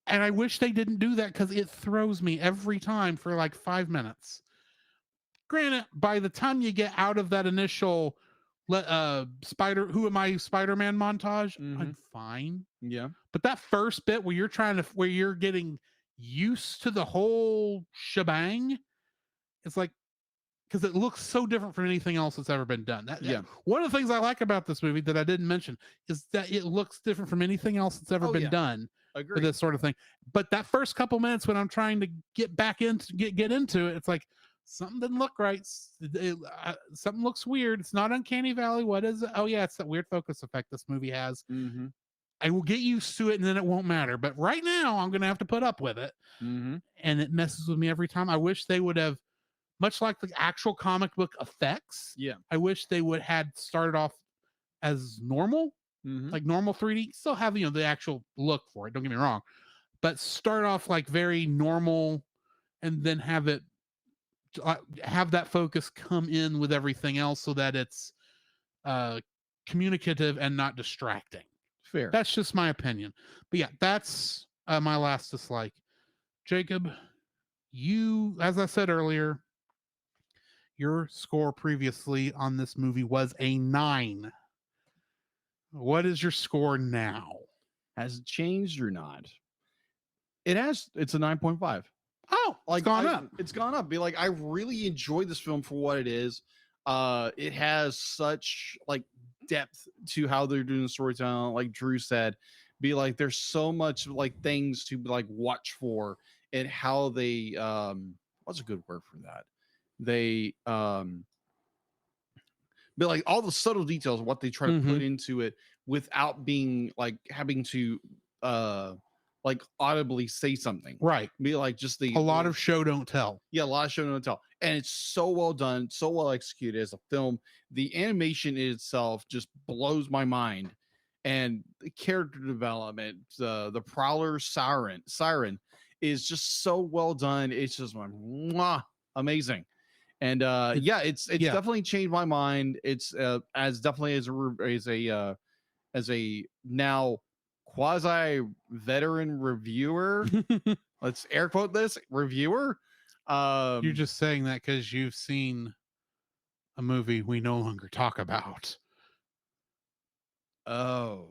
[SPEAKER 7] And I wish they didn't do that because it throws me every time for like 5 minutes. Granted, by the time you get out of that initial Spider-Man montage, I'm fine.
[SPEAKER 6] Yeah.
[SPEAKER 7] But that first bit where you're getting used to the whole shebang, it's like, because it looks so different from anything else that's ever been done. One of the things I like about this movie that I didn't mention is that it looks different from anything else that's ever been done.
[SPEAKER 6] Agree.
[SPEAKER 7] For this sort of thing. But that first couple minutes when I'm trying to get back into get into it, it's like something didn't look right. Something looks weird. It's not Uncanny Valley. What is it? Oh yeah, it's that weird focus effect this movie has. I will get used to it and then it won't matter. But right now I'm gonna have to put up with it. And it messes with me every time. I wish they would have, much like the actual comic book effects.
[SPEAKER 6] Yeah.
[SPEAKER 7] I wish they would had started off as normal. Like normal 3D, still have the actual look for it, don't get me wrong, but start off like very normal and then have it have that focus come in with everything else so that it's communicative and not distracting.
[SPEAKER 6] Fair.
[SPEAKER 7] That's just my opinion. But yeah, that's my last dislike. Jacob, you, as I said earlier, your score previously on this movie was a 9. What is your score now?
[SPEAKER 6] Has it changed or not? It has. It's a 9.5.
[SPEAKER 7] Oh,
[SPEAKER 6] like
[SPEAKER 7] it's gone up.
[SPEAKER 6] It's gone up. Be like, I really enjoyed this film for what it is. It has such like depth to how they're doing the storytelling. Like Drew said, be like, there's so much like things to like watch for and how they what's a good word for that? They but like all the subtle details of what they try to put into it without being like having to like audibly say something.
[SPEAKER 7] Right.
[SPEAKER 6] Be like just
[SPEAKER 7] a lot of show don't tell.
[SPEAKER 6] Yeah, a lot of show don't tell. And it's so well done, so well executed as a film. The animation itself just blows my mind. And the character development, the Prowler Siren is just so well done. It's just like amazing. And yeah, it's definitely changed my mind. It's as definitely as a now quasi veteran reviewer. Let's air quote this reviewer.
[SPEAKER 7] You're just saying that because you've seen a movie we no longer talk about.
[SPEAKER 6] Oh.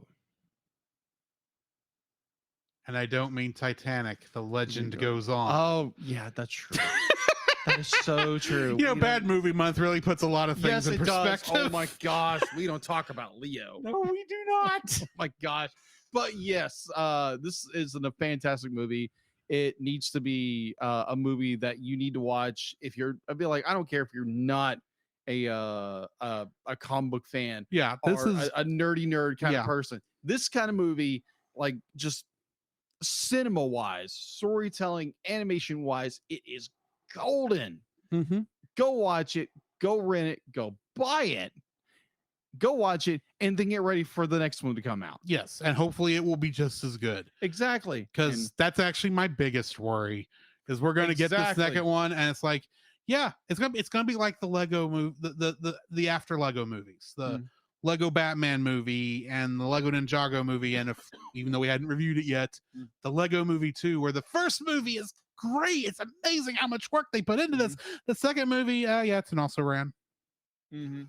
[SPEAKER 7] And I don't mean Titanic. The legend goes on.
[SPEAKER 6] Oh, yeah, that's true. That is so true.
[SPEAKER 7] Bad movie month really puts a lot of things in perspective.
[SPEAKER 6] Does. Oh my gosh, we don't talk about Leo.
[SPEAKER 7] No, we do not.
[SPEAKER 6] Oh my gosh. But yes, this is a fantastic movie. It needs to be a movie that you need to watch if you're. I'd be like, I don't care if you're not a comic book fan.
[SPEAKER 7] Yeah, this is
[SPEAKER 6] a nerdy nerd kind of person. This kind of movie, like just cinema wise, storytelling, animation wise, it is golden. Go watch it, go rent it, go buy it, go watch it, and then get ready for the next one to come out.
[SPEAKER 7] Yes, and hopefully it will be just as good.
[SPEAKER 6] Exactly,
[SPEAKER 7] because that's actually my biggest worry. Because we're going to get the second one, and it's like, yeah, it's gonna be like the Lego movie, the after Lego movies, the Lego Batman movie and the Lego Ninjago movie, and even though we hadn't reviewed it yet, the Lego Movie 2, where the first movie is great. It's amazing how much work they put into this. The second movie, it's an also ran. I'm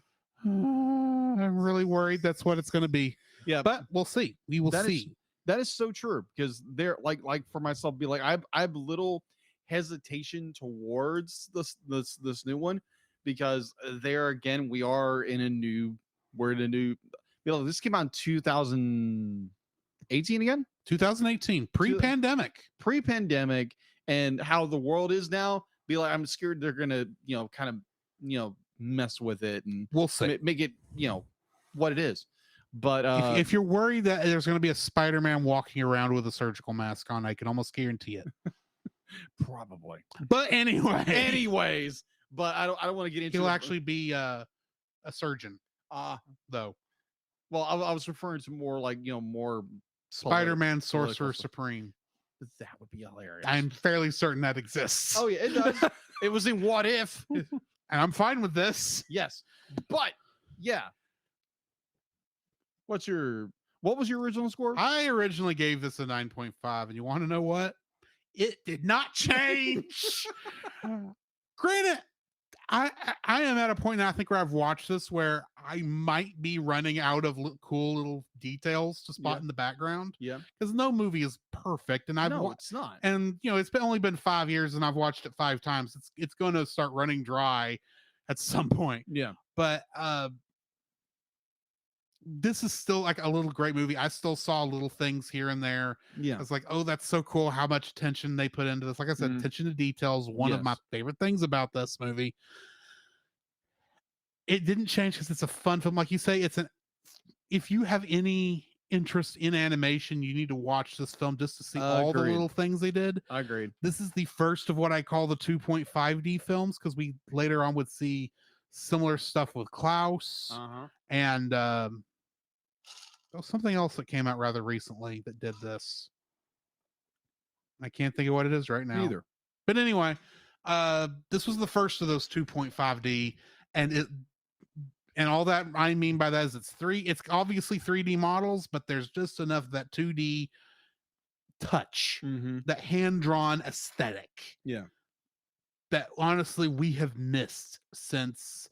[SPEAKER 7] really worried that's what it's going to be.
[SPEAKER 6] Yeah,
[SPEAKER 7] but we'll see. We will see.
[SPEAKER 6] That is so true, because they're like for myself, be like, I have little hesitation towards this new one, because there again we're in a new this came out in 2018 again.
[SPEAKER 7] 2018, pre-pandemic, and how the world is now. Be like, I'm scared they're gonna kind of mess with it, and we'll see,
[SPEAKER 6] make it what it is. But
[SPEAKER 7] if you're worried that there's going to be a Spider-Man walking around with a surgical mask on, I can almost guarantee it.
[SPEAKER 6] Probably.
[SPEAKER 7] But anyways,
[SPEAKER 6] but I don't want to get into.
[SPEAKER 7] He'll actually be a surgeon. though.
[SPEAKER 6] Well, I was referring to more like, more
[SPEAKER 7] Spider-Man Sorcerer
[SPEAKER 6] political stuff.
[SPEAKER 7] Supreme.
[SPEAKER 6] That would be hilarious.
[SPEAKER 7] I'm fairly certain that exists.
[SPEAKER 6] Oh, yeah, it does. It was in What If.
[SPEAKER 7] And I'm fine with this.
[SPEAKER 6] Yes. But, yeah. What was your original score?
[SPEAKER 7] I originally gave this a 9.5, and you want to know what? It did not change. Granted, I am at a point now, I think, where I've watched this where I might be running out of cool little details to spot in the background.
[SPEAKER 6] Yeah.
[SPEAKER 7] Because no movie is perfect, and
[SPEAKER 6] it's not.
[SPEAKER 7] And it's only been 5 years, and I've watched it 5 times. It's going to start running dry at some point.
[SPEAKER 6] Yeah.
[SPEAKER 7] But this is still like a little great movie. I still saw little things here and there.
[SPEAKER 6] Yeah.
[SPEAKER 7] I was like, oh, that's so cool how much attention they put into this. Like I said, attention to details, one of my favorite things about this movie. It didn't change because it's a fun film. Like you say, if you have any interest in animation, you need to watch this film just to see all the little things they did.
[SPEAKER 6] Agreed.
[SPEAKER 7] This is the first of what I call the 2.5D films, because we later on would see similar stuff with Klaus and something else that came out rather recently that did this. I can't think of what it is right now.
[SPEAKER 6] Either.
[SPEAKER 7] But anyway, this was the first of those 2.5D, and all that I mean by that is it's obviously 3D models, but there's just enough of that 2D touch, that hand-drawn aesthetic.
[SPEAKER 6] Yeah.
[SPEAKER 7] That honestly we have missed since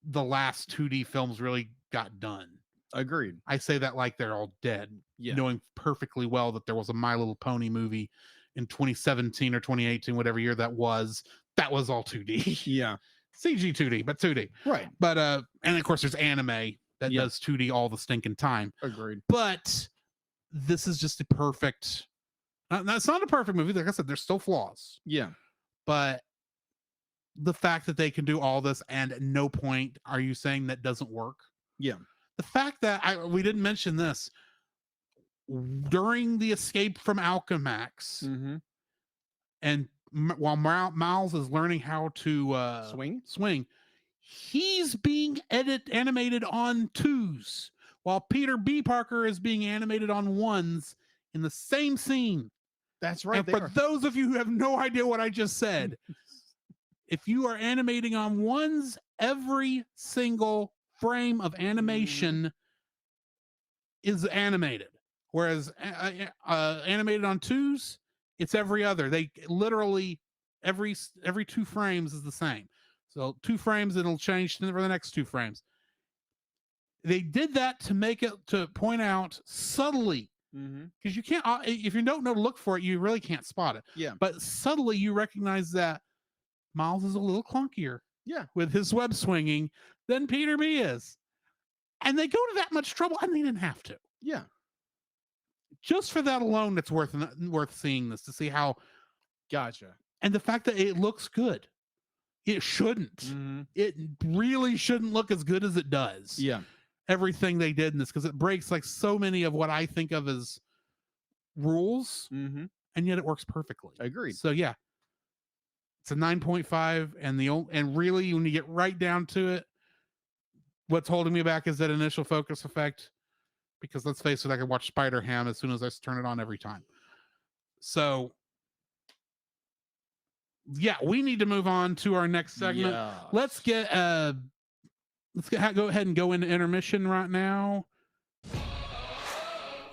[SPEAKER 7] the last 2D films really got done.
[SPEAKER 6] Agreed.
[SPEAKER 7] I say that like they're all dead, knowing perfectly well that there was a My Little Pony movie in 2017 or 2018, whatever year that was all 2D.
[SPEAKER 6] Yeah.
[SPEAKER 7] CG 2D, but 2D.
[SPEAKER 6] Right.
[SPEAKER 7] But and of course there's anime that does 2D all the stinking time.
[SPEAKER 6] Agreed.
[SPEAKER 7] But this is just a perfect. It's not a perfect movie. Like I said, there's still flaws.
[SPEAKER 6] Yeah.
[SPEAKER 7] But the fact that they can do all this and at no point are you saying that doesn't work?
[SPEAKER 6] Yeah.
[SPEAKER 7] The fact that we didn't mention this during the escape from Alchemax, and while Miles is learning how to swing, he's being animated on 2s, while Peter B. Parker is being animated on 1s in the same scene.
[SPEAKER 6] That's right.
[SPEAKER 7] And for those of you who have no idea what I just said, if you are animating on 1s, every single frame of animation is animated, whereas animated on 2s, it's every other. They literally every 2 frames is the same. So 2 frames, it'll change for the next 2 frames. They did that to point out subtly, because you can't, if you don't know to look for it, you really can't spot it.
[SPEAKER 6] Yeah.
[SPEAKER 7] But subtly you recognize that Miles is a little clunkier.
[SPEAKER 6] Yeah.
[SPEAKER 7] With his web swinging than Peter B is. And they go to that much trouble, and they didn't have to.
[SPEAKER 6] Yeah.
[SPEAKER 7] Just for that alone, it's worth seeing this, to see how.
[SPEAKER 6] Gotcha.
[SPEAKER 7] And the fact that it looks good. It shouldn't. It really shouldn't look as good as it does.
[SPEAKER 6] Yeah.
[SPEAKER 7] Everything they did in this, because it breaks like so many of what I think of as rules, and yet it works perfectly.
[SPEAKER 6] Agreed.
[SPEAKER 7] So yeah. It's a 9.5, and really, when you get right down to it, what's holding me back is that initial focus effect. Because let's face it, I can watch Spider-Ham as soon as I turn it on every time. So, yeah, we need to move on to our next segment.
[SPEAKER 6] Yeah.
[SPEAKER 7] Let's go ahead and go into intermission right now.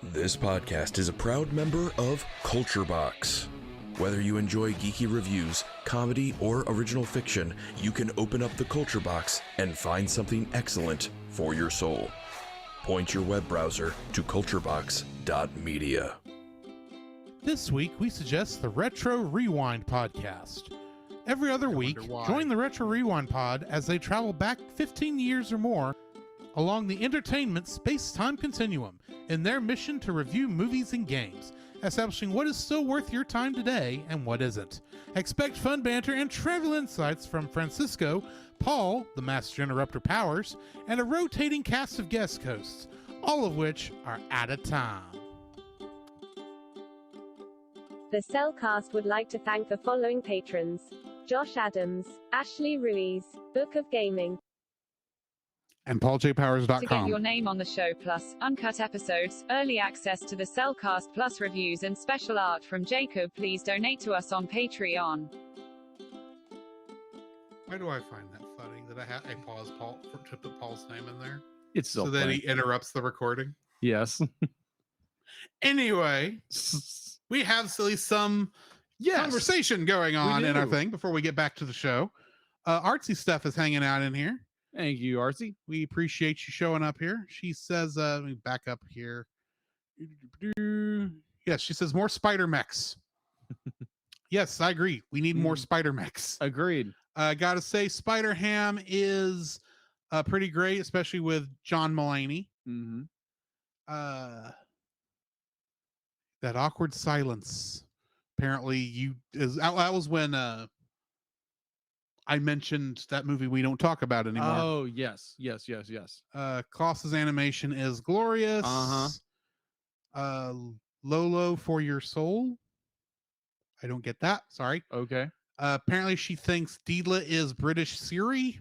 [SPEAKER 10] This podcast is a proud member of Culture Box. Whether you enjoy geeky reviews, comedy, or original fiction, you can open up the Culture Box and find something excellent for your soul. Point your web browser to culturebox.media.
[SPEAKER 7] This week, we suggest the Retro Rewind podcast. Every other week, join the Retro Rewind pod as they travel back 15 years or more along the entertainment space-time continuum in their mission to review movies and games, establishing what is still worth your time today and what isn't. Expect fun banter and travel insights from Francisco, Paul, the Master Interrupter Powers, and a rotating cast of guest hosts, all of which are out of time.
[SPEAKER 8] The Cellcast would like to thank the following patrons: Josh Adams, Ashley Ruiz, Book of Gaming.
[SPEAKER 7] And
[SPEAKER 4] To get
[SPEAKER 7] pauljpowers.com.
[SPEAKER 4] your name on the show, plus uncut episodes, early access to the Cellcast Plus reviews, and special art from Jacob, please donate to us on Patreon.
[SPEAKER 7] Why do I find that funny that I pause Paul to put Paul's name in there
[SPEAKER 6] It's
[SPEAKER 7] so
[SPEAKER 6] so
[SPEAKER 7] that
[SPEAKER 6] funny.
[SPEAKER 7] he interrupts the recording?
[SPEAKER 6] Yes.
[SPEAKER 7] Anyway, we have at least some conversation going on in our
[SPEAKER 6] do.
[SPEAKER 7] thing before we get back to the show. Artsy Stuff is hanging out in here.
[SPEAKER 6] Thank you, Artsy.
[SPEAKER 7] We appreciate you showing up here. She says, let me back up here. Yes, she says more spider mechs. Yes, I agree. We need more spider mechs.
[SPEAKER 6] Agreed.
[SPEAKER 7] Gotta say, Spider Ham is pretty great, especially with John Mulaney.
[SPEAKER 6] Mm-hmm.
[SPEAKER 7] That awkward silence. Apparently, that was when I mentioned that movie we don't talk about anymore.
[SPEAKER 6] Oh, yes.
[SPEAKER 7] Klaus's animation is glorious. Lolo for your soul. I don't get that. Sorry.
[SPEAKER 6] Okay.
[SPEAKER 7] Apparently, she thinks Deedla is British Siri.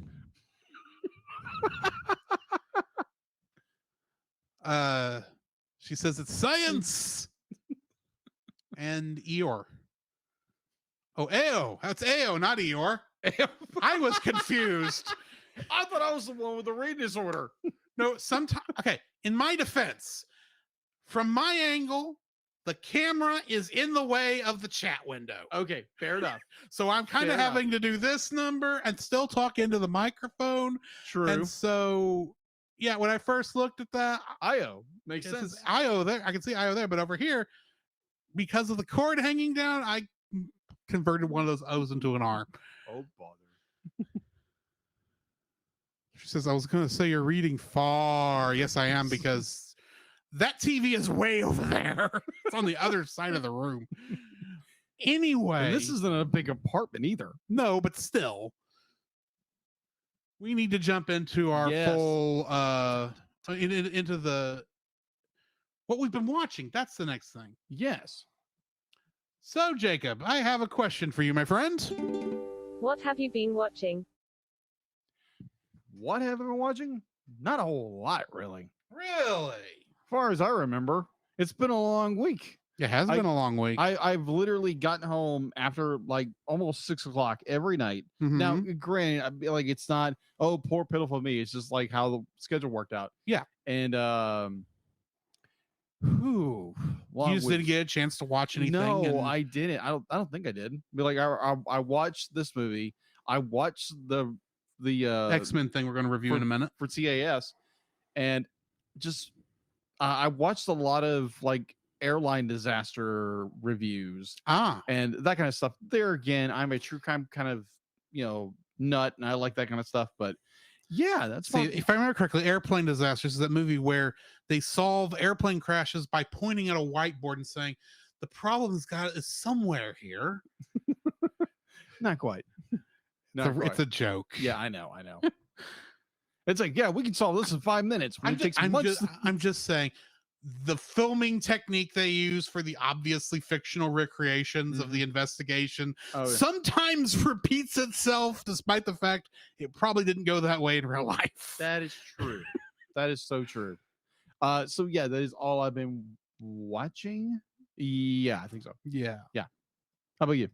[SPEAKER 7] She says it's science. And Eeyore. Oh, Ao. That's Ao, not Eeyore. I was confused.
[SPEAKER 6] I thought I was the one with the reading disorder.
[SPEAKER 7] No, sometimes. Okay, in my defense, from my angle, the camera is in the way of the chat window.
[SPEAKER 6] Okay, fair enough.
[SPEAKER 7] So I'm kind of
[SPEAKER 6] Fair
[SPEAKER 7] having to do this number and still talk into the microphone.
[SPEAKER 6] True.
[SPEAKER 7] And so, yeah, when I first looked at that,
[SPEAKER 6] Io makes
[SPEAKER 7] it
[SPEAKER 6] sense.
[SPEAKER 7] says Io there. I can see Io there, but over here, because of the cord hanging down, I converted one of those O's into an R.
[SPEAKER 6] Oh, bother.
[SPEAKER 7] She says, I was going to say you're reading far. Yes, I am, because that TV is way over there. It's on the other side of the room. Anyway.
[SPEAKER 6] And this isn't a big apartment either.
[SPEAKER 7] No, but still. We need to jump into our full, into the, what we've been watching. That's the next thing.
[SPEAKER 6] Yes.
[SPEAKER 7] So, Jacob, I have a question for you, my friend.
[SPEAKER 8] What have you been watching?
[SPEAKER 6] What have I been watching? Not a whole lot, really.
[SPEAKER 7] Really?
[SPEAKER 6] As far as I remember, it's been a long week.
[SPEAKER 7] It has been a long week.
[SPEAKER 6] I've literally gotten home after like almost 6 o'clock every night. Now, granted, I'd be like, it's not, oh, poor pitiful me. It's just like how the schedule worked out.
[SPEAKER 7] Yeah.
[SPEAKER 6] And
[SPEAKER 7] you just didn't get a chance to watch anything.
[SPEAKER 6] No, I didn't. I don't think I did. But like I watched this movie. I watched the
[SPEAKER 7] X-Men thing we're going to review in a minute
[SPEAKER 6] for TAS, and just I watched a lot of like airline disaster reviews and that kind of stuff. There again, I'm a true crime kind of nut, and I like that kind of stuff. But yeah, that's fine.
[SPEAKER 7] If I remember correctly, Airplane Disasters is that movie where they solve airplane crashes by pointing at a whiteboard and saying the problem is somewhere here.
[SPEAKER 6] Not quite.
[SPEAKER 7] It's a joke.
[SPEAKER 6] Yeah, I know. It's like, yeah, we can solve this in 5 minutes.
[SPEAKER 7] I'm just saying the filming technique they use for the obviously fictional recreations of the investigation sometimes repeats itself, despite the fact it probably didn't go that way in real life.
[SPEAKER 6] That is true. That is so true. So yeah, that is all I've been watching. Yeah, I think so.
[SPEAKER 7] Yeah.
[SPEAKER 6] How about you?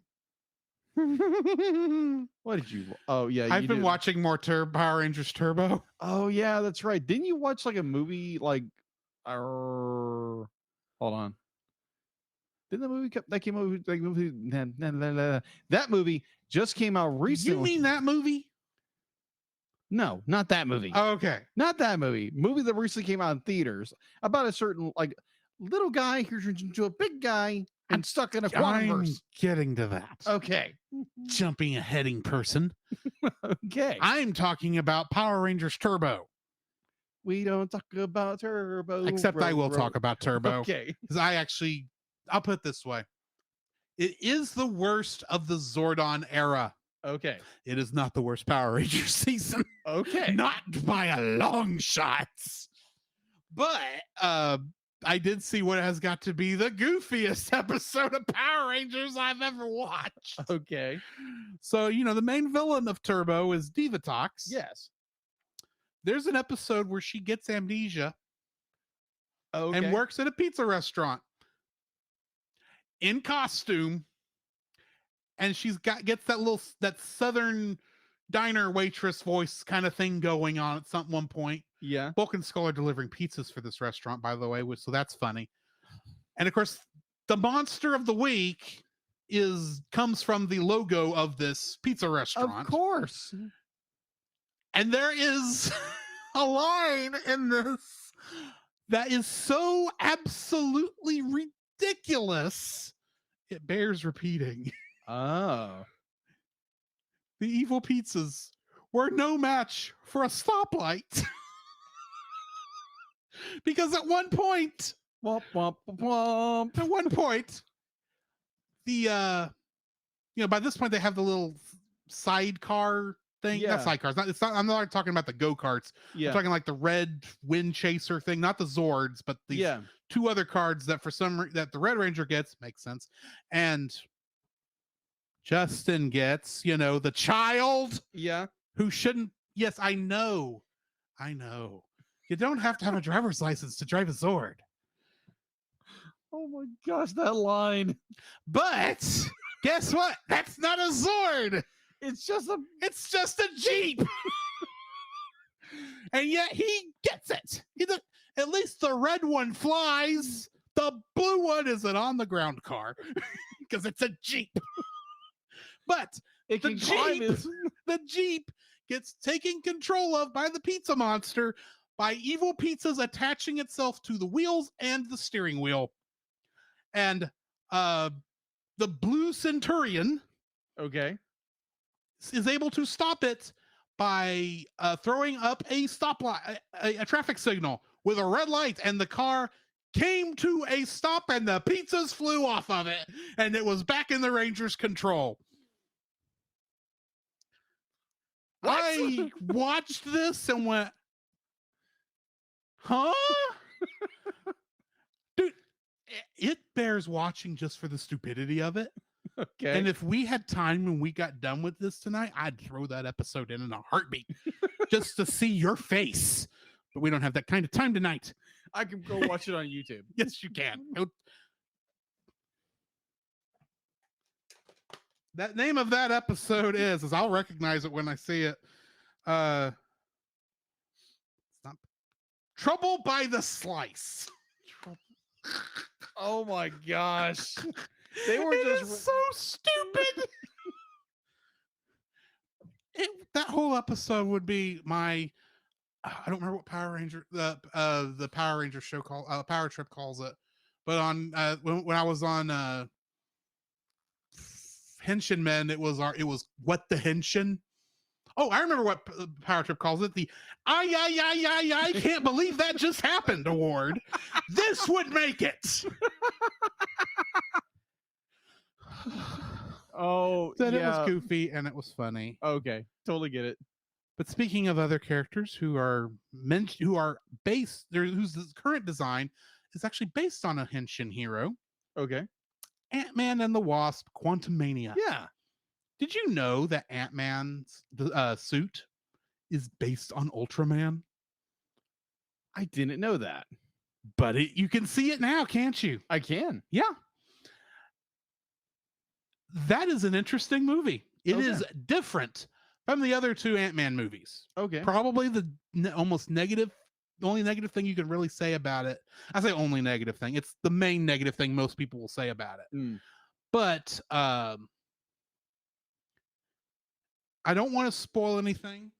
[SPEAKER 6] What did you? Oh yeah,
[SPEAKER 7] I've been watching more Power Rangers Turbo.
[SPEAKER 6] Oh yeah, that's right. Didn't you watch like a movie like? Hold on. Didn't the movie that came out? Like movie that movie just came out recently.
[SPEAKER 7] You mean that movie?
[SPEAKER 6] No, not that movie.
[SPEAKER 7] Oh, okay,
[SPEAKER 6] not that movie. Movie that recently came out in theaters about a certain like little guy who turns into a big guy and stuck in a quantum verse.
[SPEAKER 7] Getting to that.
[SPEAKER 6] Okay.
[SPEAKER 7] Jumping aheading person.
[SPEAKER 6] Okay.
[SPEAKER 7] I'm talking about Power Rangers Turbo.
[SPEAKER 6] We don't talk about Turbo.
[SPEAKER 7] Except I will talk about Turbo.
[SPEAKER 6] Okay.
[SPEAKER 7] Because I'll put it this way. It is the worst of the Zordon era.
[SPEAKER 6] Okay.
[SPEAKER 7] It is not the worst Power Rangers season.
[SPEAKER 6] Okay.
[SPEAKER 7] Not by a long shot. But I did see what has got to be the goofiest episode of Power Rangers I've ever watched.
[SPEAKER 6] Okay.
[SPEAKER 7] So, the main villain of Turbo is Divatox.
[SPEAKER 6] Yes.
[SPEAKER 7] There's an episode where she gets amnesia
[SPEAKER 6] Okay.
[SPEAKER 7] and works at a pizza restaurant in costume, and gets that southern diner waitress voice kind of thing going on at one point.
[SPEAKER 6] Yeah.
[SPEAKER 7] Bulk and Skull are delivering pizzas for this restaurant, by the way, so that's funny. And of course, the monster of the week comes from the logo of this pizza restaurant.
[SPEAKER 6] Of course.
[SPEAKER 7] And there is a line in this that is so absolutely ridiculous, it bears repeating.
[SPEAKER 6] Oh.
[SPEAKER 7] The evil pizzas were no match for a stoplight. Because at one point,
[SPEAKER 6] Womp, womp, womp.
[SPEAKER 7] at one point, the by this point they have the little sidecar thing.
[SPEAKER 6] Yeah.
[SPEAKER 7] Not sidecars. I'm not talking about the go-karts.
[SPEAKER 6] Yeah.
[SPEAKER 7] I'm talking like the red wind chaser thing, not the Zords, but the two other cards that that the Red Ranger gets. Makes sense. And Justin gets, the child who shouldn't. Yes, I know. You don't have to have a driver's license to drive a Zord.
[SPEAKER 6] Oh my gosh, that line.
[SPEAKER 7] But guess what? That's not a Zord.
[SPEAKER 6] It's just
[SPEAKER 7] a Jeep. And yet he gets it. At least the red one flies. The blue one is an on the ground car because it's a Jeep. But
[SPEAKER 6] it can climb
[SPEAKER 7] the Jeep gets taken control of by the pizza monster by evil pizzas attaching itself to the wheels and the steering wheel. And the blue Centurion is able to stop it by throwing up a stoplight, a traffic signal with a red light, and the car came to a stop and the pizzas flew off of it and it was back in the Ranger's control. What? I watched this and went, huh? Dude, it bears watching just for the stupidity of it.
[SPEAKER 6] Okay.
[SPEAKER 7] And if we had time when we got done with this tonight, I'd throw that episode in a heartbeat just to see your face. But we don't have that kind of time tonight.
[SPEAKER 6] I can go watch it on YouTube.
[SPEAKER 7] Yes, you can. That name of that episode is I'll recognize it when I see it. It's not Trouble by the Slice.
[SPEAKER 6] Oh my gosh. They were
[SPEAKER 7] just so stupid. That whole episode would be my I don't remember what Power Ranger the Power Ranger show Power Trip calls it. But on when I was on Henshin Men, it was What the Henshin. Oh, I remember what Power Trip calls it. The I can't believe that just happened award. This would make it.
[SPEAKER 6] Oh,
[SPEAKER 7] It was goofy and it was funny.
[SPEAKER 6] Okay, totally get it.
[SPEAKER 7] But speaking of other characters who are based, whose current design is actually based on a Henshin hero.
[SPEAKER 6] Okay.
[SPEAKER 7] Ant-Man and the Wasp: Quantumania.
[SPEAKER 6] Yeah.
[SPEAKER 7] Did you know that Ant-Man's suit is based on Ultraman?
[SPEAKER 6] I didn't know that.
[SPEAKER 7] But you can see it now, can't you?
[SPEAKER 6] I can.
[SPEAKER 7] Yeah. That is an interesting movie. It is different from the other two Ant-Man movies.
[SPEAKER 6] Okay.
[SPEAKER 7] Probably the only negative thing you can really say about it. I say only negative thing. It's the main negative thing most people will say about it.
[SPEAKER 6] Mm.
[SPEAKER 7] But I don't want to spoil anything.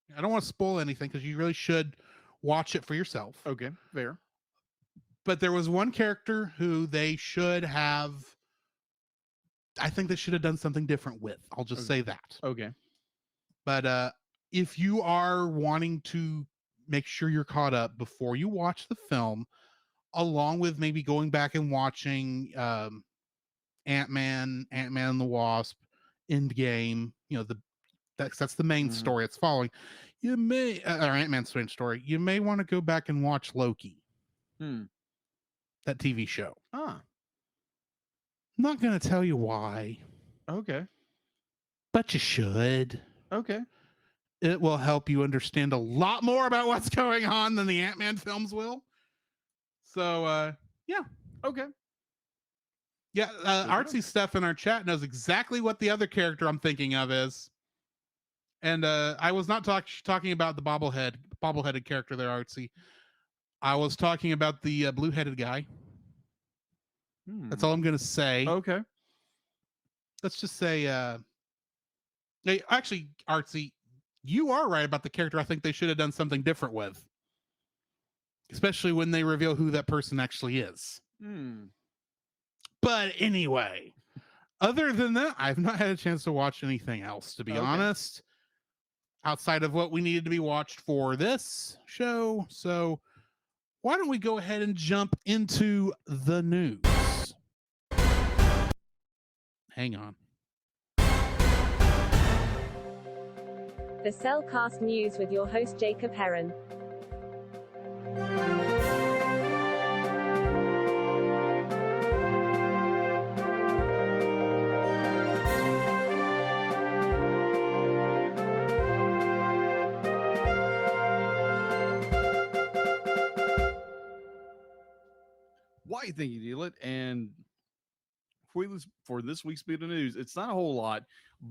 [SPEAKER 7] Because you really should watch it for yourself.
[SPEAKER 6] Okay, fair.
[SPEAKER 7] But there was one character who they should have. I think they should have done something different with. I'll just say that.
[SPEAKER 6] Okay.
[SPEAKER 7] But if you are wanting to make sure you're caught up before you watch the film, along with maybe going back and watching Ant-Man and the Wasp, Endgame, that's the main story it's following. You may, or Ant-Man's main story, you may want to go back and watch Loki. That TV show.
[SPEAKER 6] Ah.
[SPEAKER 7] I'm not going to tell you why.
[SPEAKER 6] Okay.
[SPEAKER 7] But you should.
[SPEAKER 6] Okay.
[SPEAKER 7] it will help you understand a lot more about what's going on than the Ant-Man films will. So, yeah.
[SPEAKER 6] Okay.
[SPEAKER 7] Yeah, Artsy Steph in our chat knows exactly what the other character I'm thinking of is. And I was not talking about the bobbleheaded character there, Artsy. I was talking about the blue-headed guy. That's all I'm going to say.
[SPEAKER 6] Okay.
[SPEAKER 7] Let's just say, hey, actually, Artsy, you are right about the character. I think they should have done something different with, especially when they reveal who that person actually is. But anyway, other than that, I've not had a chance to watch anything else, to be honest, outside of what we needed to be watched for this show. So why don't we go ahead and jump into the news? Hang on.
[SPEAKER 8] The Cellcast News with your host Jacob Heron.
[SPEAKER 6] Why thank you, Deal It. And for this week's bit of news, it's not a whole lot,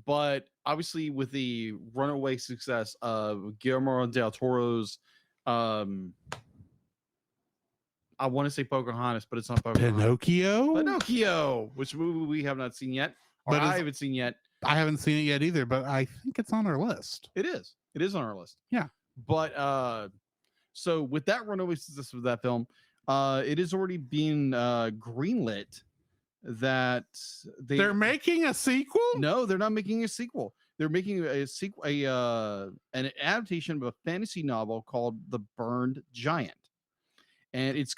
[SPEAKER 6] but obviously with the runaway success of Guillermo del Toro's I want to say Pocahontas, but it's not Pocahontas. Pinocchio, which movie we have not seen yet, or I haven't seen yet.
[SPEAKER 7] I haven't seen it yet either, but I think it's on our list.
[SPEAKER 6] It is on our list.
[SPEAKER 7] Yeah.
[SPEAKER 6] But so with that runaway success of that film, it is already being greenlit that
[SPEAKER 7] they're making a sequel.
[SPEAKER 6] No, they're not making a sequel. They're making a sequel, an adaptation of a fantasy novel called The Burned Giant, and it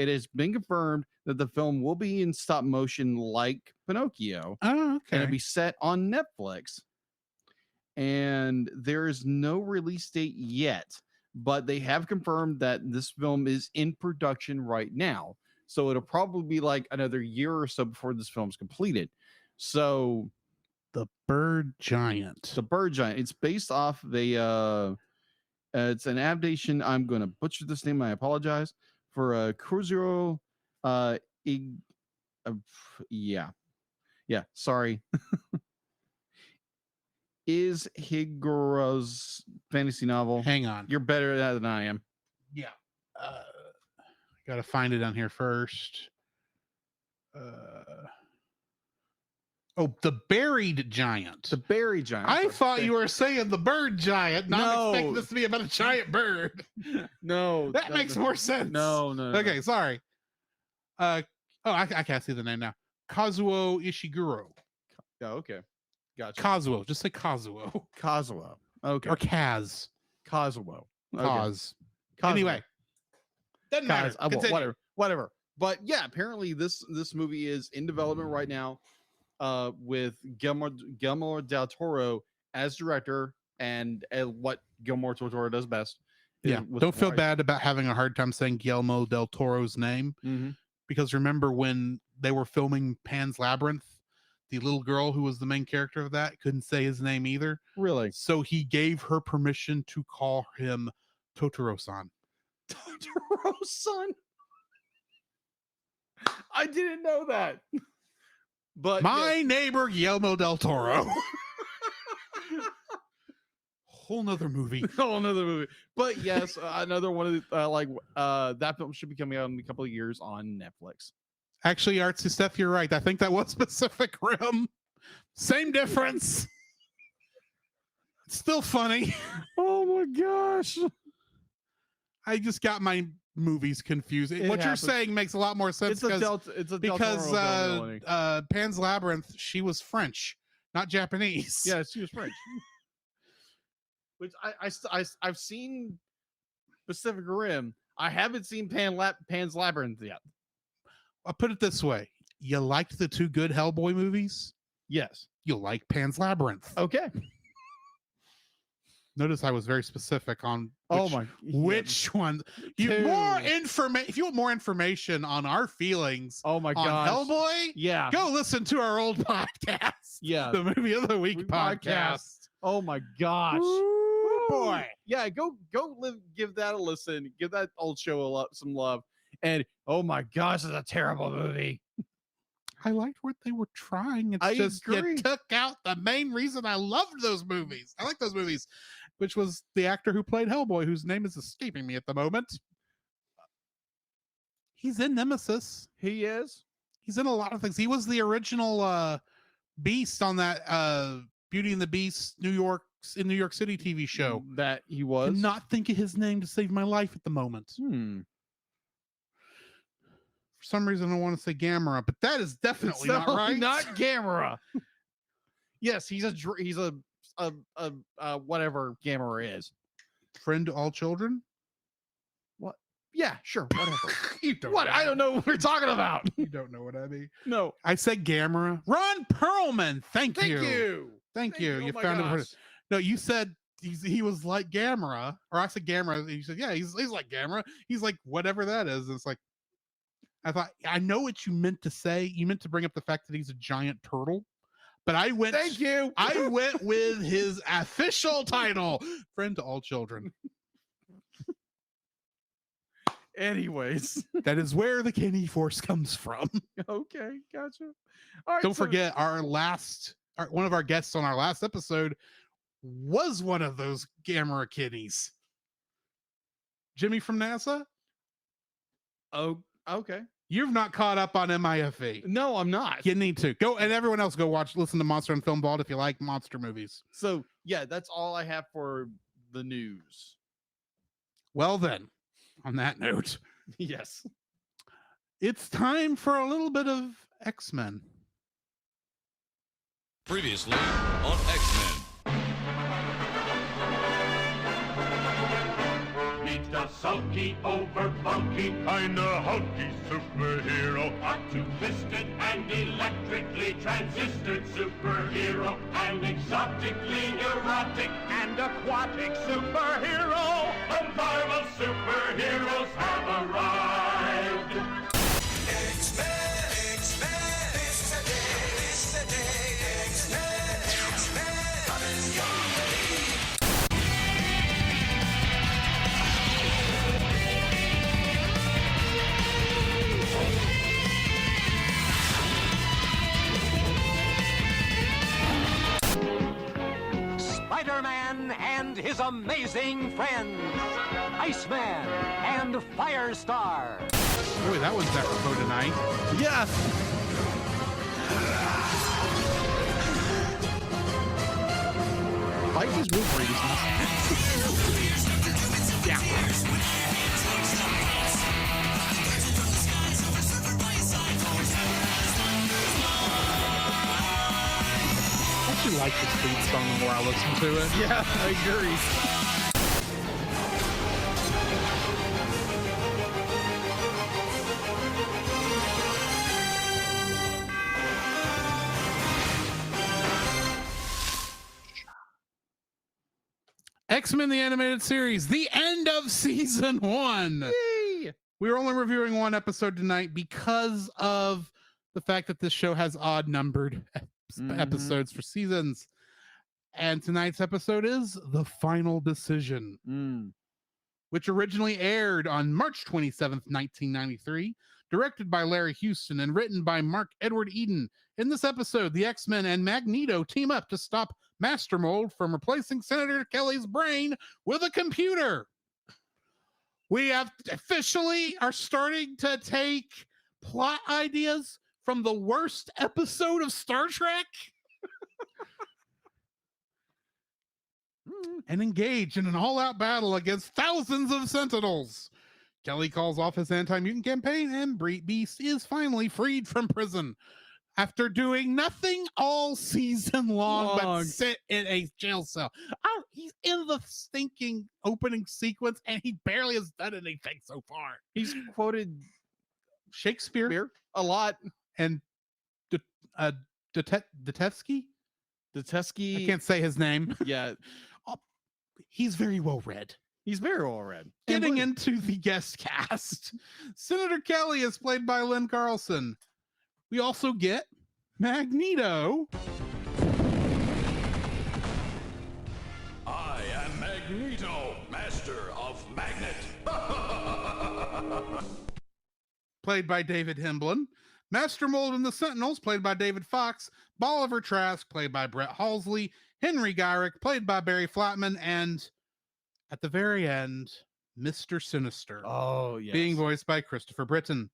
[SPEAKER 6] has been confirmed that the film will be in stop motion like Pinocchio.
[SPEAKER 7] Oh, okay.
[SPEAKER 6] And it'll be set on Netflix, and there is no release date yet, but they have confirmed that this film is in production right now. So it'll probably be like another year or so before this film's completed. So
[SPEAKER 7] The Bird Giant.
[SPEAKER 6] It's based off it's an adaptation. I'm going to butcher this name. I apologize for Kurzuro. Sorry. Is Higuro's fantasy novel.
[SPEAKER 7] Hang on.
[SPEAKER 6] You're better at that than I am.
[SPEAKER 7] Yeah. Got to find it on here first. The Buried Giant.
[SPEAKER 6] The Buried Giant.
[SPEAKER 7] I thought you were saying the Bird Giant. Not expecting this to be about a giant bird.
[SPEAKER 6] No.
[SPEAKER 7] That makes more sense.
[SPEAKER 6] No.
[SPEAKER 7] Okay, sorry. I can't see the name now. Kazuo Ishiguro.
[SPEAKER 6] Oh, okay. Gotcha.
[SPEAKER 7] Kazuo. Just say Kazuo.
[SPEAKER 6] Kazuo. Okay.
[SPEAKER 7] Or Kaz.
[SPEAKER 6] Kazuo. Okay.
[SPEAKER 7] Kaz.
[SPEAKER 6] Kazuo.
[SPEAKER 7] Anyway. Doesn't matter.
[SPEAKER 6] Whatever. But yeah, apparently this movie is in development right now, with Guillermo del Toro as director, and what Guillermo del Toro does best.
[SPEAKER 7] Yeah. Don't feel bad about having a hard time saying Guillermo del Toro's name, because remember when they were filming Pan's Labyrinth, the little girl who was the main character of that couldn't say his name either.
[SPEAKER 6] Really?
[SPEAKER 7] So he gave her permission to call him Totoro-san.
[SPEAKER 6] Totoro-san. I didn't know that. But
[SPEAKER 7] my neighbor Guillermo del Toro. Whole nother movie.
[SPEAKER 6] But yes, another one of the, that film should be coming out in a couple of years on Netflix.
[SPEAKER 7] Actually, Artsy Steph, you're right. I think that was Pacific Rim. Same difference. It's still funny.
[SPEAKER 6] Oh my gosh.
[SPEAKER 7] I just got my movies confused. What you're saying makes a lot more sense because Pan's Labyrinth, she was French, not Japanese.
[SPEAKER 6] Yeah, she was French. Which I've seen Pacific Rim. I haven't seen Pan's Labyrinth yet.
[SPEAKER 7] I'll put it this way. You liked the two good Hellboy movies?
[SPEAKER 6] Yes.
[SPEAKER 7] You'll like Pan's Labyrinth.
[SPEAKER 6] Okay.
[SPEAKER 7] Notice I was very specific on which one. If you want more information on our feelings
[SPEAKER 6] on
[SPEAKER 7] Hellboy,
[SPEAKER 6] yeah,
[SPEAKER 7] go listen to our old podcast.
[SPEAKER 6] Yeah.
[SPEAKER 7] The Movie of the Week podcast.
[SPEAKER 6] Oh my gosh.
[SPEAKER 7] Ooh, boy.
[SPEAKER 6] Yeah, go give that a listen. Give that old show some love. And oh my gosh, it's a terrible movie.
[SPEAKER 7] I liked what they were trying. It's
[SPEAKER 6] I
[SPEAKER 7] just
[SPEAKER 6] agree.
[SPEAKER 7] you took out the main reason I loved those movies. I like those movies, which was the actor who played Hellboy, whose name is escaping me at the moment. He's in Nemesis.
[SPEAKER 6] He is.
[SPEAKER 7] He's in a lot of things. He was the original Beast on that Beauty and the Beast New York City TV show.
[SPEAKER 6] That he was.
[SPEAKER 7] Cannot think of his name to save my life at the moment. For some reason, I want to say Gamera, but that is definitely not right.
[SPEAKER 6] Not Gamera. Yes, he's a whatever Gamera is.
[SPEAKER 7] Friend to all children.
[SPEAKER 6] What? Yeah, sure, whatever.
[SPEAKER 7] You don't
[SPEAKER 6] What?
[SPEAKER 7] know.
[SPEAKER 6] I don't know what we're talking about.
[SPEAKER 7] You don't know what I mean.
[SPEAKER 6] No.
[SPEAKER 7] I said Gamera. Ron Perlman. Thank you. Thank you.
[SPEAKER 6] Oh
[SPEAKER 7] You
[SPEAKER 6] my
[SPEAKER 7] found it.
[SPEAKER 6] gosh.
[SPEAKER 7] No, you said he was like Gamera, or I said Gamera. And you said, yeah, he's like Gamera. He's like whatever that is. And it's like, I thought, I know what you meant to say. You meant to bring up the fact that he's a giant turtle, but I went.
[SPEAKER 6] Thank you.
[SPEAKER 7] I went with his official title, friend to all children.
[SPEAKER 6] Anyways,
[SPEAKER 7] That is where the Kenny Force comes from.
[SPEAKER 6] okay, gotcha. All right,
[SPEAKER 7] Don't
[SPEAKER 6] so-
[SPEAKER 7] forget, one of our guests on our last episode was one of those Gamera kitties. Jimmy from NASA.
[SPEAKER 6] Oh, okay.
[SPEAKER 7] You've not caught up on MIFE.
[SPEAKER 6] No, I'm not.
[SPEAKER 7] You need to go, and everyone else go listen to Monster and Film Vault if you like monster movies.
[SPEAKER 6] So yeah, that's all I have for the news.
[SPEAKER 7] Well then, on that note,
[SPEAKER 6] Yes.
[SPEAKER 7] it's time for a little bit of X-Men.
[SPEAKER 11] Previously on X-Men.
[SPEAKER 12] Meet the sulky, over-funky, kinda hulky superhero. A two-fisted and electrically transistored superhero. An exotically neurotic and aquatic superhero. The Marvel superheroes have arrived.
[SPEAKER 13] X-Men, X-Men, it's the day, it's the day. X-Men, X-Men, coming your way.
[SPEAKER 14] Spider-Man and his amazing friends, Iceman and Firestar.
[SPEAKER 7] Boy, that was apropos tonight.
[SPEAKER 6] Yeah. Fight is Wolverine.
[SPEAKER 7] I actually like this theme song the more I listen to it.
[SPEAKER 6] Yeah, I agree.
[SPEAKER 7] X-Men the Animated Series, the end of season 1.
[SPEAKER 6] Yay!
[SPEAKER 7] We're only reviewing one episode tonight because of the fact that this show has odd numbered episodes for seasons. And tonight's episode is The Final Decision, which originally aired on March 27th, 1993, directed by Larry Houston and written by Mark Edward Eden. In this episode, the X-Men and Magneto team up to stop Master Mold from replacing Senator Kelly's brain with a computer. We have officially are starting to take plot ideas from the worst episode of Star Trek and engage in an all-out battle against thousands of Sentinels. Kelly calls off his anti-mutant campaign, and Beast is finally freed from prison after doing nothing all season long but sit in a jail cell. Oh, he's in the stinking opening sequence, and he barely has done anything so far.
[SPEAKER 6] He's quoted
[SPEAKER 7] Shakespeare
[SPEAKER 6] a lot,
[SPEAKER 7] and Detevsky.
[SPEAKER 6] Detevsky.
[SPEAKER 7] I can't say his name.
[SPEAKER 6] Yeah,
[SPEAKER 7] he's very well read.
[SPEAKER 6] He's very well read.
[SPEAKER 7] Getting into the guest cast, Senator Kelly is played by Lynn Carlson. We also get Magneto,
[SPEAKER 11] I am Magneto, Master of Magnet.
[SPEAKER 7] Played by David Hemblin. Master Mold and the Sentinels, played by David Fox. Bolivar Trask, played by Brett Halsley. Henry Gyrick, played by Barry Flatman. And at the very end, Mr. Sinister.
[SPEAKER 6] Oh, yes.
[SPEAKER 7] Being voiced by Christopher Britton.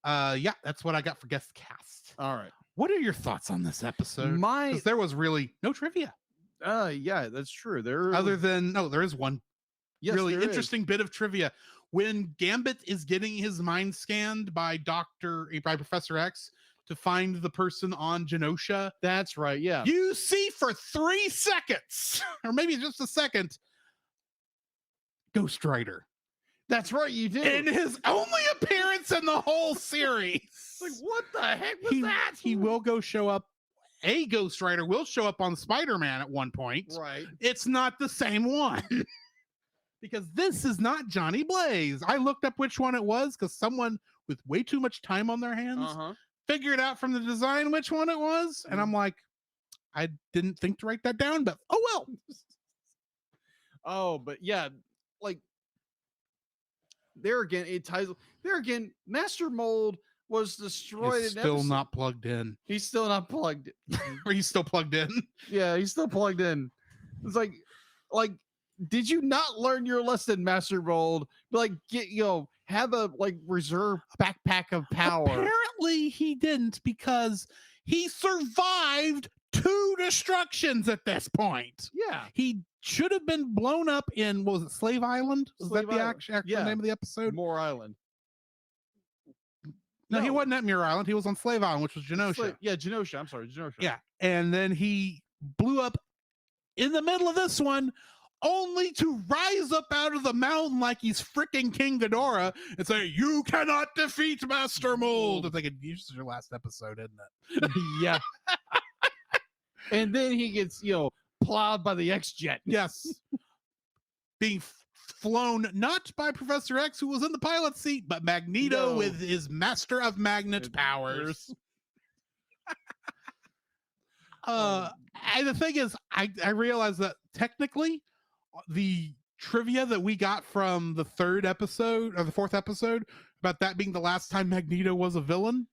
[SPEAKER 7] Yeah, that's what I got for guest cast.
[SPEAKER 6] All right.
[SPEAKER 7] What are your thoughts on this episode? 'Cause there was really no trivia.
[SPEAKER 6] Yeah, that's true. There
[SPEAKER 7] is one really interesting bit of trivia. When Gambit is getting his mind scanned by Professor X to find the person on Genosha.
[SPEAKER 6] That's right, yeah.
[SPEAKER 7] You see for 3 seconds, or maybe just a second, Ghost Rider.
[SPEAKER 6] That's right, you did.
[SPEAKER 7] In his only appearance in the whole series.
[SPEAKER 6] Like, what the heck was that?
[SPEAKER 7] He will go show up. A Ghost Rider will show up on Spider-Man at one point.
[SPEAKER 6] Right.
[SPEAKER 7] It's not the same one. Because this is not Johnny Blaze. I looked up which one it was because someone with way too much time on their hands figured out from the design which one it was. And I'm like, I didn't think to write that down, but oh well.
[SPEAKER 6] Oh, but yeah, like there again, Master Mold was destroyed.
[SPEAKER 7] He's still not plugged in.
[SPEAKER 6] He's still not plugged in.
[SPEAKER 7] Or he's still plugged in?
[SPEAKER 6] Yeah, he's still plugged in. It's like, did you not learn your lesson, Master Mold? Like, have a reserve backpack of power.
[SPEAKER 7] Apparently he didn't, because he survived 2 destructions at this point.
[SPEAKER 6] Yeah.
[SPEAKER 7] He should have been blown up in, what was it, Slave Island? Was
[SPEAKER 6] Slave
[SPEAKER 7] that the
[SPEAKER 6] Island.
[SPEAKER 7] actual name of the episode?
[SPEAKER 6] Moore Island.
[SPEAKER 7] No, he wasn't at Muir Island. He was on Slave Island, which was Genosha.
[SPEAKER 6] Genosha. I'm sorry, Genosha.
[SPEAKER 7] Yeah. And then he blew up in the middle of this one, only to rise up out of the mountain like he's freaking King Ghidorah and say, "You cannot defeat Master Mold." It's like, this is your last episode, isn't it?
[SPEAKER 6] Yeah. And then he gets, plowed by the X-Jet.
[SPEAKER 7] Yes. Being flown not by Professor X, who was in the pilot seat, but Magneto with his Master of Magnet powers. And the thing is, I realized that technically the trivia that we got from the 3rd episode or the 4th episode about that being the last time Magneto was a villain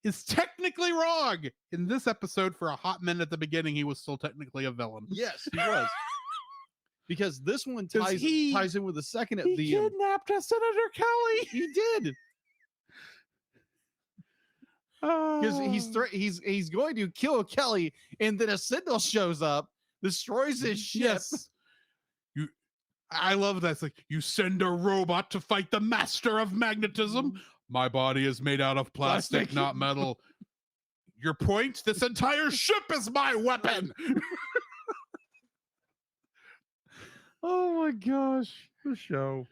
[SPEAKER 7] is technically wrong. In this episode, for a hot minute at the beginning, he was still technically a villain.
[SPEAKER 6] Yes, he was. Because this one ties in with the second.
[SPEAKER 7] He kidnapped Senator Kelly.
[SPEAKER 6] He did. Because he's going to kill Kelly, and then a Sentinel shows up, destroys his ship.
[SPEAKER 7] Yes. I love that. It's like, you send a robot to fight the Master of Magnetism. My body is made out of plastic, not metal. Your point? This entire ship is my weapon.
[SPEAKER 6] Oh my gosh. The show.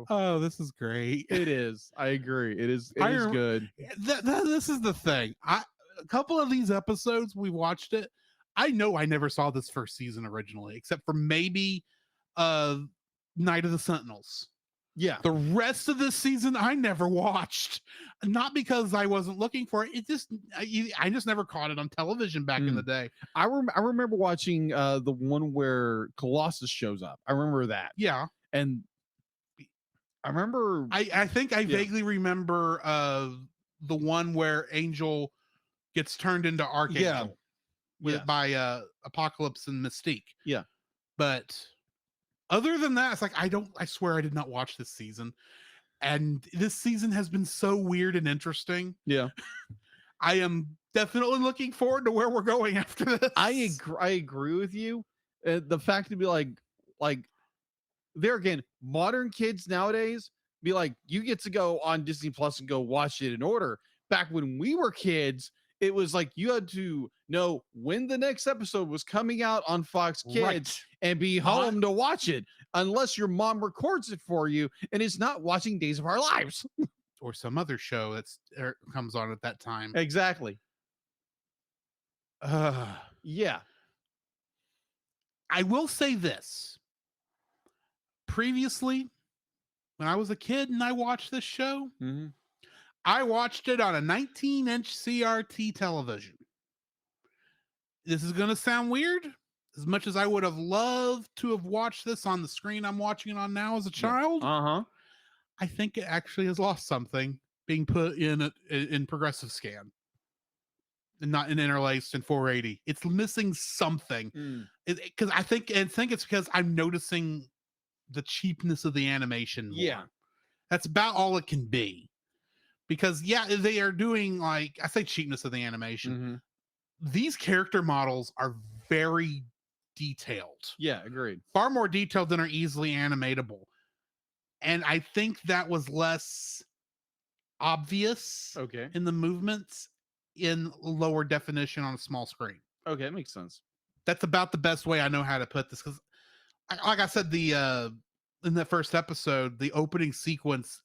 [SPEAKER 7] Oh, this is great.
[SPEAKER 6] It is. I agree. It is good.
[SPEAKER 7] This is the thing. A couple of these episodes, we watched it. I know I never saw this first season originally, except for maybe Night of the Sentinels.
[SPEAKER 6] Yeah.
[SPEAKER 7] The rest of this season, I never watched. Not because I wasn't looking for it. I just never caught it on television back in the day.
[SPEAKER 6] I remember watching the one where Colossus shows up. I remember that.
[SPEAKER 7] Yeah.
[SPEAKER 6] And I remember.
[SPEAKER 7] I think I vaguely remember the one where Angel gets turned into Archangel by Apocalypse and Mystique.
[SPEAKER 6] Yeah.
[SPEAKER 7] But other than that, it's like, I swear I did not watch this season. And this season has been so weird and interesting.
[SPEAKER 6] Yeah.
[SPEAKER 7] I am definitely looking forward to where we're going after this.
[SPEAKER 6] I agree with you. The fact to be like there again, modern kids nowadays be like, you get to go on Disney Plus and go watch it in order. Back when we were kids, it was like you had to know when the next episode was coming out on Fox Kids and be home to watch it, unless your mom records it for you and is not watching Days of Our Lives
[SPEAKER 7] or some other show that's comes on at that time.
[SPEAKER 6] Exactly. Yeah.
[SPEAKER 7] I will say this. Previously, when I was a kid and I watched this show, I watched it on a 19-inch CRT television. This is going to sound weird. as much as I would have loved to have watched this on the screen I'm watching it on now as a child, I think it actually has lost something being put in progressive scan and not in interlaced in 480. It's missing something because I think it's because I'm noticing the cheapness of the animation more. That's about all it can be, because they are doing, like, I say cheapness of the animation. These character models are very detailed.
[SPEAKER 6] Agreed.
[SPEAKER 7] Far more detailed than are easily animatable. And I think that was less obvious in the movements in lower definition on a small screen.
[SPEAKER 6] Okay, makes sense.
[SPEAKER 7] That's about the best way I know how to put this, because like I said, in the first episode, the opening sequence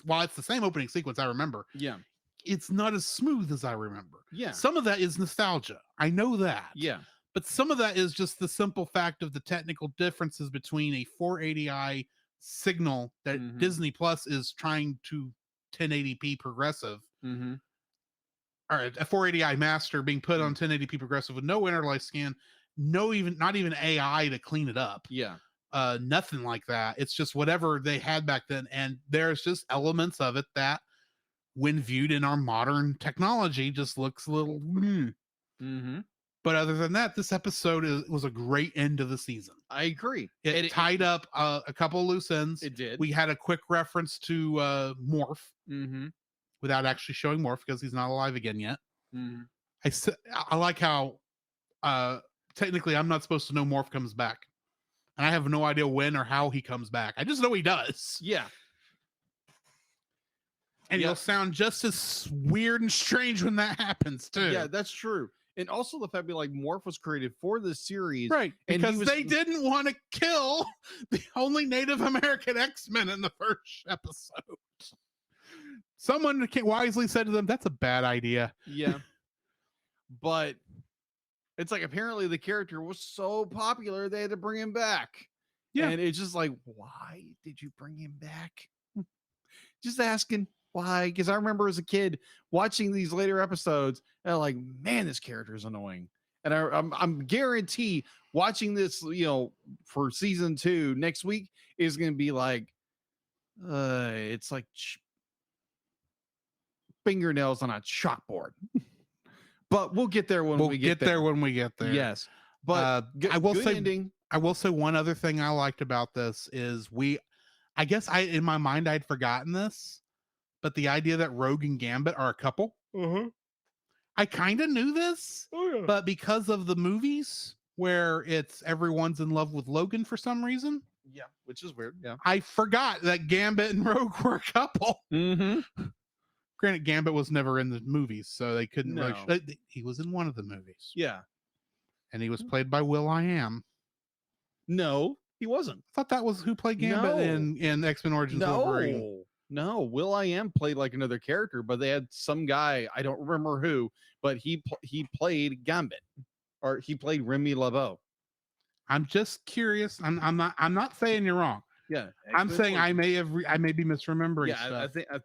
[SPEAKER 7] while it's the same opening sequence I remember, it's not as smooth as I remember. Some of that is nostalgia, I know that. But some of that is just the simple fact of the technical differences between a 480i signal that Disney Plus is trying to 1080p progressive, or a 480i master being put on 1080p progressive with no interlace scan, not even AI to clean it up. Nothing like that. It's just whatever they had back then, and there's just elements of it that, when viewed in our modern technology, just looks a little. But other than that, this episode was a great end to the season.
[SPEAKER 6] I agree.
[SPEAKER 7] It tied up a couple of loose ends.
[SPEAKER 6] It did.
[SPEAKER 7] We had a quick reference to Morph, without actually showing Morph because he's not alive again yet. I like how technically I'm not supposed to know Morph comes back, and I have no idea when or how he comes back. I just know he does. And it'll sound just as weird and strange when that happens too.
[SPEAKER 6] Yeah, that's true. And also the fact that, like, Morph was created for this series,
[SPEAKER 7] right?
[SPEAKER 6] And
[SPEAKER 7] because they didn't want to kill the only Native American X-Men in the first episode. Someone wisely said to them, "That's a bad idea."
[SPEAKER 6] But it's like, apparently the character was so popular they had to bring him back. And it's just like, why did you bring him back? Just asking why, because I remember as a kid watching these later episodes and like, man, this character is annoying. And I'm guarantee watching this, for season 2 next week is going to be like, it's like fingernails on a chalkboard. But we'll get there when we get there.
[SPEAKER 7] When we get there.
[SPEAKER 6] Yes, but
[SPEAKER 7] I will say
[SPEAKER 6] ending.
[SPEAKER 7] I will say one other thing I liked about this is I guess in my mind I'd forgotten this, but the idea that Rogue and Gambit are a couple. I kind of knew this, but because of the movies where it's everyone's in love with Logan for some reason.
[SPEAKER 6] Which is weird.
[SPEAKER 7] I forgot that Gambit and Rogue were a couple. Granted, Gambit was never in the movies, so they couldn't really. He was in one of the movies. And he was played by Will.i.am.
[SPEAKER 6] No, he wasn't.
[SPEAKER 7] I thought that was who played Gambit in X-Men Origins Wolverine.
[SPEAKER 6] No, Will.i.am played like another character, but they had some guy, I don't remember who, but he played Gambit, or he played Remy LeBeau.
[SPEAKER 7] I'm just curious. I'm not saying you're wrong. I'm saying I may be misremembering stuff.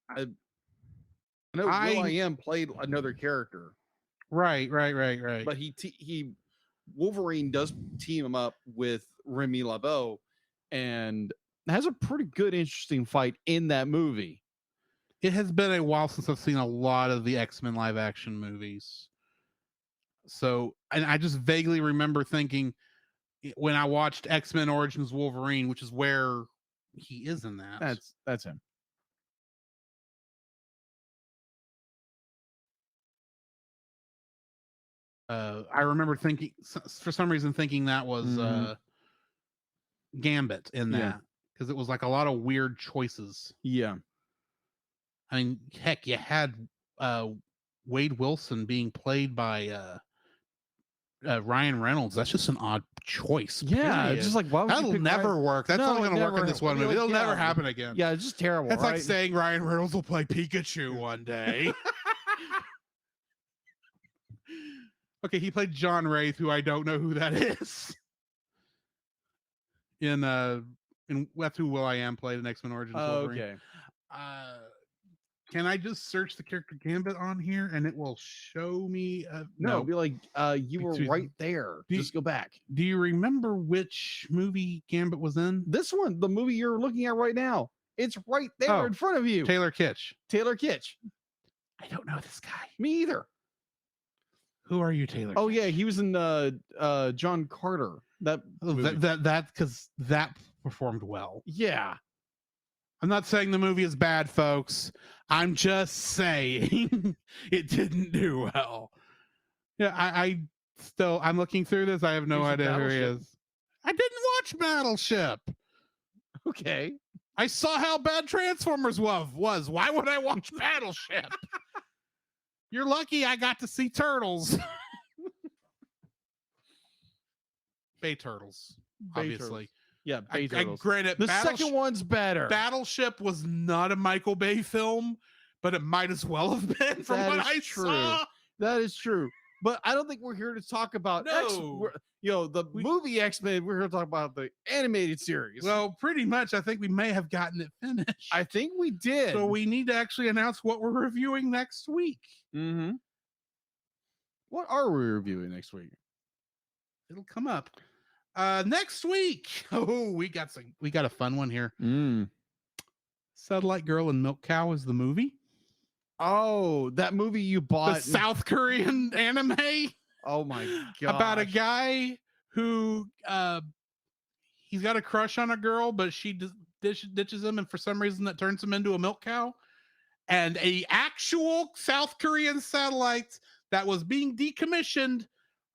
[SPEAKER 6] I know Will.i.am played another character.
[SPEAKER 7] Right.
[SPEAKER 6] But Wolverine does team him up with Remy LeBeau, and has a pretty good, interesting fight in that movie.
[SPEAKER 7] It has been a while since I've seen a lot of the X-Men live action movies. So, and I just vaguely remember thinking when I watched X-Men Origins Wolverine, which is where he is in that.
[SPEAKER 6] That's him.
[SPEAKER 7] I remember thinking, for some reason, thinking that was Gambit in that, because it was like a lot of weird choices. I mean, heck, you had Wade Wilson being played by Ryan Reynolds. That's just an odd choice.
[SPEAKER 6] It's just like, why would
[SPEAKER 7] that'll never work. That's not going to work in this one movie. It'll never happen again.
[SPEAKER 6] It's just terrible.
[SPEAKER 7] That's like saying Ryan Reynolds will play Pikachu one day. Okay, he played John Wraith, who I don't know who that is. In that's who Will.i.am played in X-Men Origins Wolverine. Can I just search the character Gambit on here and it will show me?
[SPEAKER 6] No, be like, you were right there. Just go back.
[SPEAKER 7] Do you remember which movie Gambit was in?
[SPEAKER 6] This one, the movie you're looking at right now. It's right there in front of you.
[SPEAKER 7] Taylor Kitsch.
[SPEAKER 6] Taylor Kitsch.
[SPEAKER 7] I don't know this guy.
[SPEAKER 6] Me either.
[SPEAKER 7] Who are you, Taylor?
[SPEAKER 6] Oh yeah, he was in John Carter. That
[SPEAKER 7] because that performed well.
[SPEAKER 6] Yeah.
[SPEAKER 7] I'm not saying the movie is bad, folks. I'm just saying it didn't do well. Yeah, I'm looking through this. I have no idea who he is. I didn't watch Battleship.
[SPEAKER 6] Okay.
[SPEAKER 7] I saw how bad Transformers was. Why would I watch Battleship? You're lucky I got to see Turtles. Bay Turtles, obviously.
[SPEAKER 6] Yeah, Bay Turtles.
[SPEAKER 7] Granted,
[SPEAKER 6] the second one's better.
[SPEAKER 7] Battleship was not a Michael Bay film, but it might as well have been from what I saw.
[SPEAKER 6] That is true. But I don't think we're here to talk about the movie X-Men. We're here to talk about the animated series.
[SPEAKER 7] Well, pretty much. I think we may have gotten it finished.
[SPEAKER 6] I think we did.
[SPEAKER 7] So we need to actually announce what we're reviewing next week.
[SPEAKER 6] Mm-hmm. What are we reviewing next week?
[SPEAKER 7] It'll come up. Next week. Oh, we got a fun one here. Satellite Girl and Milk Cow is the movie.
[SPEAKER 6] Oh, that movie you bought.
[SPEAKER 7] The South Korean anime.
[SPEAKER 6] Oh my god.
[SPEAKER 7] About a guy who he's got a crush on a girl, but she ditches him, and for some reason that turns him into a milk cow. And a actual South Korean satellite that was being decommissioned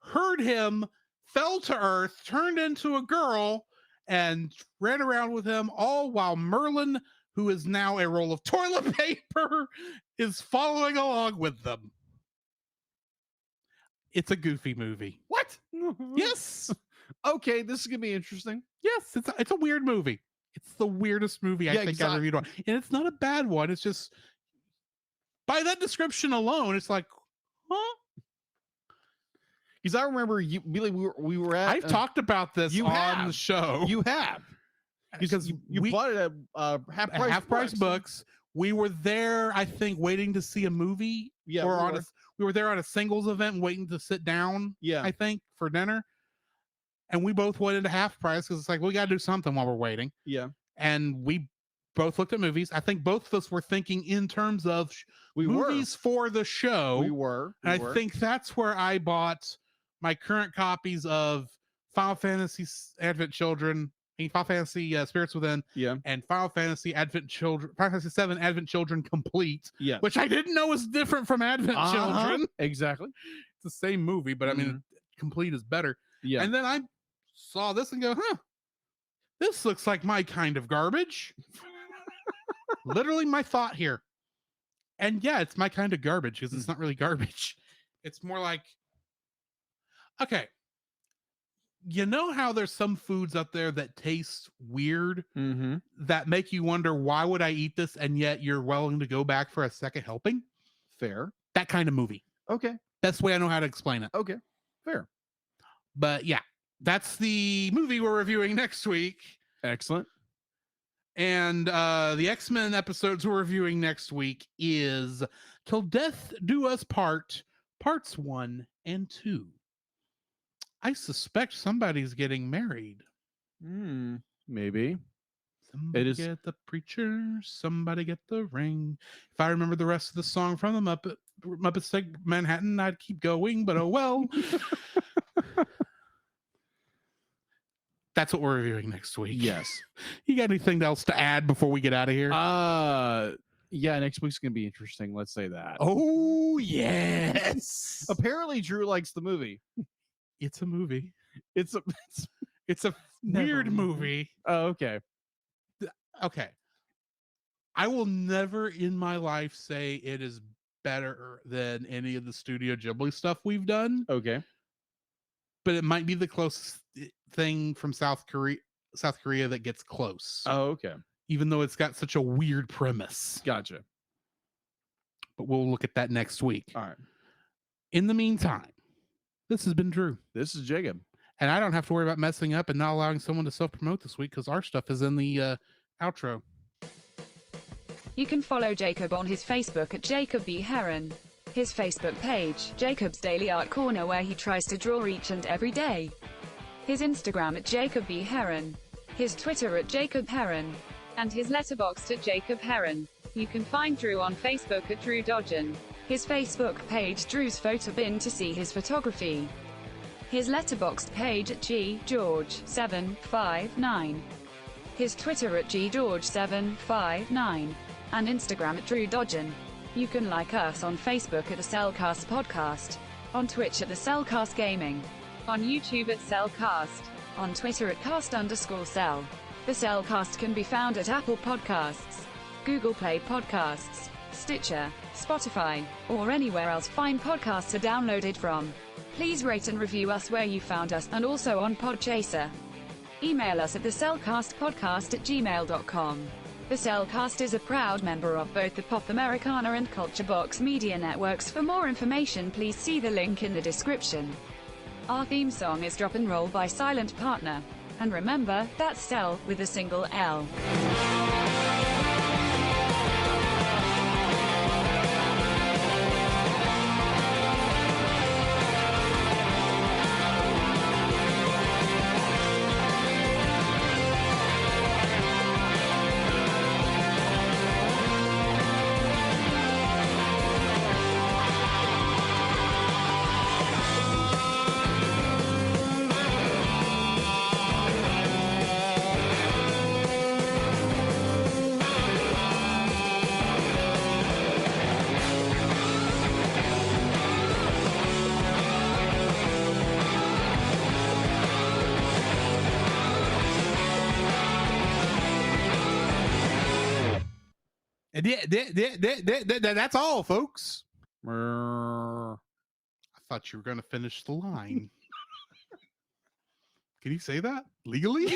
[SPEAKER 7] heard him, fell to Earth, turned into a girl, and ran around with him, all while Merlin, who is now a roll of toilet paper, is following along with them. It's a goofy movie.
[SPEAKER 6] What?
[SPEAKER 7] Yes.
[SPEAKER 6] Okay, this is gonna be interesting.
[SPEAKER 7] Yes, it's a weird movie. It's the weirdest movie I think I've reviewed on. And it's not a bad one. It's just, by that description alone, it's like, huh?
[SPEAKER 6] Because I remember we were at.
[SPEAKER 7] I've talked about this on the show.
[SPEAKER 6] You have. Because you bought it at half price books.
[SPEAKER 7] We were there, I think, waiting to see a movie.
[SPEAKER 6] Yeah,
[SPEAKER 7] we were there on a singles event, waiting to sit down.
[SPEAKER 6] Yeah,
[SPEAKER 7] I think for dinner, and we both went into half price because it's like we got to do something while we're waiting.
[SPEAKER 6] Yeah,
[SPEAKER 7] and we both looked at movies. I think both of us were thinking in terms of movies for the show.
[SPEAKER 6] We were.
[SPEAKER 7] I think that's where I bought my current copies of Final Fantasy Advent Children. Final Fantasy Spirits Within, and Final Fantasy Final Fantasy 7 Advent Children Complete, which I didn't know was different from Advent Children.
[SPEAKER 6] Exactly,
[SPEAKER 7] it's the same movie, but I mean, Complete is better.
[SPEAKER 6] Yeah,
[SPEAKER 7] and then I saw this and go, this looks like my kind of garbage. Literally, my thought here, and yeah, it's my kind of garbage because it's not really garbage. It's more like, okay. You know how there's some foods out there that taste weird that make you wonder, why would I eat this? And yet you're willing to go back for a second helping?
[SPEAKER 6] Fair.
[SPEAKER 7] That kind of movie.
[SPEAKER 6] Okay.
[SPEAKER 7] That's the way I know how to explain it.
[SPEAKER 6] Okay. Fair.
[SPEAKER 7] But yeah, that's the movie we're reviewing next week.
[SPEAKER 6] Excellent.
[SPEAKER 7] And the X-Men episodes we're reviewing next week is Till Death Do Us Part, Parts 1 and 2. I suspect somebody's getting married.
[SPEAKER 6] Maybe.
[SPEAKER 7] Somebody get the preacher, somebody get the ring. If I remember the rest of the song from the Muppets Take Manhattan, I'd keep going, but oh well. That's what we're reviewing next week.
[SPEAKER 6] Yes.
[SPEAKER 7] You got anything else to add before we get out of here?
[SPEAKER 6] Yeah, next week's gonna be interesting. Let's say that.
[SPEAKER 7] Oh yes.
[SPEAKER 6] Apparently Drew likes the movie.
[SPEAKER 7] It's a movie.
[SPEAKER 6] It's
[SPEAKER 7] a weird movie.
[SPEAKER 6] Oh, okay.
[SPEAKER 7] Okay. I will never in my life say it is better than any of the Studio Ghibli stuff we've done.
[SPEAKER 6] Okay.
[SPEAKER 7] But it might be the closest thing from South Korea that gets close.
[SPEAKER 6] Oh, okay.
[SPEAKER 7] Even though it's got such a weird premise.
[SPEAKER 6] Gotcha.
[SPEAKER 7] But we'll look at that next week.
[SPEAKER 6] All right.
[SPEAKER 7] In the meantime, this has been Drew.
[SPEAKER 6] This is Jacob.
[SPEAKER 7] And I don't have to worry about messing up and not allowing someone to self-promote this week because our stuff is in the outro.
[SPEAKER 4] You can follow Jacob on his Facebook at Jacob B. Heron. His Facebook page, Jacob's Daily Art Corner, where he tries to draw each and every day. His Instagram at Jacob B. Heron. His Twitter at Jacob Heron. And his Letterboxd at Jacob Heron. You can find Drew on Facebook at Drew Dodgen. His Facebook page Drew's Photobin to see his photography. His Letterboxd page at GGeorge759. His Twitter at GGeorge759. And Instagram at Drew Dodgen. You can like us on Facebook at the Cellcast Podcast. On Twitch at the Cellcast Gaming. On YouTube at Cellcast. On Twitter at cast_cell. The Cellcast can be found at Apple Podcasts, Google Play Podcasts, Stitcher, Spotify, or anywhere else fine podcasts are downloaded from. Please rate and review us where you found us, and also on Podchaser. Email us at thecellcastpodcast@gmail.com. The Cellcast is a proud member of both the Pop Americana and Culture Box media networks. For more information, please see the link in the description. Our theme song is Drop and Roll by Silent Partner. And remember, that's Cell with a single L.
[SPEAKER 7] That's all, folks. I thought you were going to finish the line. Can you say that legally?